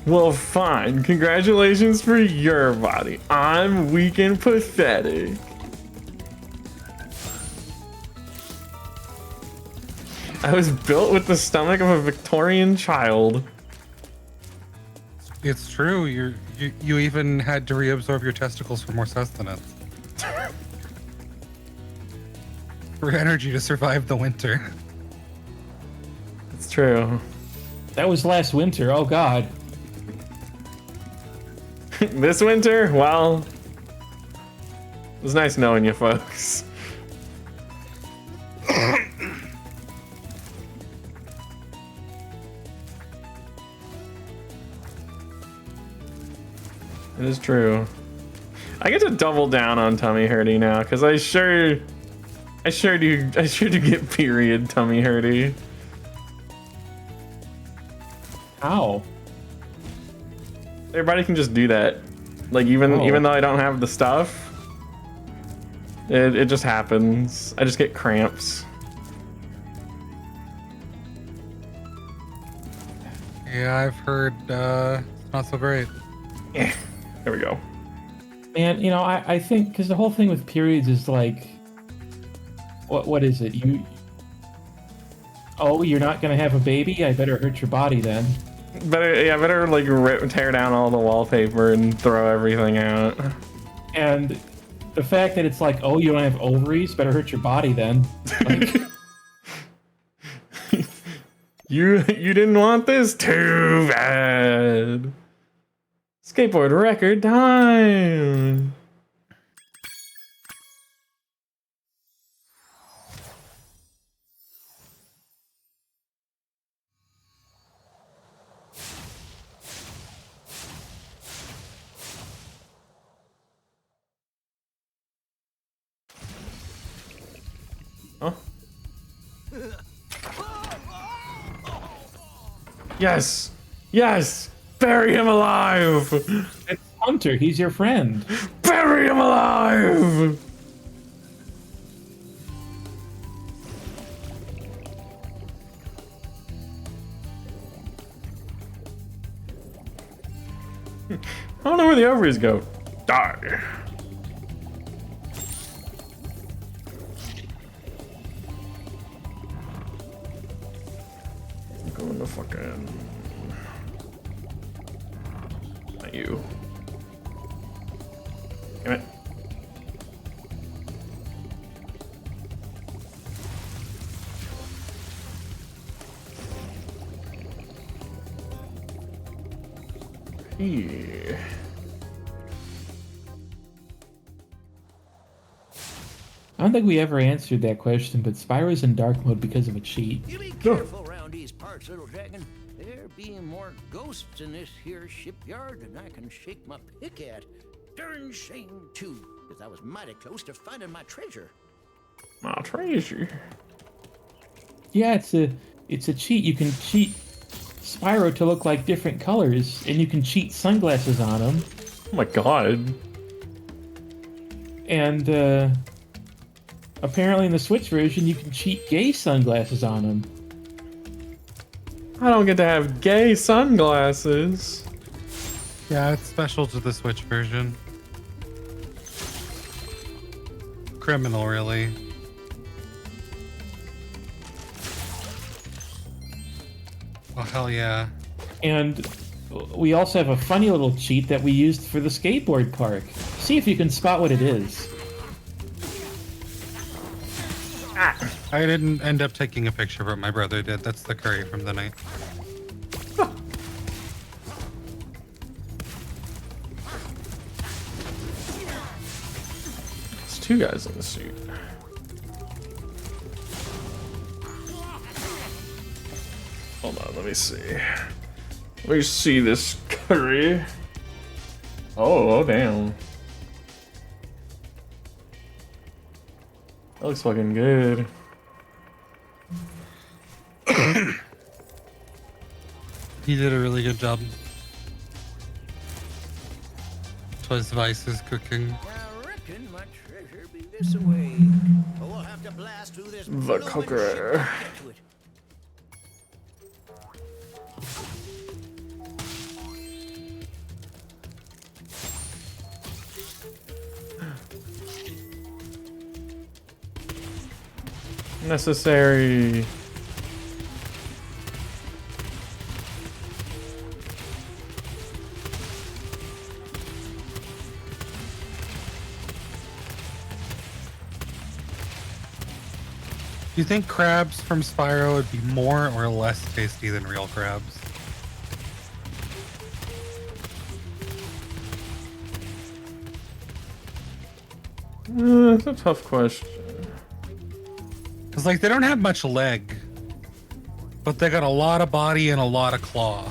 Well, fine. Congratulations for your body. I'm weak and pathetic. I was built with the stomach of a Victorian child. It's true. You even had to reabsorb your testicles for more sustenance. For energy to survive the winter. It's true. That was last winter. Oh God. This winter, well, it was nice knowing you folks. It is true. I get to double down on tummy hurty now because I sure do get period tummy hurty. How? Everybody can just do that. Like even though I don't have the stuff, it just happens. I just get cramps. Yeah, I've heard it's not so great. Yeah, there we go. Man, you know, I think because the whole thing with periods is like, what is it? You're not gonna have a baby? I better hurt your body then. Better like tear down all the wallpaper and throw everything out. And the fact that it's like, oh, you don't have ovaries? Better hurt your body then. Like, you didn't want this? Too bad. Skateboard record time. Huh? Yes! Yes! Bury him alive! it's Hunter, he's your friend. Bury him alive! I don't know where the ovaries go. Die. Go in the fucking... Not you. Damn it. Yeah. I don't think we ever answered that question, but Spyro's in dark mode because of a cheat. You be careful around these parts, little dragon. There be more ghosts in this here shipyard than I can shake my pick at. Darn shame, too, because I was mighty close to finding my treasure. My treasure? Yeah, it's a cheat. You can cheat Spyro to look like different colors, and you can cheat sunglasses on him. Oh my god. And apparently in the Switch version, you can cheat gay sunglasses on him. I don't get to have gay sunglasses. Yeah, it's special to the Switch version. Criminal, really. Oh, hell yeah. And we also have a funny little cheat that we used for the skateboard park. See if you can spot what it is. I didn't end up taking a picture, but my brother did. That's the curry from the night. There's two guys in the suit. Hold on, let me see. Let me see this curry. Oh damn. That looks fucking good. He did a really good job. Twas Vice's cooking. I reckon my treasure be this away. But we'll have to blast through this The cooker. Necessary. Do you think crabs from Spyro would be more or less tasty than real crabs? It's a tough question. Because, like, they don't have much leg, but they got a lot of body and a lot of claw.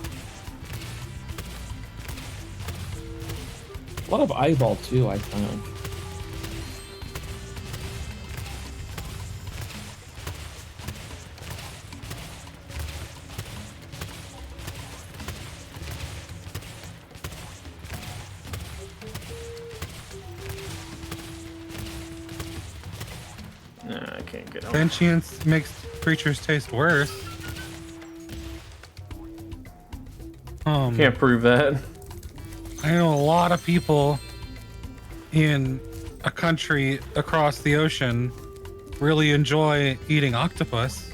A lot of eyeball too, I found. Nah, I can't get on. Sentience makes creatures taste worse. Can't prove that. I know a lot of people in a country across the ocean really enjoy eating octopus.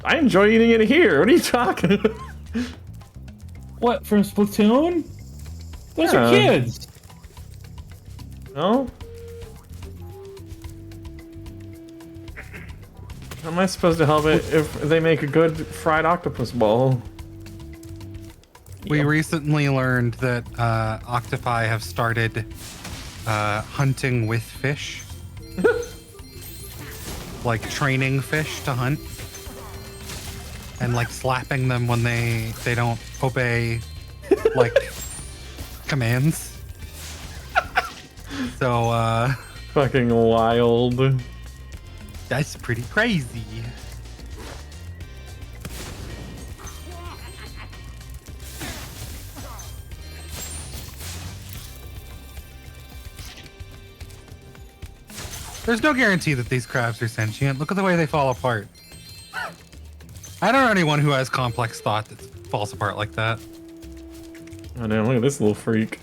I enjoy eating it here. What are you talking about? What, from Splatoon? Those are kids. No? How am I supposed to help it if they make a good fried octopus ball? We recently learned that octopi have started hunting with fish. Like training fish to hunt. And like slapping them when they don't obey like commands. So fucking wild. That's pretty crazy. There's no guarantee that these crabs are sentient. Look at the way they fall apart. I don't know anyone who has complex thought that falls apart like that. Oh damn, look at this little freak.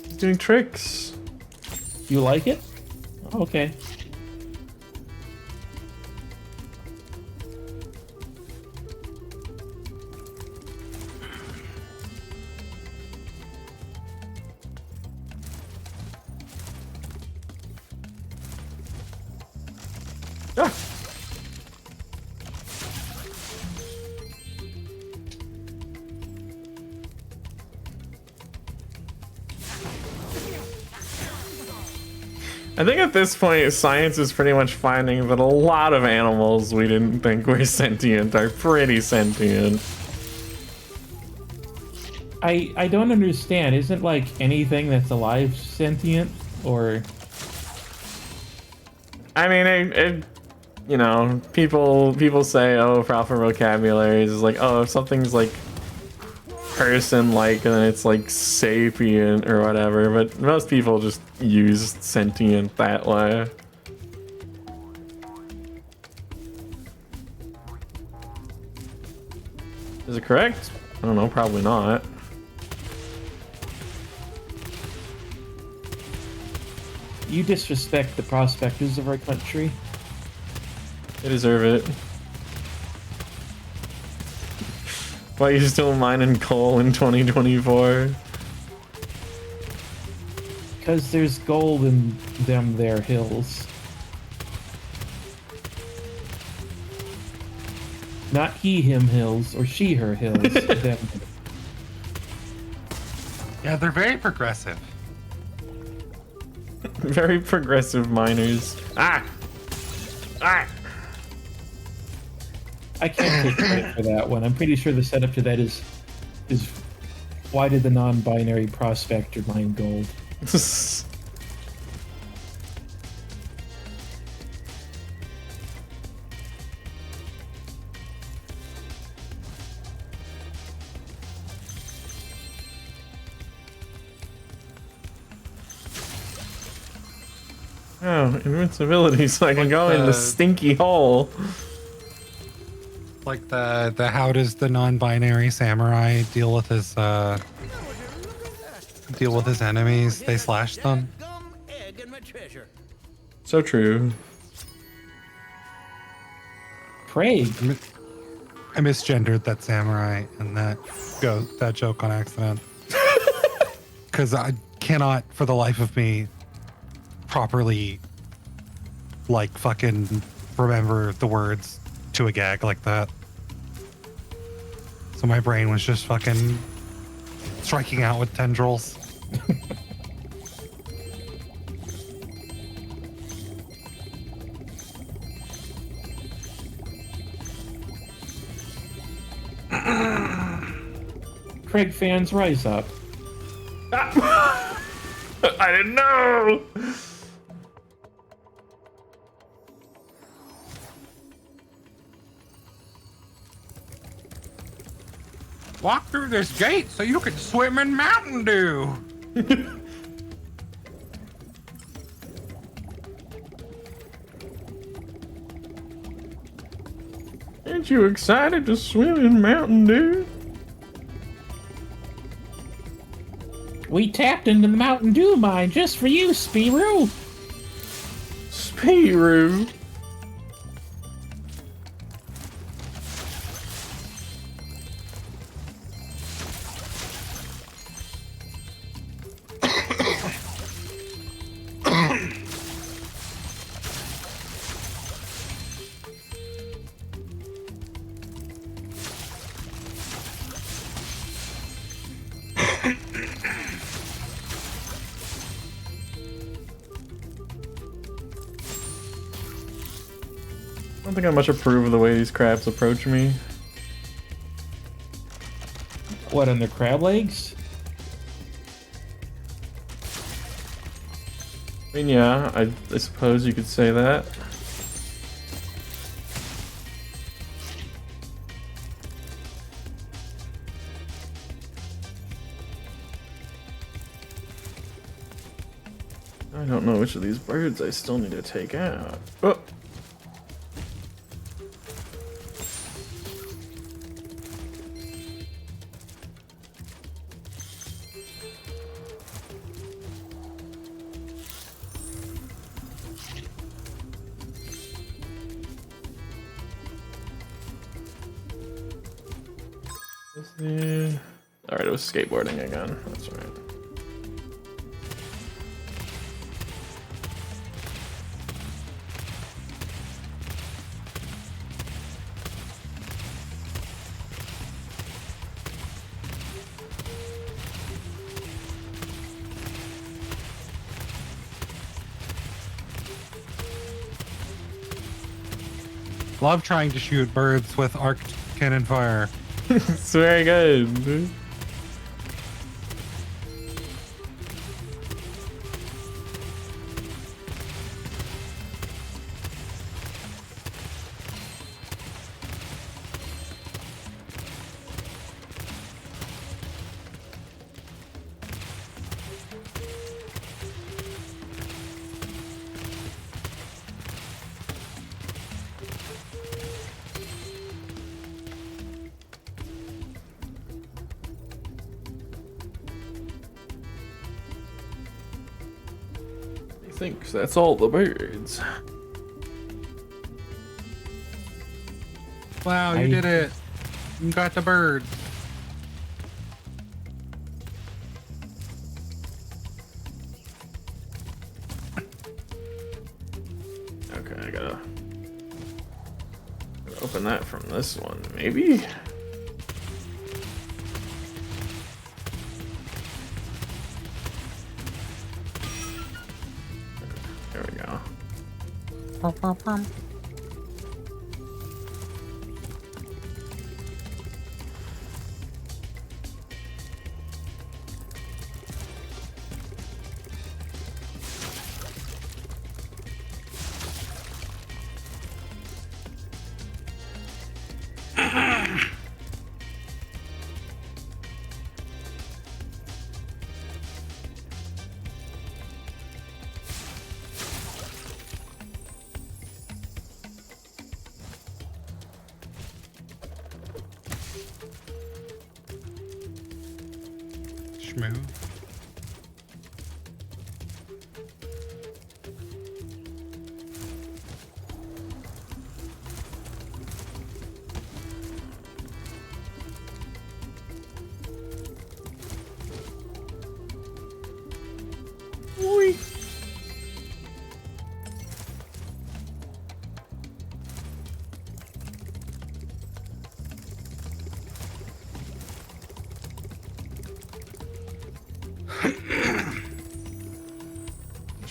He's doing tricks. You like it? Oh, okay. I think at this point, science is pretty much finding that a lot of animals we didn't think were sentient are pretty sentient. I don't understand. Isn't like anything that's alive sentient, or? I mean, you know, people say, oh, proper vocabulary is like, oh, if something's like person-like, and then it's like sapient or whatever. But most people just use sentient that way. Is it correct? I don't know. Probably not. You disrespect the prospectors of our country. They deserve it. Why are you still mining coal in 2024? Because there's gold in them there hills. Not he, him hills, or she, her hills. Them. Yeah, they're very progressive. Very progressive miners. Ah! Ah! I can't take credit for that one. I'm pretty sure the setup to that is why did the non-binary prospector mine gold? Oh, invincibility, so I can go in the stinky hole. Like the how does the non-binary samurai deal with his enemies? They slash them. So true. Craig. I misgendered that samurai and that joke on accident. Because I cannot, for the life of me, properly, like, fucking remember the words to a gag like that. So my brain was just fucking striking out with tendrils. Craig fans, rise up. I didn't know. Walk through this gate so you can swim in Mountain Dew. Aren't you excited to swim in Mountain Dew? We tapped into the Mountain Dew mine just for you, Spyro. Spyro. I don't think I much approve of the way these crabs approach me. What, on their crab legs? I mean, yeah, I suppose you could say that. I don't know which of these birds I still need to take out. Oh! Alright, it was skateboarding again. That's right. Love trying to shoot birds with arc cannon fire. It's very good. Thinks that's all the birds. Wow, you did it. You got the bird. Okay, I gotta open that from this one, maybe? There we go.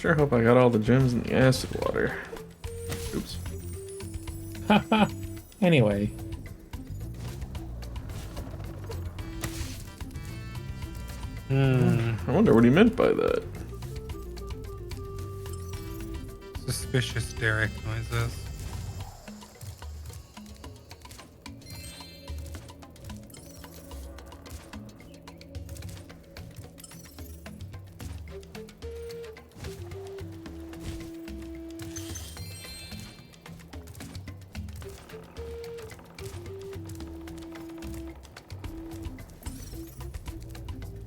Sure hope I got all the gems in the acid water. Oops. Haha. Anyway. I wonder what he meant by that. Suspicious Derek noises.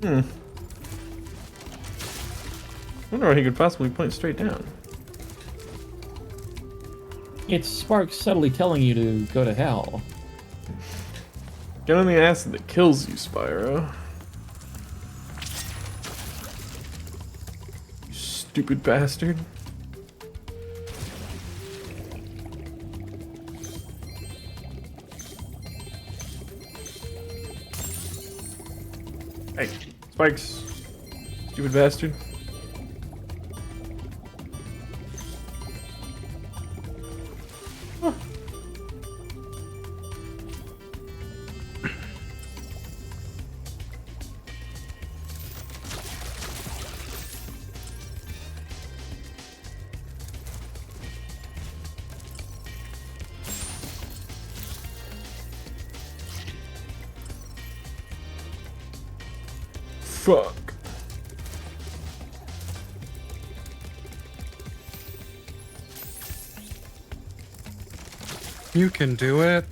I wonder why he could possibly point straight down. It's Sparks subtly telling you to go to hell. Get on the acid that kills you, Spyro. You stupid bastard. Hey, Spikes. Stupid bastard. Fuck. You can do it.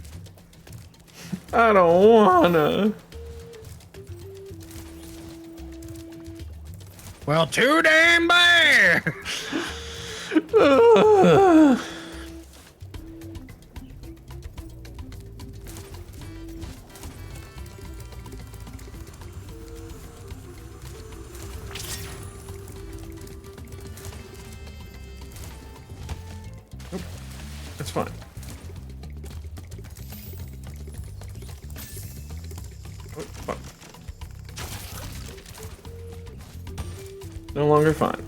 I don't wanna. Well, too damn bad. Nope. That's fine. Oh, fuck. No longer fine.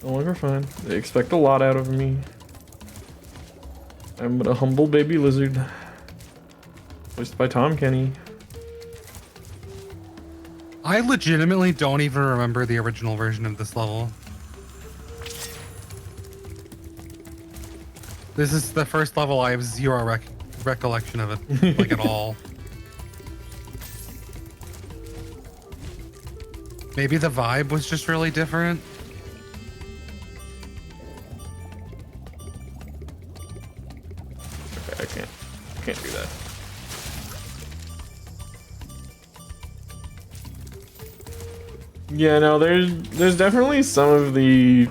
No longer fine. They expect a lot out of me. I'm but a humble baby lizard. Voiced by Tom Kenny. I legitimately don't even remember the original version of this level. This is the first level I have zero recollection of it, like at all. Maybe the vibe was just really different. Okay, I can't do that. Yeah, no, there's definitely some of the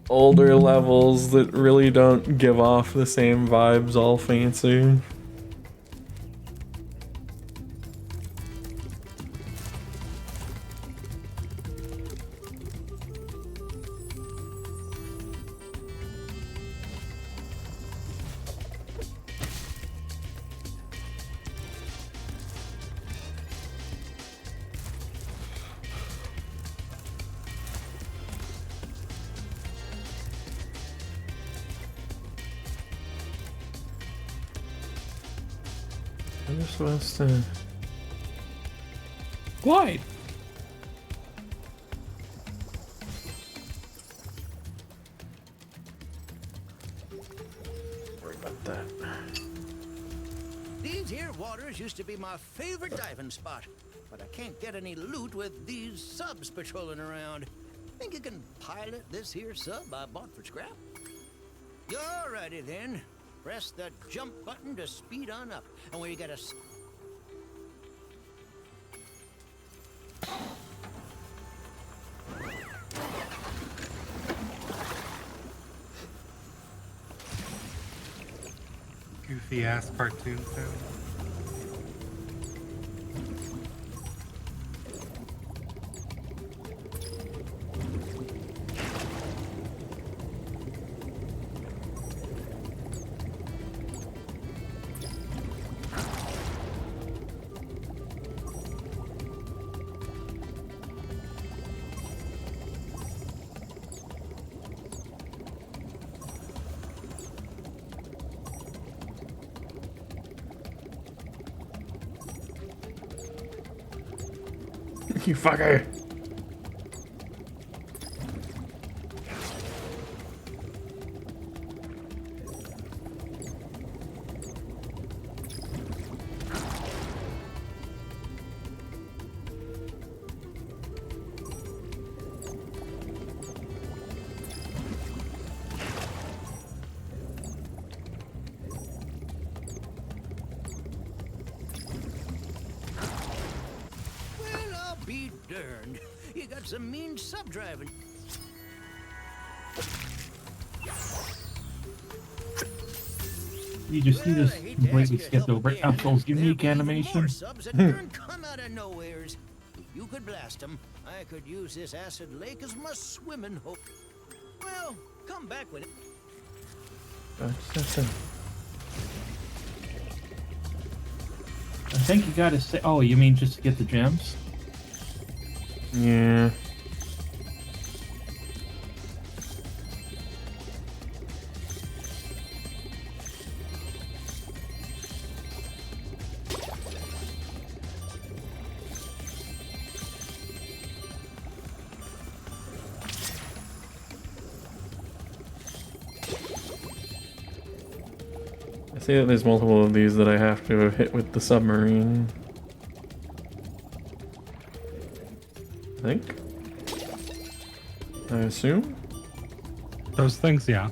older levels that really don't give off the same vibes all fancy. I'm just supposed to glide. Worry about that. These here waters used to be my favorite diving spot, but I can't get any loot with these subs patrolling around. Think you can pilot this here sub I bought for scrap? Alrighty then. Press the jump button to speed on up, and when you get a Goofy ass cartoon sound. You fucker. Well, I'll be darned. You got some mean sub-driving. You just see this completely skipped over Apple's unique animation. Subs that turn come out of nowheres. If you could blast them, I could use this acid lake as my swimming hole. Well, come back when it... I think you gotta say. Oh, you mean just to get the gems? Yeah. I see that there's multiple of these that I have to have hit with the submarine. I think. I assume. Those things, yeah.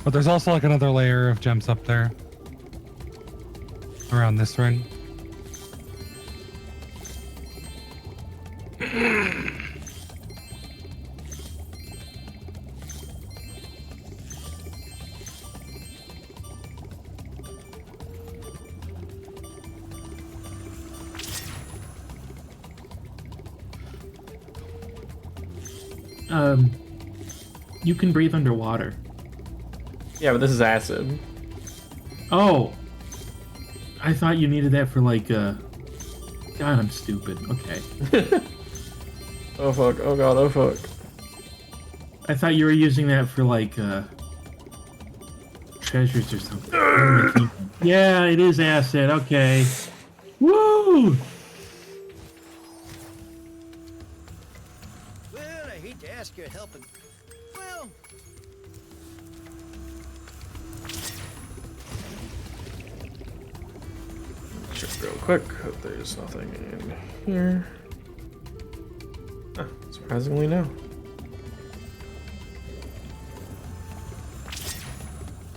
But there's also like another layer of gems up there. Around this ring. You can breathe underwater. Yeah, but this is acid. Oh, I thought you needed that for like God, I'm stupid. Okay. Oh fuck, oh god, oh fuck. I thought you were using that for like treasures or something. Yeah, it is acid. Okay. Woo! Well, I hate to ask your help. Well... Check real quick. Hope there's nothing in here. Ah, surprisingly, no.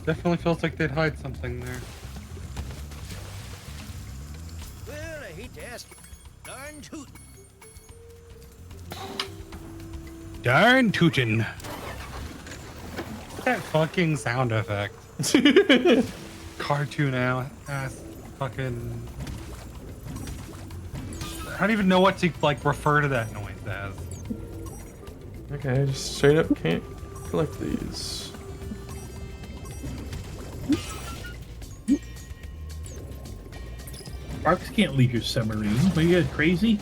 Definitely feels like they'd hide something there. Well, I hate to ask you. Darn tootin'. Darn tootin'. That fucking sound effect. Cartoon ass fucking. I don't even know what to like refer to that noise as. Okay, I just straight up can't collect these. Sparks can't leave your submarine. Are you guys crazy?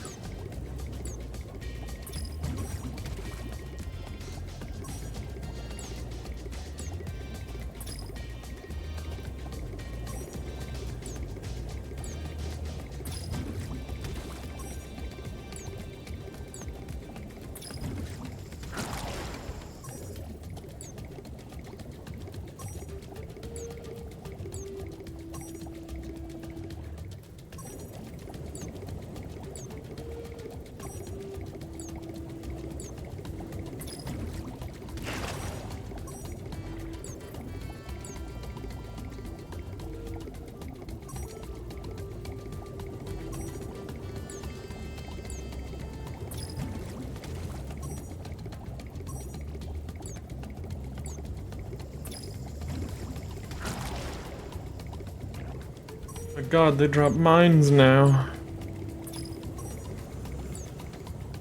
My god, they drop mines now.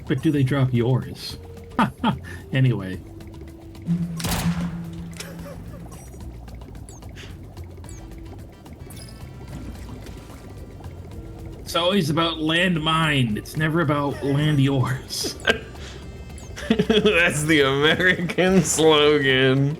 But do they drop yours? Anyway. It's always about land mine. It's never about land yours. That's the American slogan.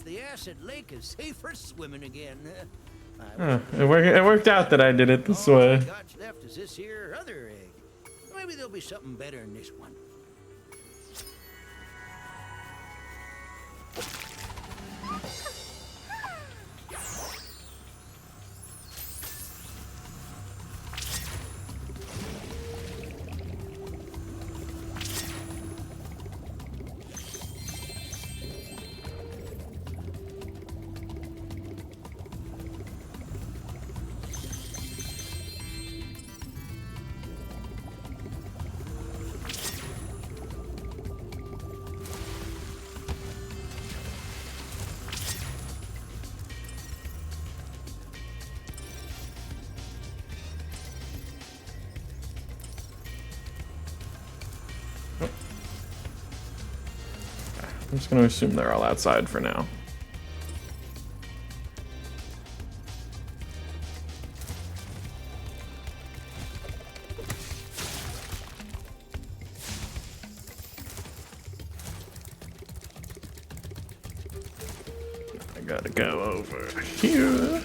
the acid lake is safe for swimming again. It worked out that I did it this All way. I got left is this here other egg. Maybe there'll be something better in this one. I'm just going to assume they're all outside for now. I gotta go over here.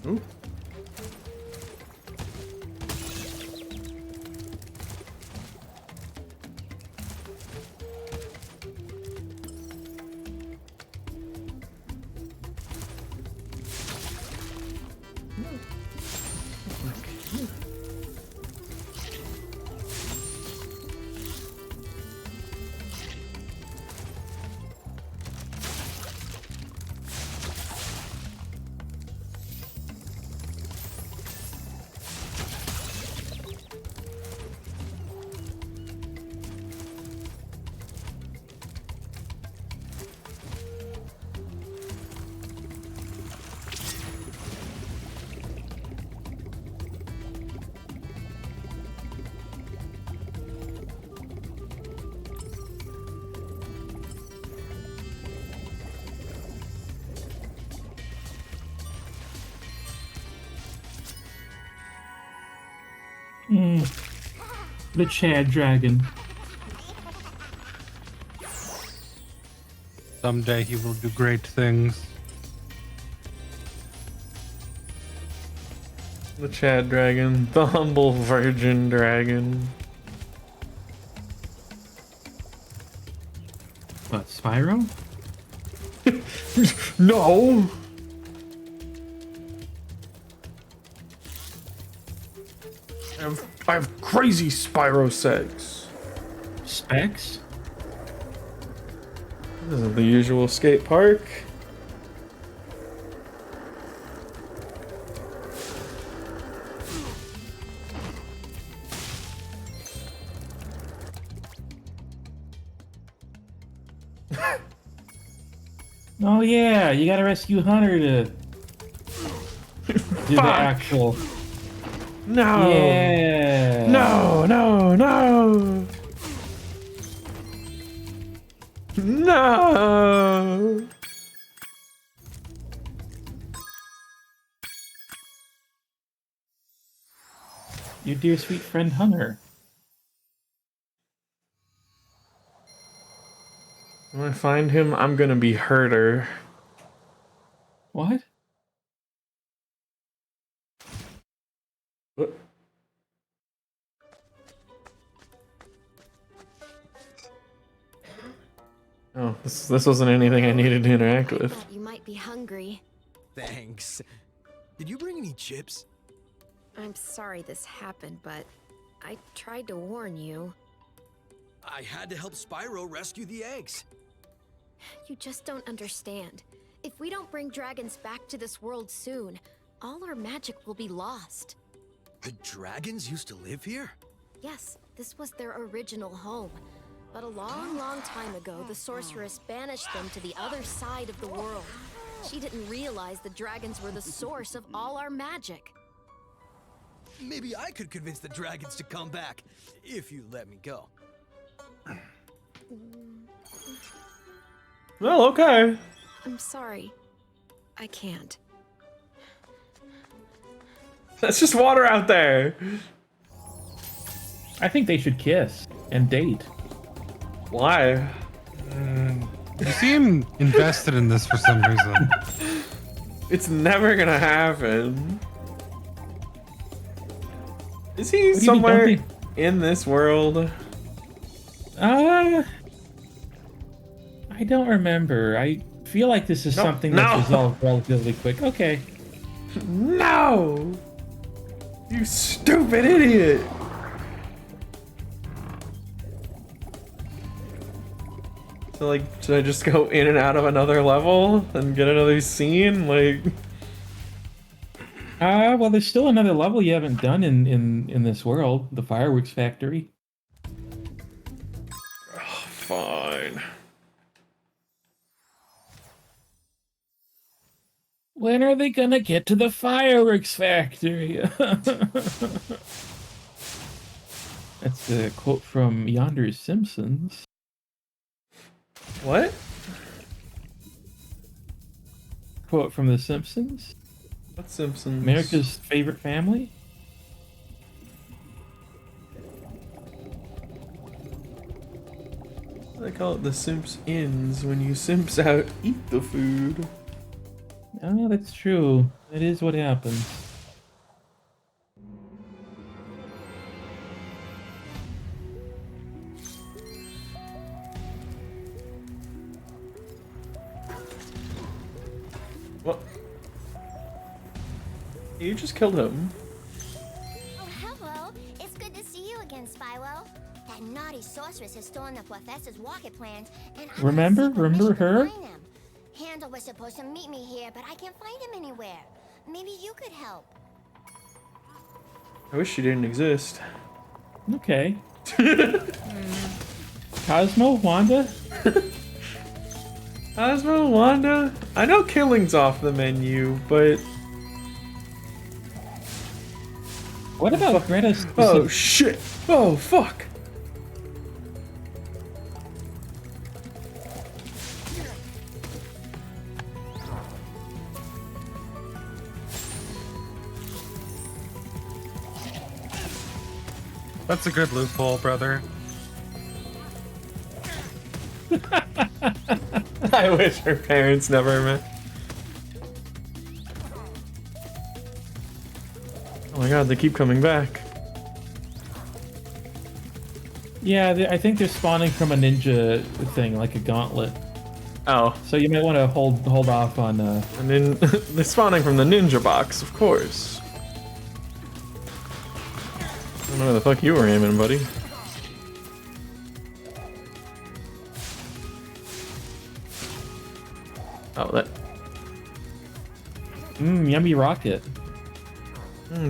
Ooh. The Chad Dragon. Someday he will do great things. The Chad Dragon, the humble virgin dragon. What, Spyro? No! I have crazy Spyro sex. Specs? This is the usual skate park. Oh yeah, you gotta rescue Hunter to do the actual. No. Yeah. No, no, no. No. Your dear sweet friend Hunter. When I find him, I'm gonna be herder. What? What? Oh, this wasn't anything I needed to interact with. Thought you might be hungry. Thanks. Did you bring any chips? I'm sorry this happened, but I tried to warn you. I had to help Spyro rescue the eggs. You just don't understand. If we don't bring dragons back to this world soon, all our magic will be lost. The dragons used to live here? Yes, this was their original home. But a long, long time ago, the sorceress banished them to the other side of the world. She didn't realize the dragons were the source of all our magic. Maybe I could convince the dragons to come back, if you let me go. Well, okay. I'm sorry. I can't. That's just water out there. I think they should kiss and date. Why? You seem invested in this for some reason. It's never gonna happen. Is he somewhere in this world? I don't remember. I feel like this is something that's resolved relatively quick. Okay. No! You stupid idiot! So like, should I just go in and out of another level and get another scene? Like, well, there's still another level you haven't done in this world, the fireworks factory. oh, fine. When are they gonna get to the fireworks factory? That's a quote from Yonder's Simpsons. What? Quote from The Simpsons? What Simpsons? America's favorite family? They call it the Simps Ins. When you Simps out, eat the food. Oh, that's true. That is what happens. What? You just killed him. Oh, hello. It's good to see you again, Spyro. That naughty sorceress has stolen the professor's rocket plans, and I Remember her? find them. Handel was supposed to meet me here, but I can't find him anywhere. Maybe you could help. I wish she didn't exist. Okay. Cosmo, Wanda? Cosmo, Wanda? I know killing's off the menu, but... What about Greta's... Oh, shit! Oh, fuck! That's a good loophole, brother. I wish her parents never met. Oh my god, they keep coming back. Yeah, I think they're spawning from a ninja thing, like a gauntlet. Oh. So you might want to hold off on... And then they're spawning from the ninja box, of course. I don't know where the fuck you were aiming, buddy. Oh, that... yummy rocket.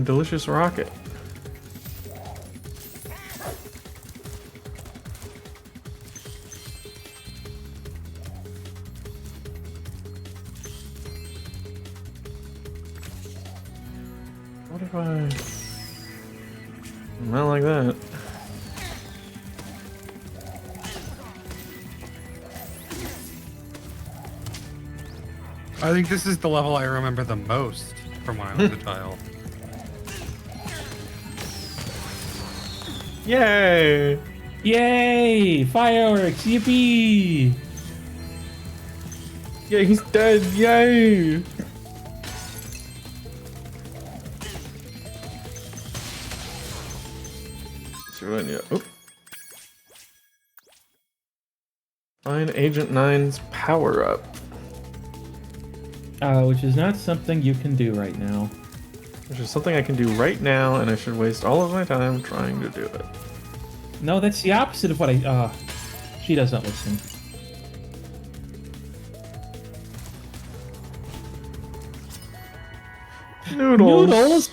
Delicious rocket. What if I... Not like that. I think this is the level I remember the most from when I was a child. Yay! Yay! Fireworks! Yippee! Yeah, he's dead! Yay! Oh. Find Agent 9's power up. Which is not something you can do right now. Which is something I can do right now, and I should waste all of my time trying to do it. No, that's the opposite of what I. She doesn't listen. Noodles.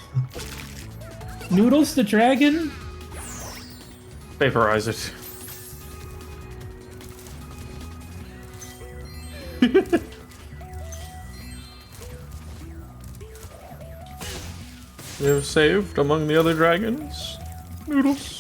Noodles the dragon? Vaporize it. We have saved among the other dragons. Noodles.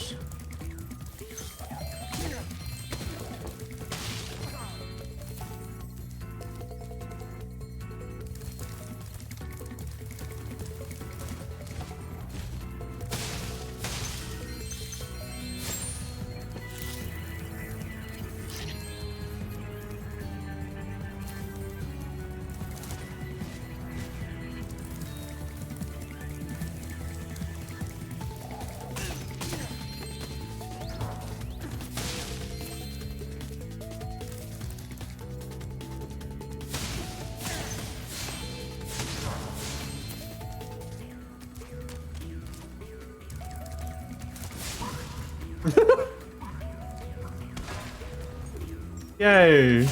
Yay!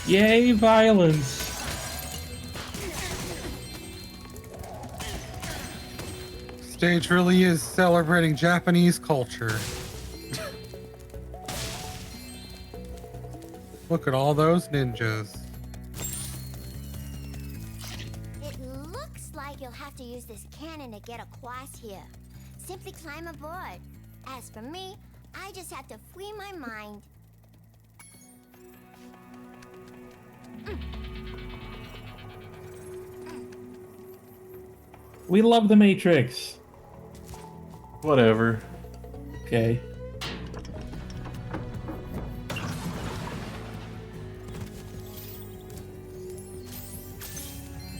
Yay, violence! Stage really is celebrating Japanese culture. Look at all those ninjas. It looks like you'll have to use this cannon to get across here. Simply climb aboard. As for me, I just have to free my mind. We love the Matrix. Whatever. Okay.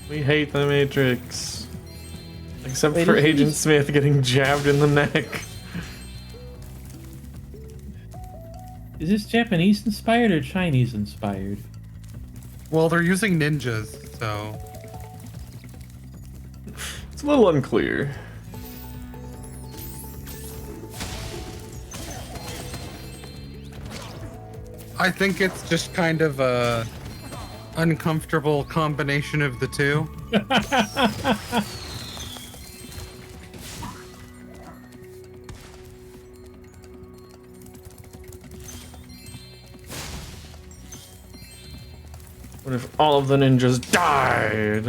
We hate the Matrix. Except Wait, for isn't Agent this- Smith getting jabbed in the neck. Is this Japanese inspired or Chinese inspired? Well, they're using ninjas, so... It's a little unclear. I think it's just kind of a uncomfortable combination of the two. What if all of the ninjas died?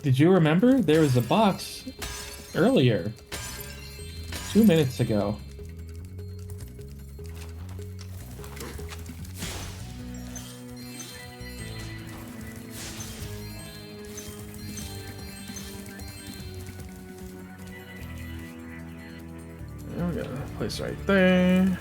Did you remember? There was a box earlier. 2 minutes ago. There we go. Place right there.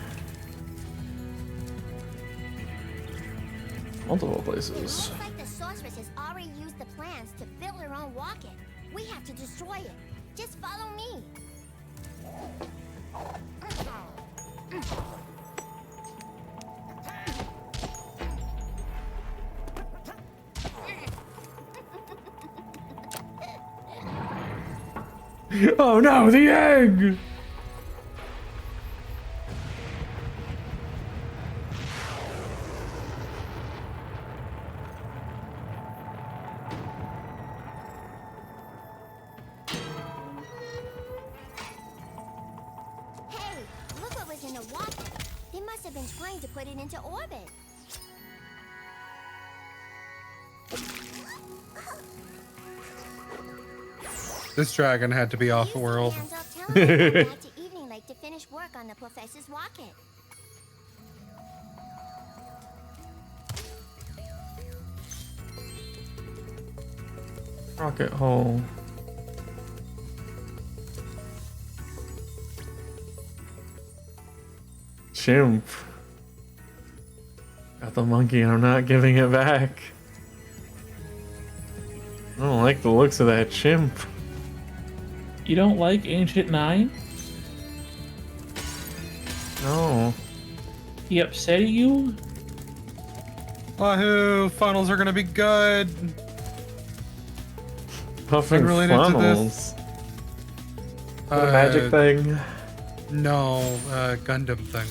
Multiple places. Looks like the sorceress has already used the plans to build her own rocket. We have to destroy it. Just follow me. Oh no, the egg! Hey, look what was in the rocket. They must have been trying to put it into orbit. This dragon had to be off-world. Back to Evening Lake to finish work on the professor's rocket. Rocket hole. Chimp. Got the monkey, I'm not giving it back. I don't like the looks of that chimp. You don't like Ancient 9? No. He upset at you? Wahoo! Funnels are gonna be good. Puffing Unrelated to funnels. this. What a magic thing. No, Gundam thing.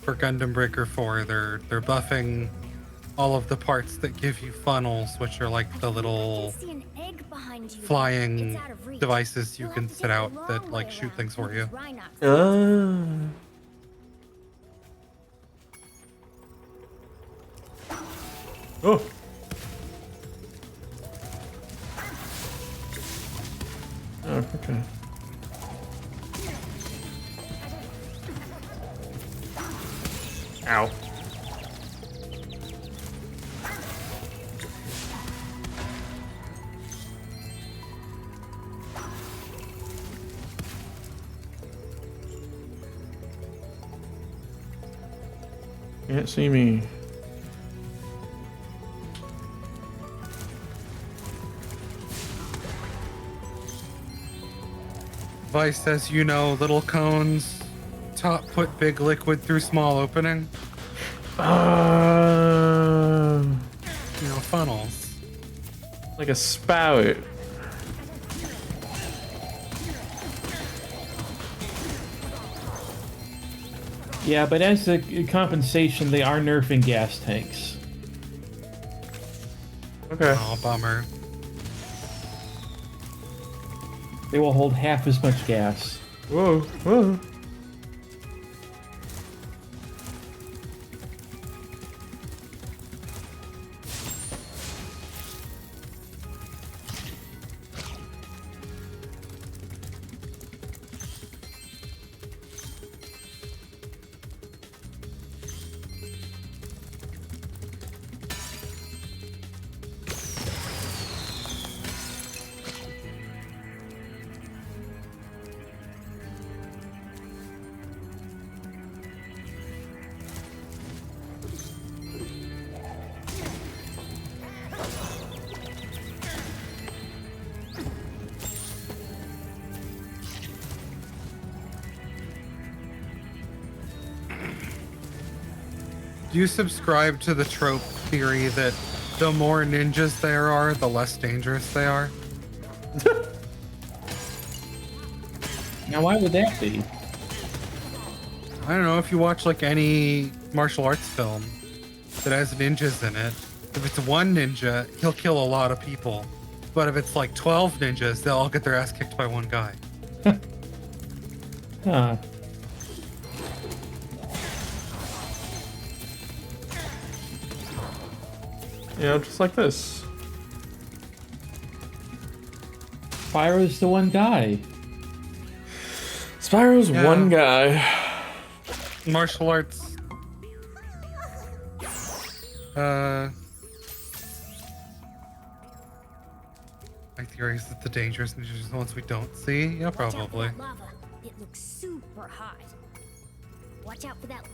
For Gundam Breaker 4, they're buffing all of the parts that give you funnels, which are like the little See an egg behind you. flying It's out of reach. devices you You'll can have to set take a out long that like way shoot around things for through you. these Rhinox. Oh. Oh, okay. Ow. Can't see me. Vice says, you know, little cones, top put big liquid through small opening. You know, funnels. Like a spout. Yeah, but as a compensation, they are nerfing gas tanks. Okay. Oh, bummer. They will hold half as much gas. Whoa, whoa. Do you subscribe to the trope theory that the more ninjas there are, the less dangerous they are? Now, why would that be? I don't know, if you watch like any martial arts film that has ninjas in it, if it's one ninja, he'll kill a lot of people. But if it's like 12 ninjas, they'll all get their ass kicked by one guy. Huh. Yeah, just like this. Spyro's the one guy. Spyro's Yeah. one guy. Martial arts. My theory is that the dangerous ninjas are the ones we don't see. Yeah, Watch out for probably. that lava. It looks super hot. Watch out for that.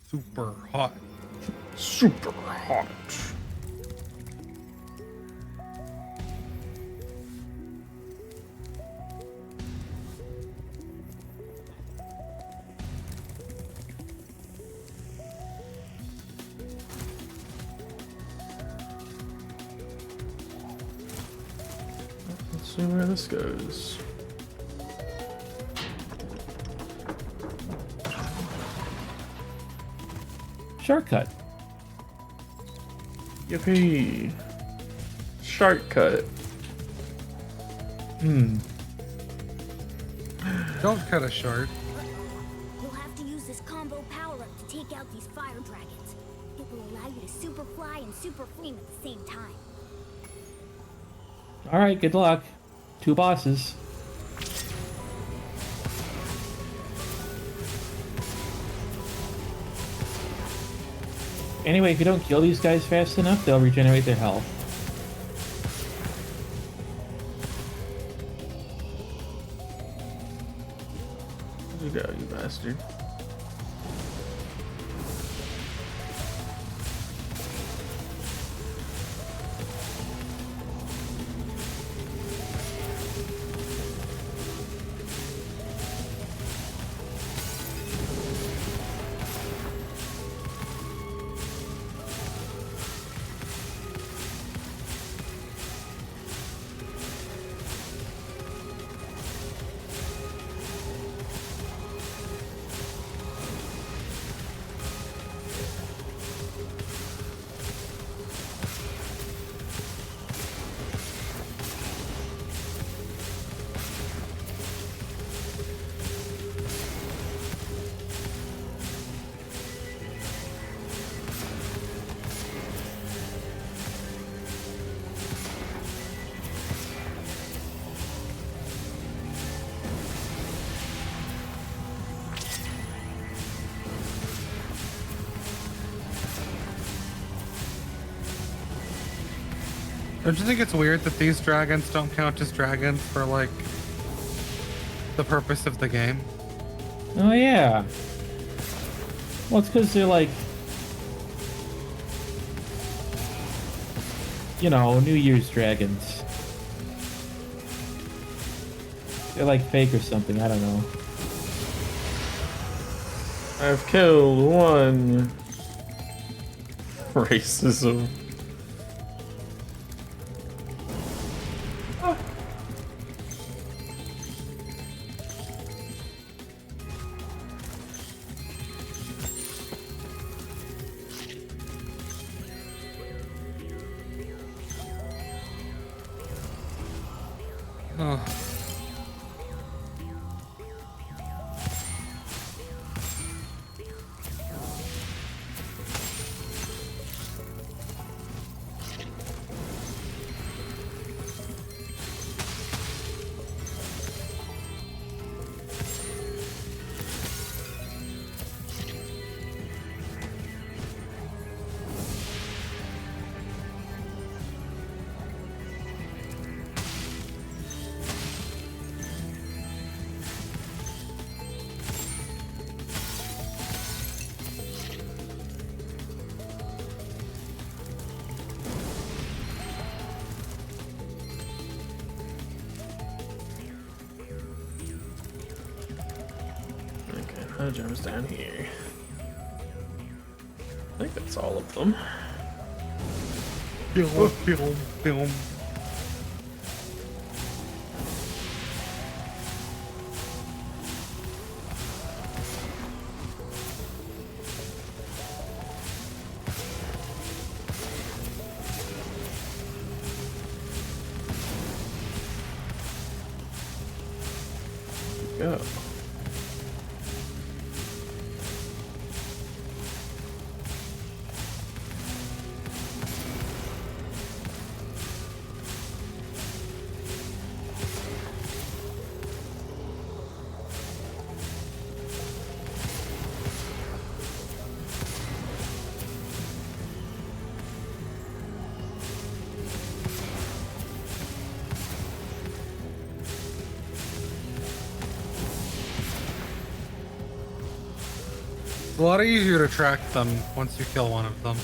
Super hot. Super hot. Let's see where this goes. Shortcut. Yippee. Shortcut. Don't cut us short. You'll have to use this combo power-up to take out these fire dragons. It will allow you to super fly and super flame at the same time. All right, good luck. 2 bosses. Anyway, if you don't kill these guys fast enough, they'll regenerate their health. You go, you bastard. Don't you think it's weird that these dragons don't count as dragons for, like, the purpose of the game? Oh, yeah. Well, it's because they're like, you know, New Year's dragons. They're like fake or something, I don't know. I've killed one. Racism. Oh. Gems down here. I think that's all of them. Film. Go. It's a lot easier to track them once you kill one of them.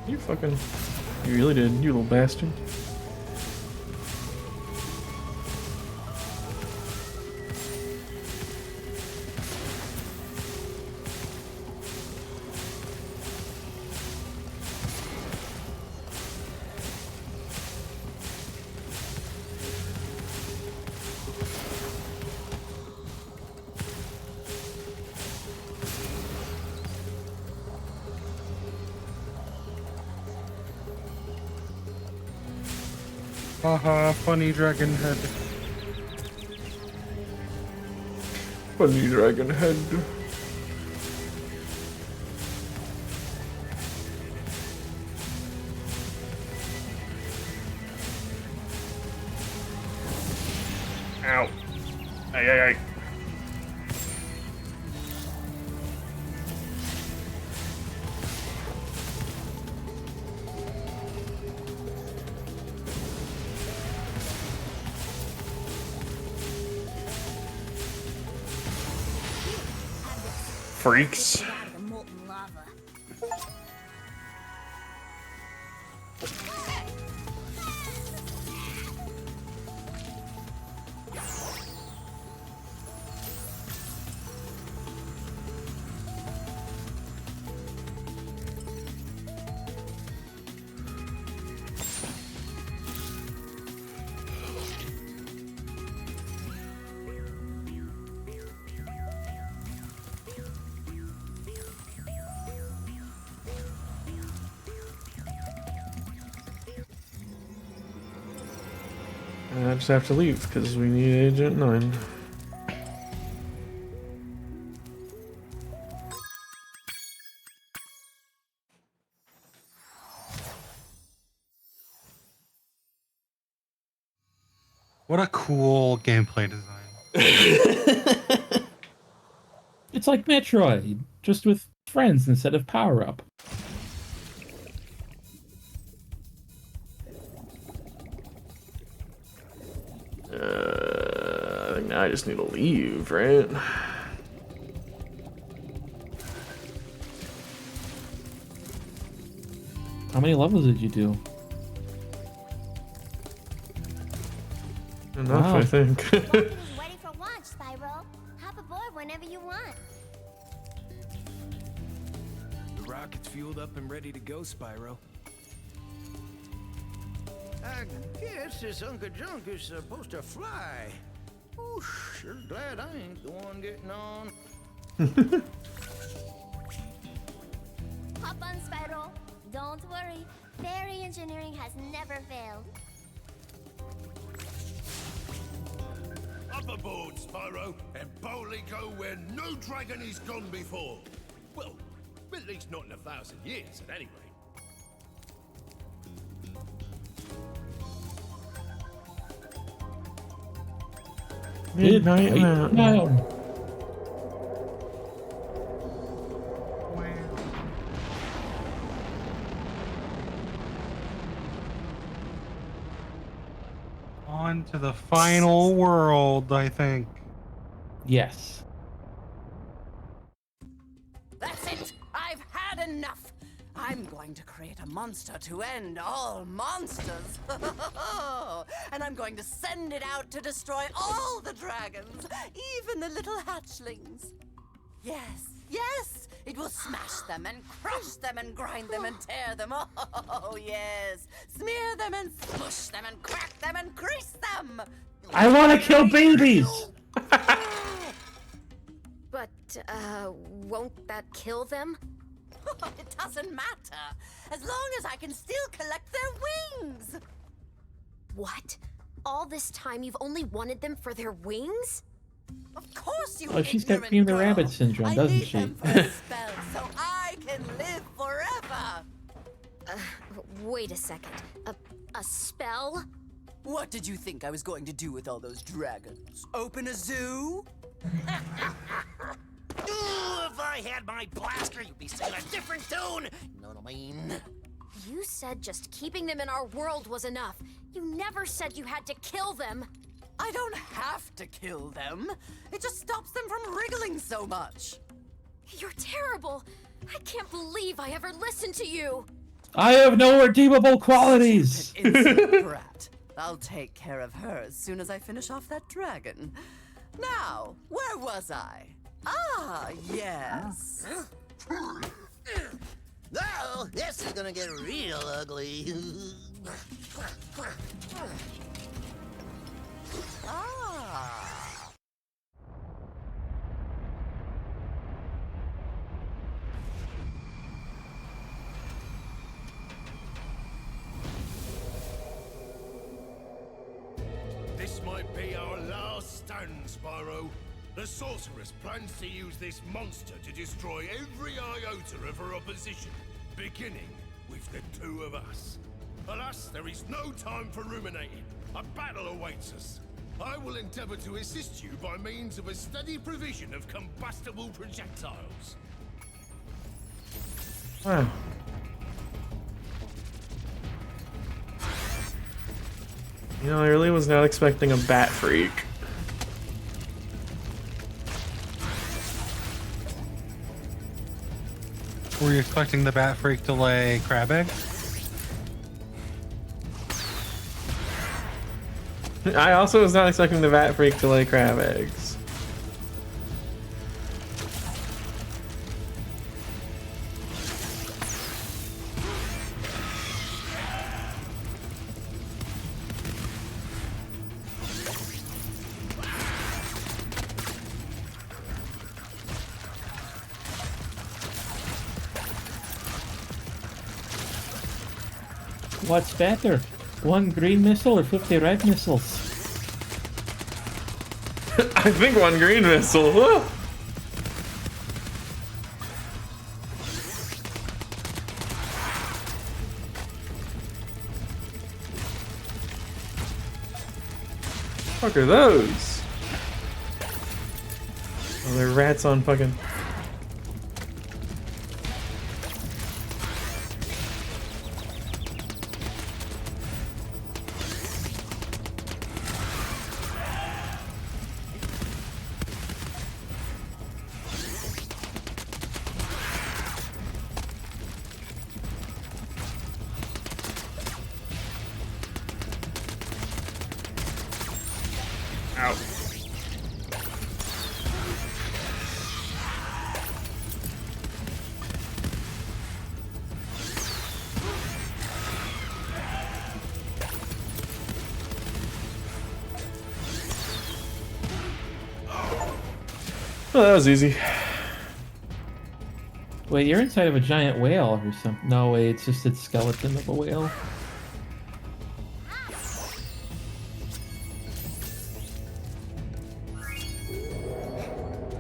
You fucking... You really did, you little bastard. Haha, funny dragon head. Funny dragon head. Ow. Ay, ay, ay. Freaks. I just have to leave because we need Agent 9. What a cool gameplay design. It's like Metroid, just with friends instead of power-up. I think now I just need to leave, right? How many levels did you do? Enough, Wow. I think. Ready for launch, Spyro. Hop aboard whenever you want. The rocket's fueled up and ready to go, Spyro. I guess this Uncle Junk is supposed to fly. Ooh, sure glad I ain't the one getting on. Hop on, Spyro. Don't worry. Fairy engineering has never failed. Up aboard, Spyro, and boldly go where no dragon has gone before. Well, at least not in 1,000 years, at any rate. Midnight Mountain. On to the final world, I think. Yes. That's it! I've had enough! I'm going to create a monster to end all monsters! And I'm going to send it out to destroy all the dragons, even the little hatchlings. Yes, yes! It will smash them and crush them and grind them and tear them. Oh, yes! Smear them and smush them and crack them and crease them! I want to kill babies! But, won't that kill them? It doesn't matter, as long as I can still collect their wings! What? All this time you've only wanted them for their wings? Of course you Oh, she's got ignorant Cream the girl. Rabbit syndrome, I doesn't need she? them for a spell so I can live forever! Wait a second. A spell? What did you think I was going to do with all those dragons? Open a zoo? Ooh, if I had my blaster, you'd be singing a different tune. Know what I mean? You said just keeping them in our world was enough. You never said you had to kill them. I don't have to kill them. It just stops them from wriggling so much. You're terrible. I can't believe I ever listened to you. I have no redeemable qualities! Insolent brat. I'll take care of her as soon as I finish off that dragon. Now, where was I? Ah, yes. Oh, this is gonna get real ugly. Ah. This might be our last stand, Spyro. The sorceress plans to use this monster to destroy every iota of her opposition, beginning with the two of us. Alas, there is no time for ruminating. A battle awaits us. I will endeavor to assist you by means of a steady provision of combustible projectiles. Huh. You know, I really was not expecting a bat freak. Were you expecting the bat freak to lay crab eggs? I also was not expecting the bat freak to lay crab eggs. What's better? 1 green missile or 50 red missiles? I think 1 green missile. Woo! Fuck are those? Oh, they're rats on fucking. Ow. Oh, that was easy. Wait, you're inside of a giant whale or something. No, wait, it's just its skeleton of a whale.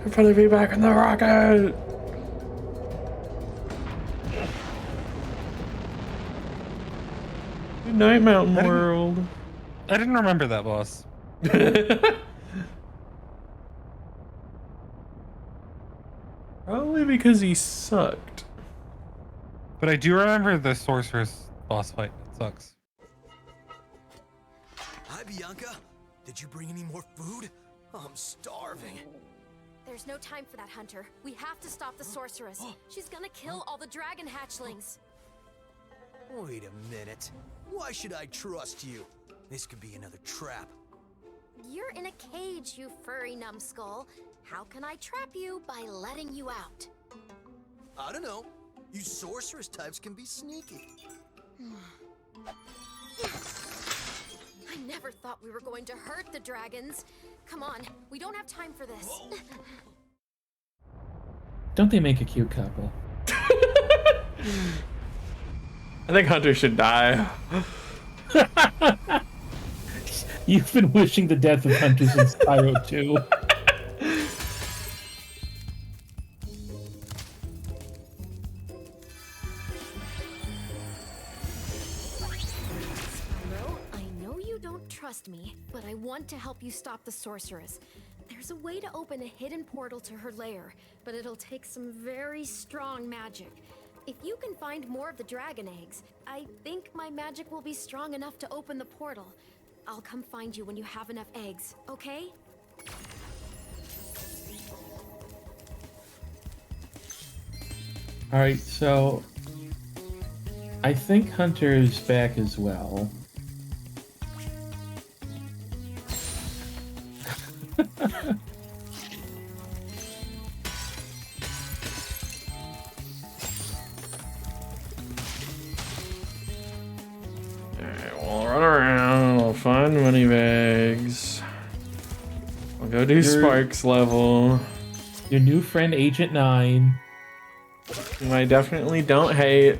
I'd rather be back in the rocket. Good night, Mountain World. I didn't remember that boss. Probably because he sucked. But I do remember the sorceress boss fight. It sucks. Hi, Bianca. Did you bring any more food? I'm starving. There's no time for that, Hunter. We have to stop the sorceress. She's gonna kill all the dragon hatchlings. Wait a minute. Why should I trust you? This could be another trap. You're in a cage, you furry numbskull. How can I trap you by letting you out? I don't know. You sorceress types can be sneaky. I never thought we were going to hurt the dragons. Come on, we don't have time for this. Don't they make a cute couple? I think Hunter should die. You've been wishing the death of Hunter since Spyro 2. Spyro, I know you don't trust me, but I want to help you stop the sorceress. There's a way to open a hidden portal to her lair, but it'll take some very strong magic. If you can find more of the dragon eggs, I think my magic will be strong enough to open the portal. I'll come find you when you have enough eggs, okay? Alright, so I think Hunter's back as well. Alright, we'll run around, we'll find money bags. We'll go do Sparks level. Your new friend, Agent 9. Whom I definitely don't hate.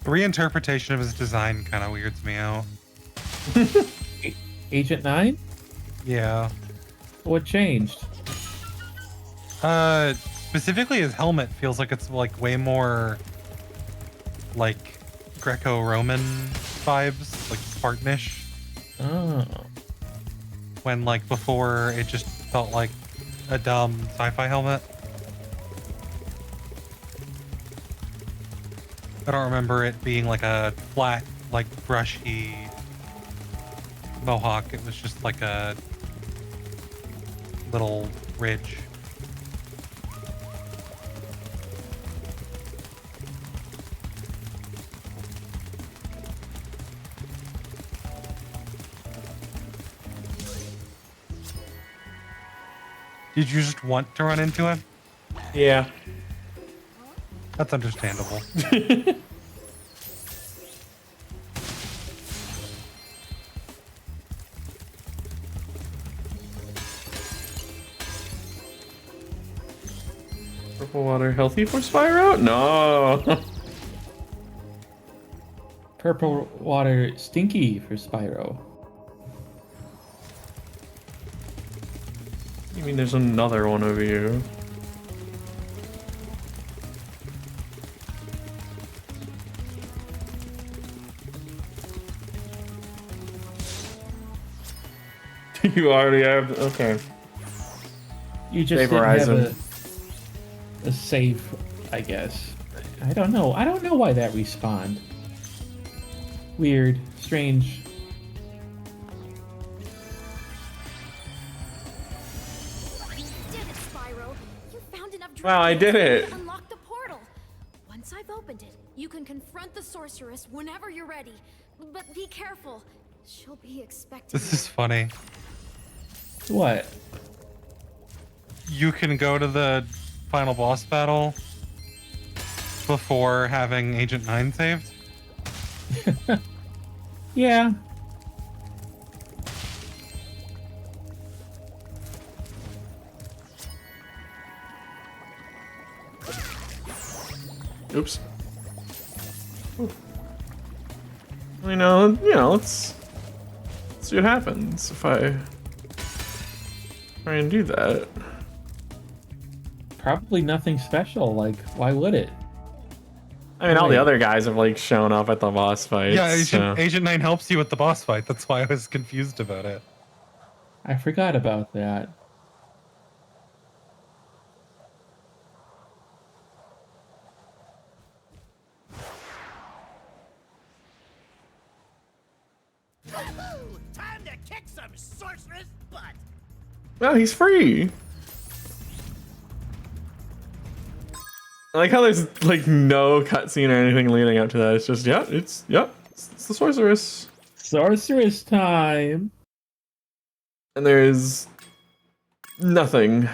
The reinterpretation of his design kind of weirds me out. Agent 9? Yeah. What changed? Specifically his helmet feels like it's like way more like Greco-Roman vibes, like Spartanish. Oh. When like before it just felt like a dumb sci-fi helmet. I don't remember it being like a flat, like brushy mohawk. It was just like a little ridge. Did you just want to run into him? Yeah. That's understandable. Purple water healthy for Spyro? No. Purple water stinky for Spyro. I mean, there's another one of you. You already have, okay. You just Save didn't Horizon. have a save, I guess. I don't know. I don't know why that respawned. Weird. Strange. You did it, Spyro. You found enough Wow, I did it. to unlock the portal. Once I've opened it, you can confront the sorceress whenever you're ready. But be careful. She'll be expecting This is funny. What? You can go to the final boss battle before having Agent 9 saved. Yeah. Oops. Ooh. You know, let's see what happens if I try and do that. Probably nothing special. Like, why would it? I mean, all the Right. other guys have like shown up at the boss fight. Yeah, Agent 9 helps you with the boss fight. That's why I was confused about it. I forgot about that. Time to kick some sorceress butt! Well, he's free. I like how there's like no cutscene or anything leading up to that. It's just, it's the sorceress. Sorceress time. And there's nothing.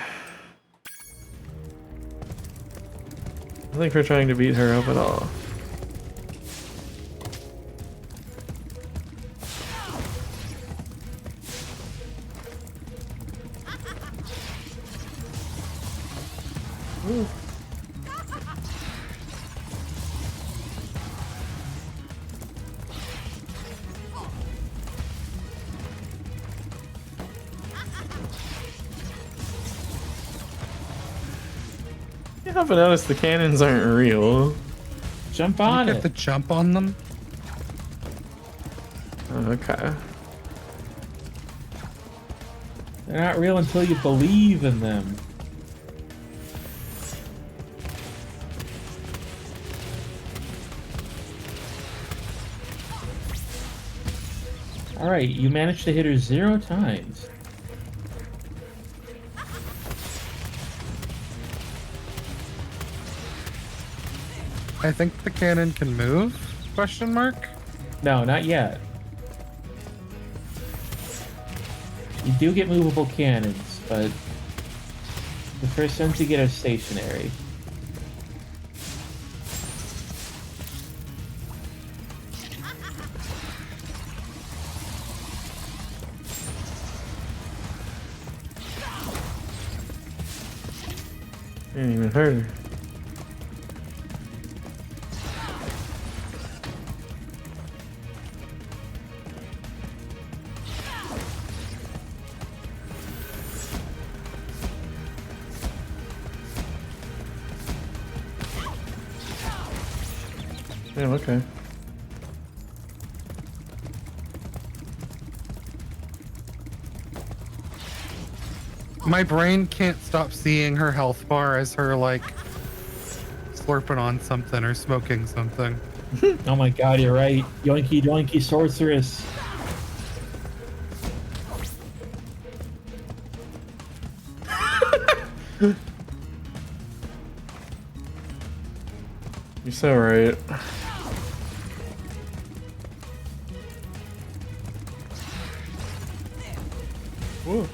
I think we're trying to beat her up at all. Ooh. You haven't noticed the cannons aren't real. Jump on You it. get to jump on them? Okay. They're not real until you believe in them. Alright, you managed to hit her 0 times. I think the cannon can move? Question mark? No, not yet. You do get movable cannons, but the first ones you get are stationary. Didn't even hurt her. Yeah, okay. My brain can't stop seeing her health bar as her, like, slurping on something or smoking something. Oh my god, you're right. Yoinky doinky sorceress. You're so right. Whoa.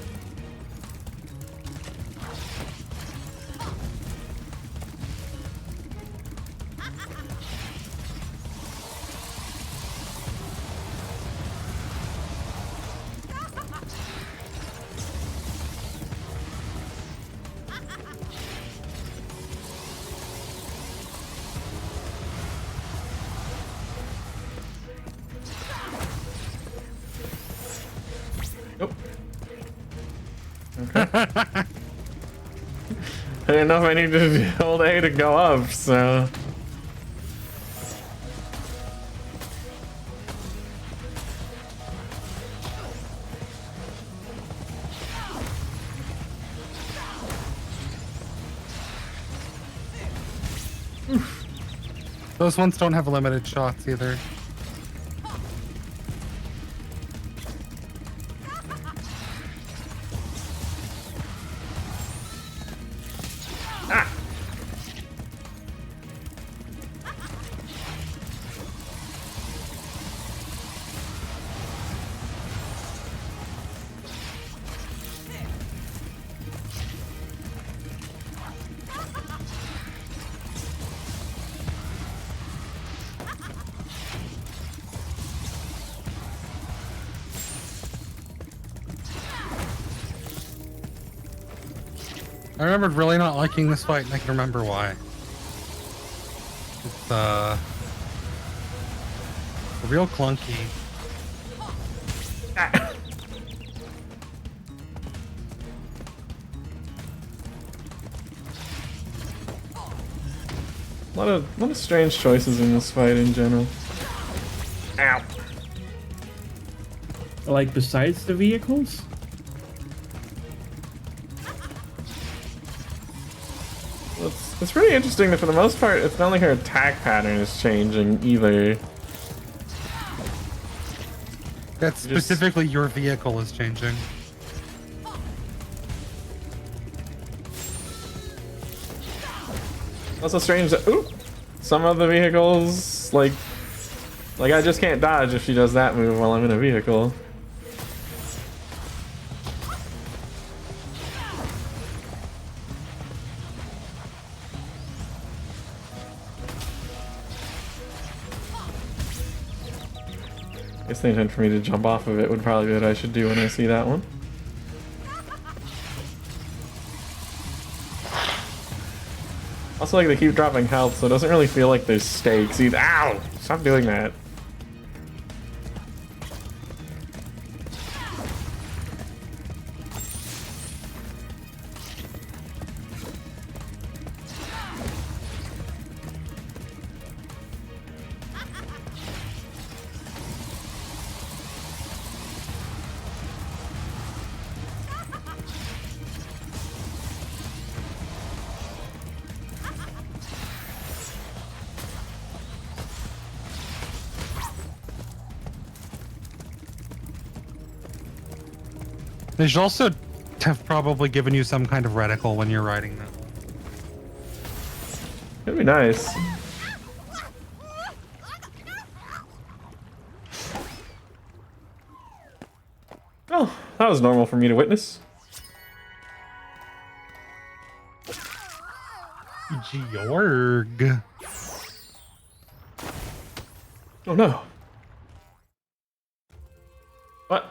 Nope. Okay. I didn't know if I needed hold A to go up, so. Those ones don't have limited shots either. I remembered really not liking this fight, and I can remember why. It's real clunky. A lot of strange choices in this fight in general. Ow. Like besides the vehicles? It's pretty interesting that for the most part, it's not like her attack pattern is changing either. That specifically your vehicle is changing. Also strange that some of the vehicles like I just can't dodge if she does that move while I'm in a vehicle. I guess the intent for me to jump off of it would probably be what I should do when I see that one. Also, like, they keep dropping health, so it doesn't really feel like there's stakes either. Ow! Stop doing that. They should also have probably given you some kind of reticle when you're riding them. That'd be nice. Oh, that was normal for me to witness. Georg. Oh no. What?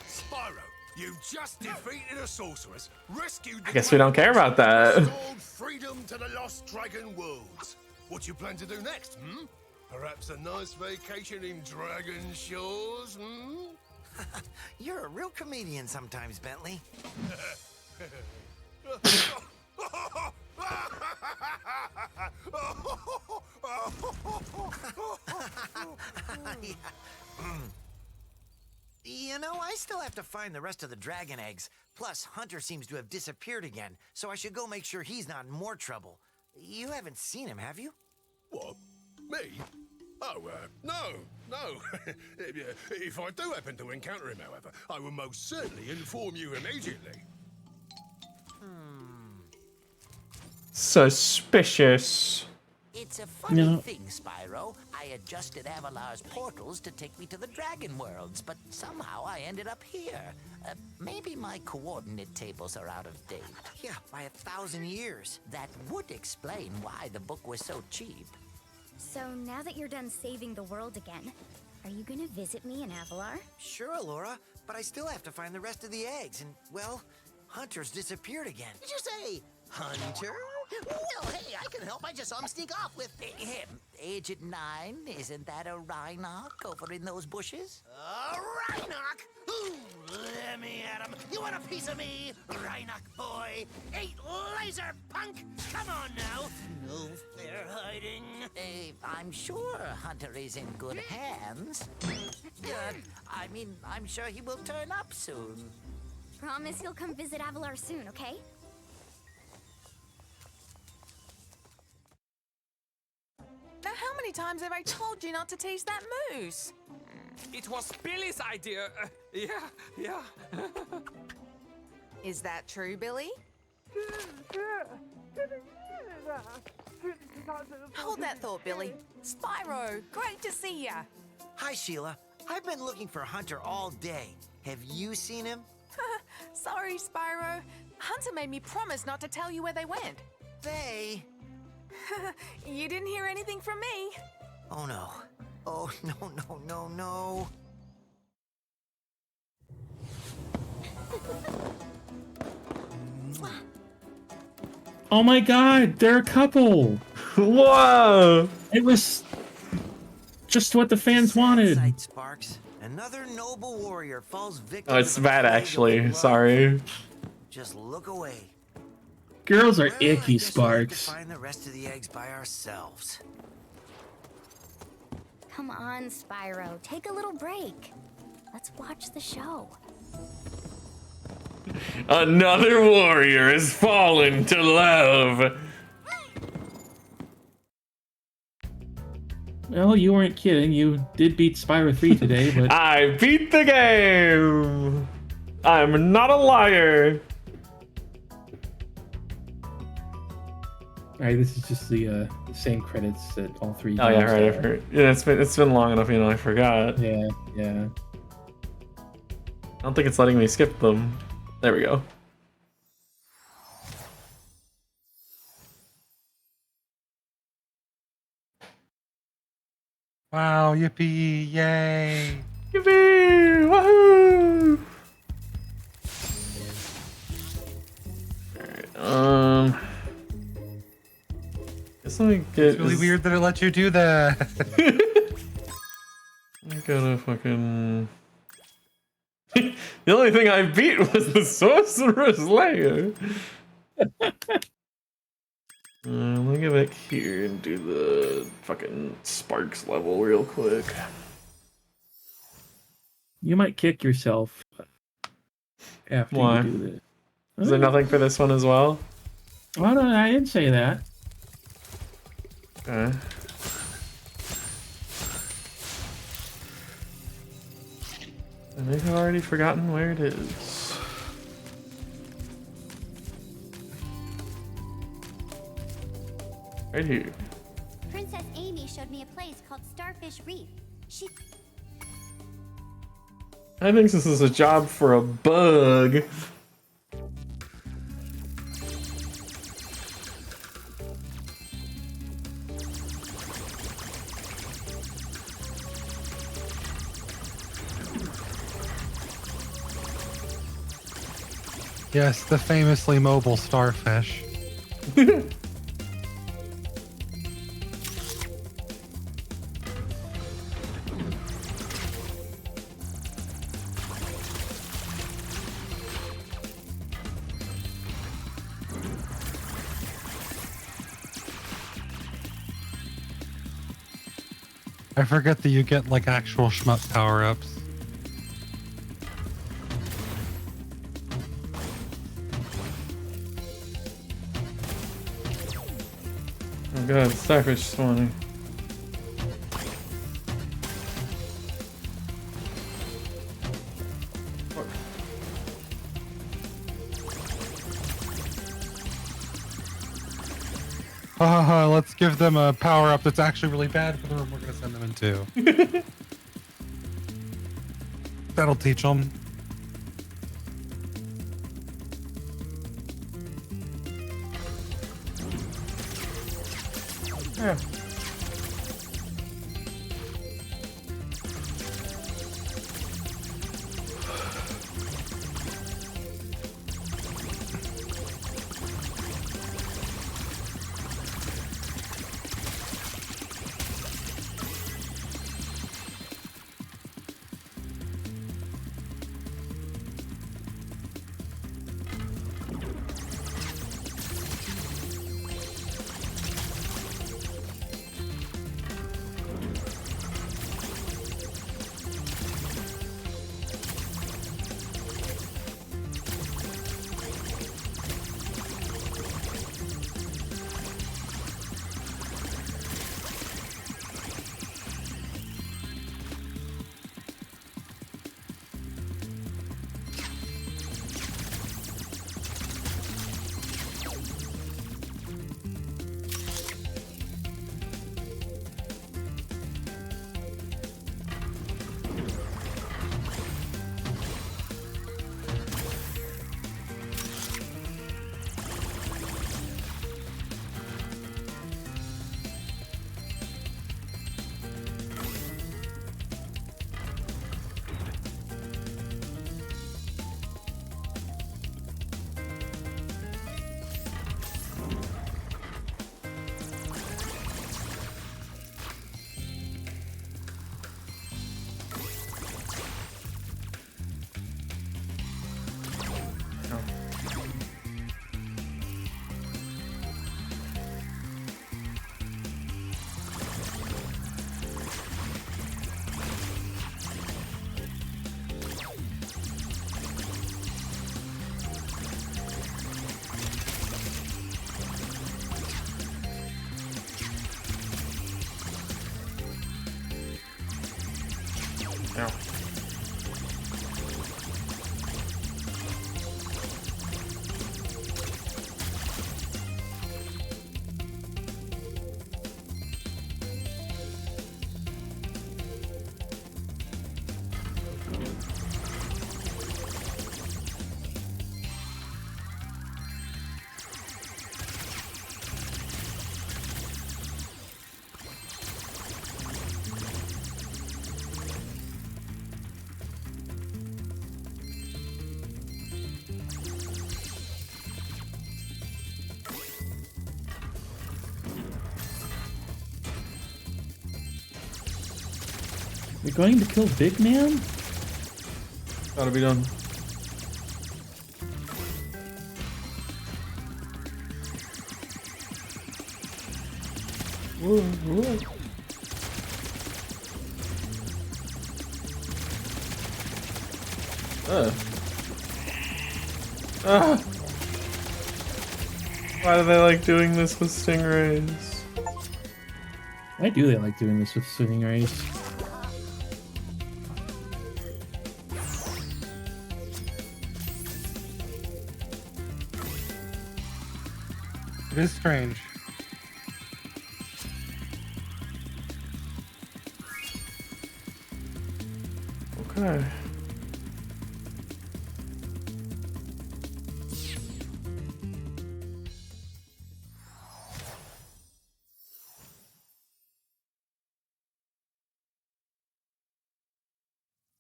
Spyro, you just defeated a sorceress, rescued the I guess we don't care about that. restored freedom to the lost dragon worlds. What you plan to do next, hmm? Perhaps a nice vacation in Dragon Shores, hmm? You're a real comedian sometimes, Bentley. You know, I still have to find the rest of the dragon eggs. Plus, Hunter seems to have disappeared again, so I should go make sure he's not in more trouble. You haven't seen him, have you? What? Me? Oh, no. If I do happen to encounter him, however, I will most certainly inform you immediately. Suspicious. It's a funny thing, Spyro. I adjusted Avalar's portals to take me to the Dragon Worlds, but somehow I ended up here. Maybe my coordinate tables are out of date. Yeah, by 1,000 years. That would explain why the book was so cheap. So now that you're done saving the world again, are you gonna visit me in Avalar? Sure, Laura, but I still have to find the rest of the eggs, and, well, Hunter's disappeared again. Did you say Hunter? Well, hey, I can help. I just saw him sneak off with him. Agent 9, isn't that a Rhinoc over in those bushes? Rhinoc? Ooh, Let me at him. You want a piece of me, Rhinock boy? Eat laser, punk! Come on now. No fair hiding. I'm sure Hunter is in good hands. I mean, I'm sure he will turn up soon. Promise you'll come visit Avalar soon, okay? Now, how many times have I told you not to taste that moose? It was Billy's idea. Yeah. Is that true, Billy? Hold that thought, Billy. Spyro, great to see ya. Hi, Sheila. I've been looking for Hunter all day. Have you seen him? Sorry, Spyro. Hunter made me promise not to tell you where they went. They? You didn't hear anything from me. Oh, no. Oh, no. Oh my god, they're a couple! Whoa! It was just what the fans wanted. Sight, Sparks. Another noble warrior falls victim Oh, it's to the bad plague of actually. love. Sorry. Just look away. Girls are Well, I icky, guess we'll have to Sparks. find the rest of the eggs by ourselves. Come on, Spyro. Take a little break. Let's watch the show. Another warrior has fallen to love. Well, you weren't kidding. You did beat Spyro 3 today, but... I beat the game! I'm not a liar! Alright, this is just the same credits that all three Oh yeah, games right. have. Yeah, it's been long enough, I forgot. Yeah. I don't think it's letting me skip them. There we go. Wow, yippee, yay! Yippee! Woohoo! Alright, guess let me get. It's really weird that it lets you do that. I gotta fucking. The only thing I beat was the Sorcerer's Lair. Let me get back here and do the fucking Sparks level real quick. You might kick yourself after Why? you do this. Is there nothing for this one as well? Well, no, I didn't say that. Okay. I may have already forgotten where it is. Right here. Princess Amy showed me a place called Starfish Reef. She... I think this is a job for a bug. Yes, the famously mobile starfish. I forget that you get like actual shmup power-ups. Oh god, starfish spawning. Let's give them a power-up that's actually really bad for the room we're going to send them into. That'll teach them. Yeah. You're going to kill Big Man? Gotta be done. Whoa, whoa. Why do they like doing this with stingrays? Why do they like doing this with stingrays? It is strange. Okay.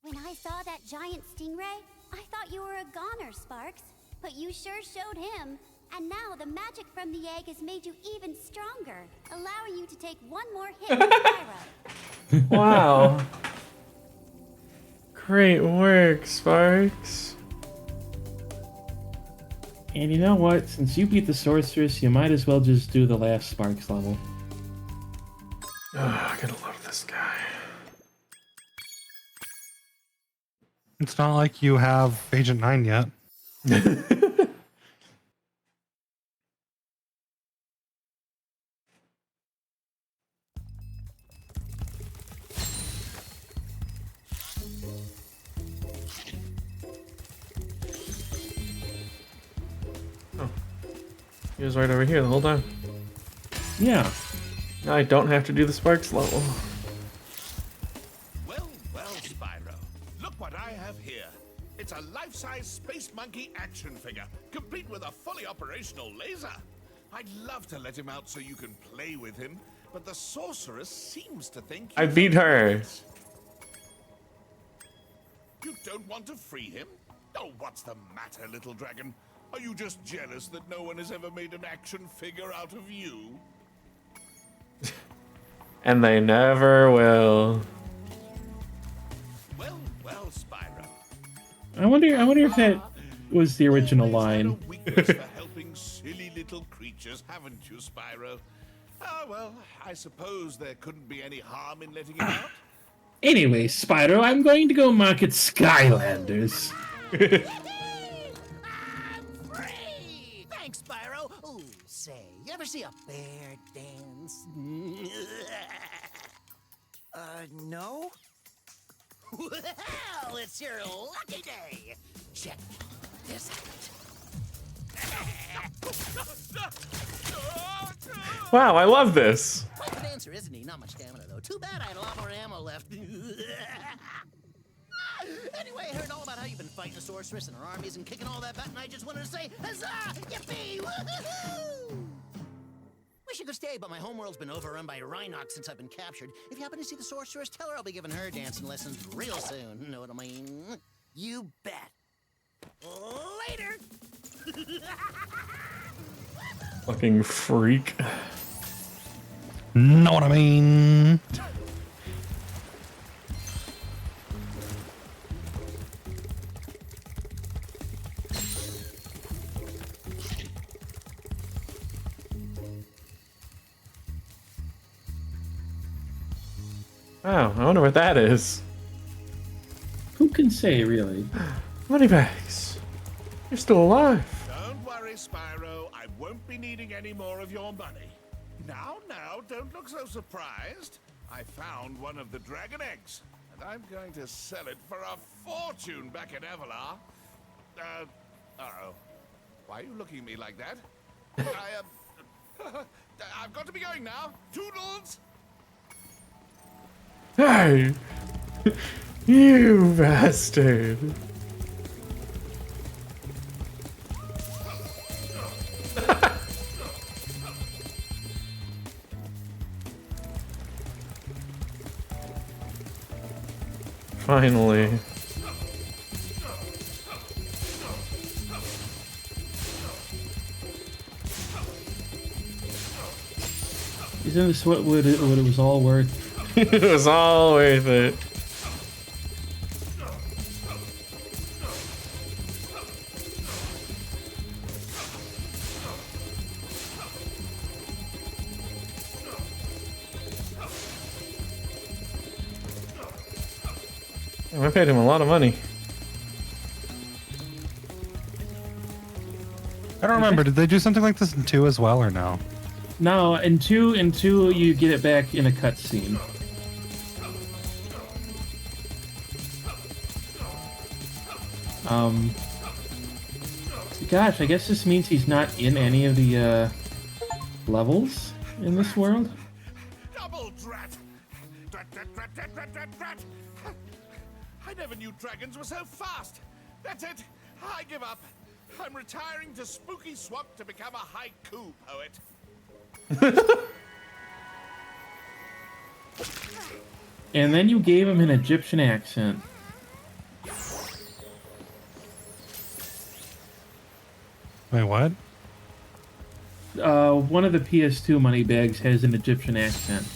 When I saw that giant stingray, I thought you were a goner, Sparks. But you sure showed him. And now the magic from the egg has made you even stronger, allowing you to take one more hit with Spyro. Wow. Great work, Sparks. And you know what? Since you beat the sorceress, you might as well just do the last Sparks level. Oh, I gotta love this guy. It's not like you have Agent 9 yet. He was right over here the whole time. Yeah. Now I don't have to do the Sparks level. Well, Spyro. Look what I have here. It's a life-size Space Monkey action figure, complete with a fully operational laser. I'd love to let him out so you can play with him, but the sorceress seems to think I beat her. You don't want to free him? Oh, what's the matter, little dragon? Are you just jealous that no one has ever made an action figure out of you? And they never will. Well, Spyro. I wonder if that was the original line. Weakness for helping silly little creatures, haven't you, Spyro? Ah, well, I suppose there couldn't be any harm in letting him out. Anyway, Spyro, I'm going to go market Skylanders. Thanks, Spyro. Ooh, say, you ever see a bear dance? No? Well, it's your lucky day. Check this out. Wow, I love this. Quite the dancer, isn't he? Not much stamina, though. Too bad I had a lot more ammo left. Anyway, I heard all about how you've been fighting the sorceress and her armies and kicking all that butt, and I just wanted to say, huzzah! Yippee! Woohoo! Wish you could stay, but my homeworld's been overrun by Rhinox since I've been captured. If you happen to see the sorceress, tell her I'll be giving her dancing lessons real soon. Know what I mean? You bet. Later! Fucking freak. Know what I mean? Wow, I wonder what that is. Who can say, really? Moneybags. You're still alive. Don't worry, Spyro. I won't be needing any more of your money. Now, don't look so surprised. I found one of the dragon eggs, and I'm going to sell it for a fortune back in Avalar. Uh-oh. Why are you looking at me like that? I've got to be going now. Toodles! Hey! You bastard! Finally. Isn't this what it was all worth? It was all worth it. I paid him a lot of money. I don't remember. Did they do something like this in 2 as well, or no? No, in two you get it back in a cutscene. Gosh, I guess this means he's not in any of the levels in this world. Double drat! Drat, drat, drat, drat, drat, drat, drat! I never knew dragons were so fast. That's it. I give up. I'm retiring to Spooky Swamp to become a haiku poet. And then you gave him an Egyptian accent. Wait, what? One of the PS2 money bags has an Egyptian accent.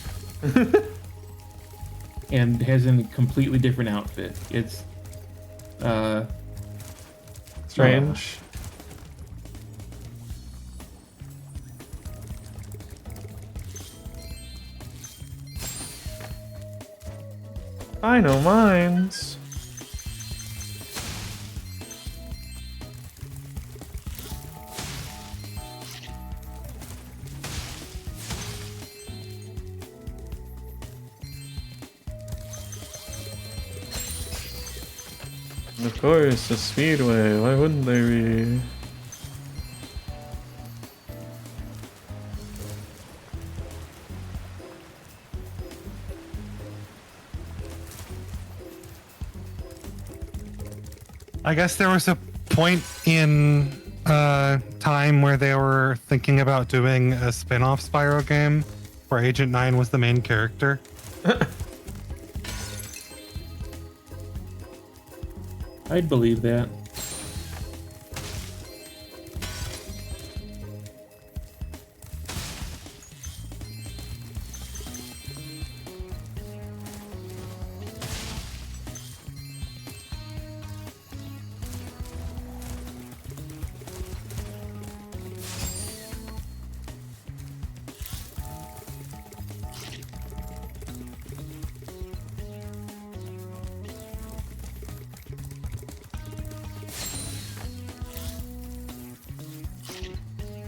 And has a completely different outfit. It's strange. I know mines. Of course, a speedway. Why wouldn't they be? I guess there was a point in time where they were thinking about doing a spin-off Spyro game where Agent 9 was the main character. I'd believe that.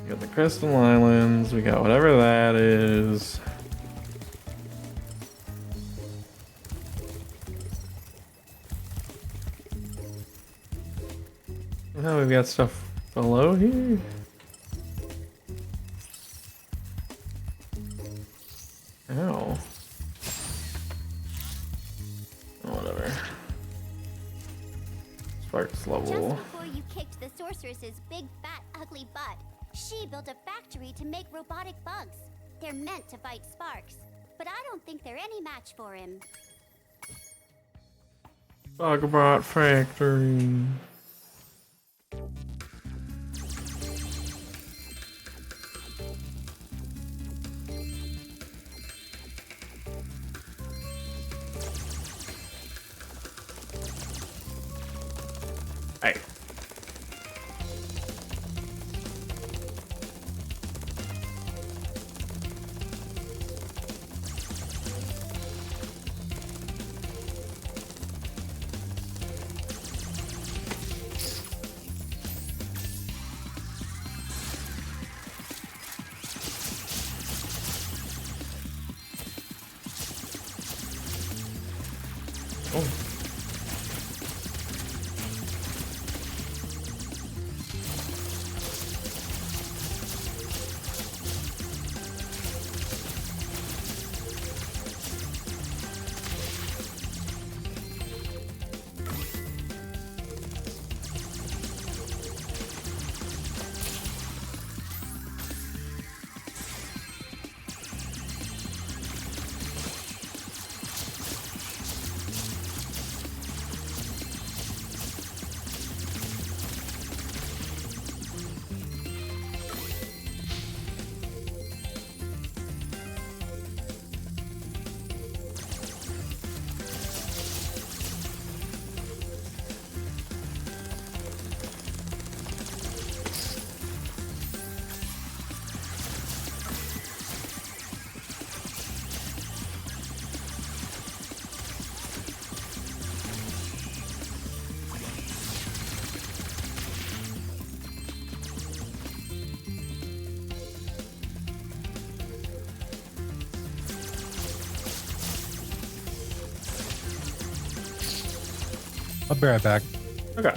We got the Crystal Islands, we got whatever that is. Now we've got stuff below here. Ow. Oh, whatever. Sparks level. Just before you kicked the sorceress's big, fat, ugly butt, she built a factory to make robotic bugs. They're meant to fight Sparks, but I don't think they're any match for him. Bugabot factory. Hey. I'll be right back. Okay.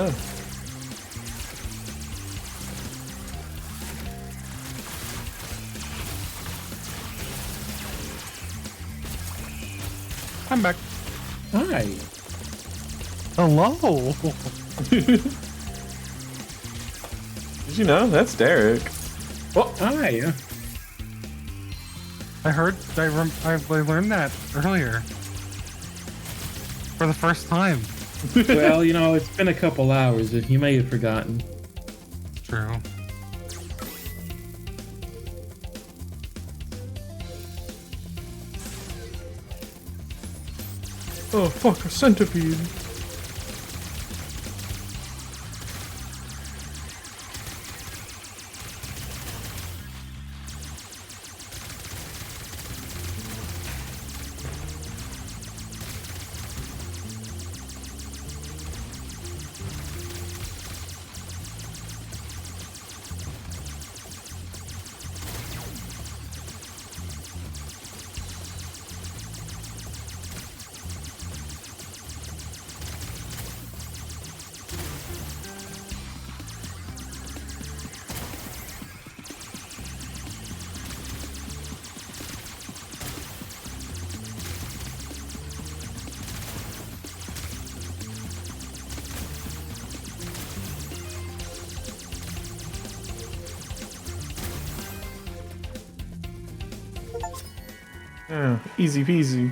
Oh. I'm back. Hi. Hello. Did you know? That's Derek. Oh, hi. I heard. I learned that earlier. For the first time. Well, you know, it's been a couple hours. You may have forgotten. True. Oh, fuck, a centipede. Yeah, easy peasy.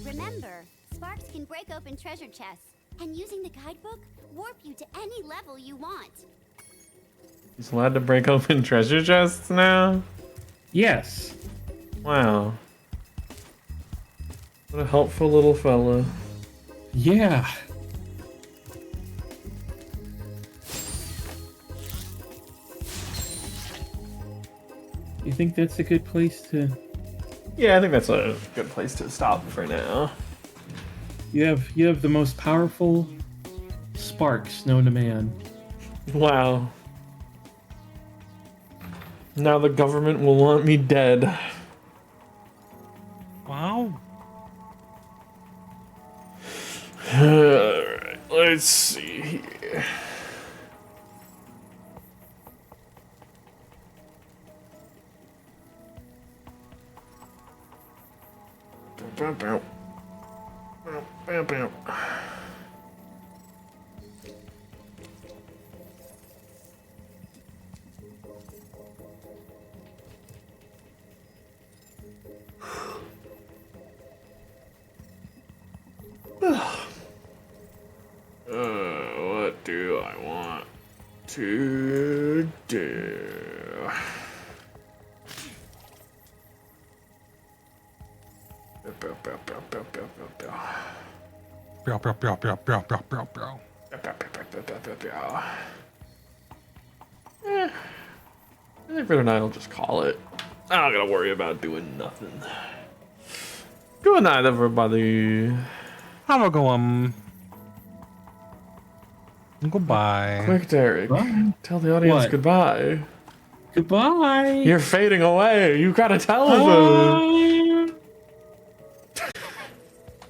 Remember, sparks can break open treasure chests, and using the guidebook, warp you to any level you want. He's allowed to break open treasure chests now? Yes. Wow. What a helpful little fella. Yeah. You think that's a good place to... Yeah, I think that's a good place to stop for now. You have the most powerful sparks known to man. Wow. Now the government will want me dead. Wow. Alright, let's see here. Bow, bow. Bow, bow, bow. What do I want to do? I think for tonight I'll just call it. I'm not gonna worry about doing nothing. Good night, everybody. Have a go. Goodbye. Quick, Derek. Bye. Tell the audience What? goodbye. Goodbye. You're fading away. You gotta tell them.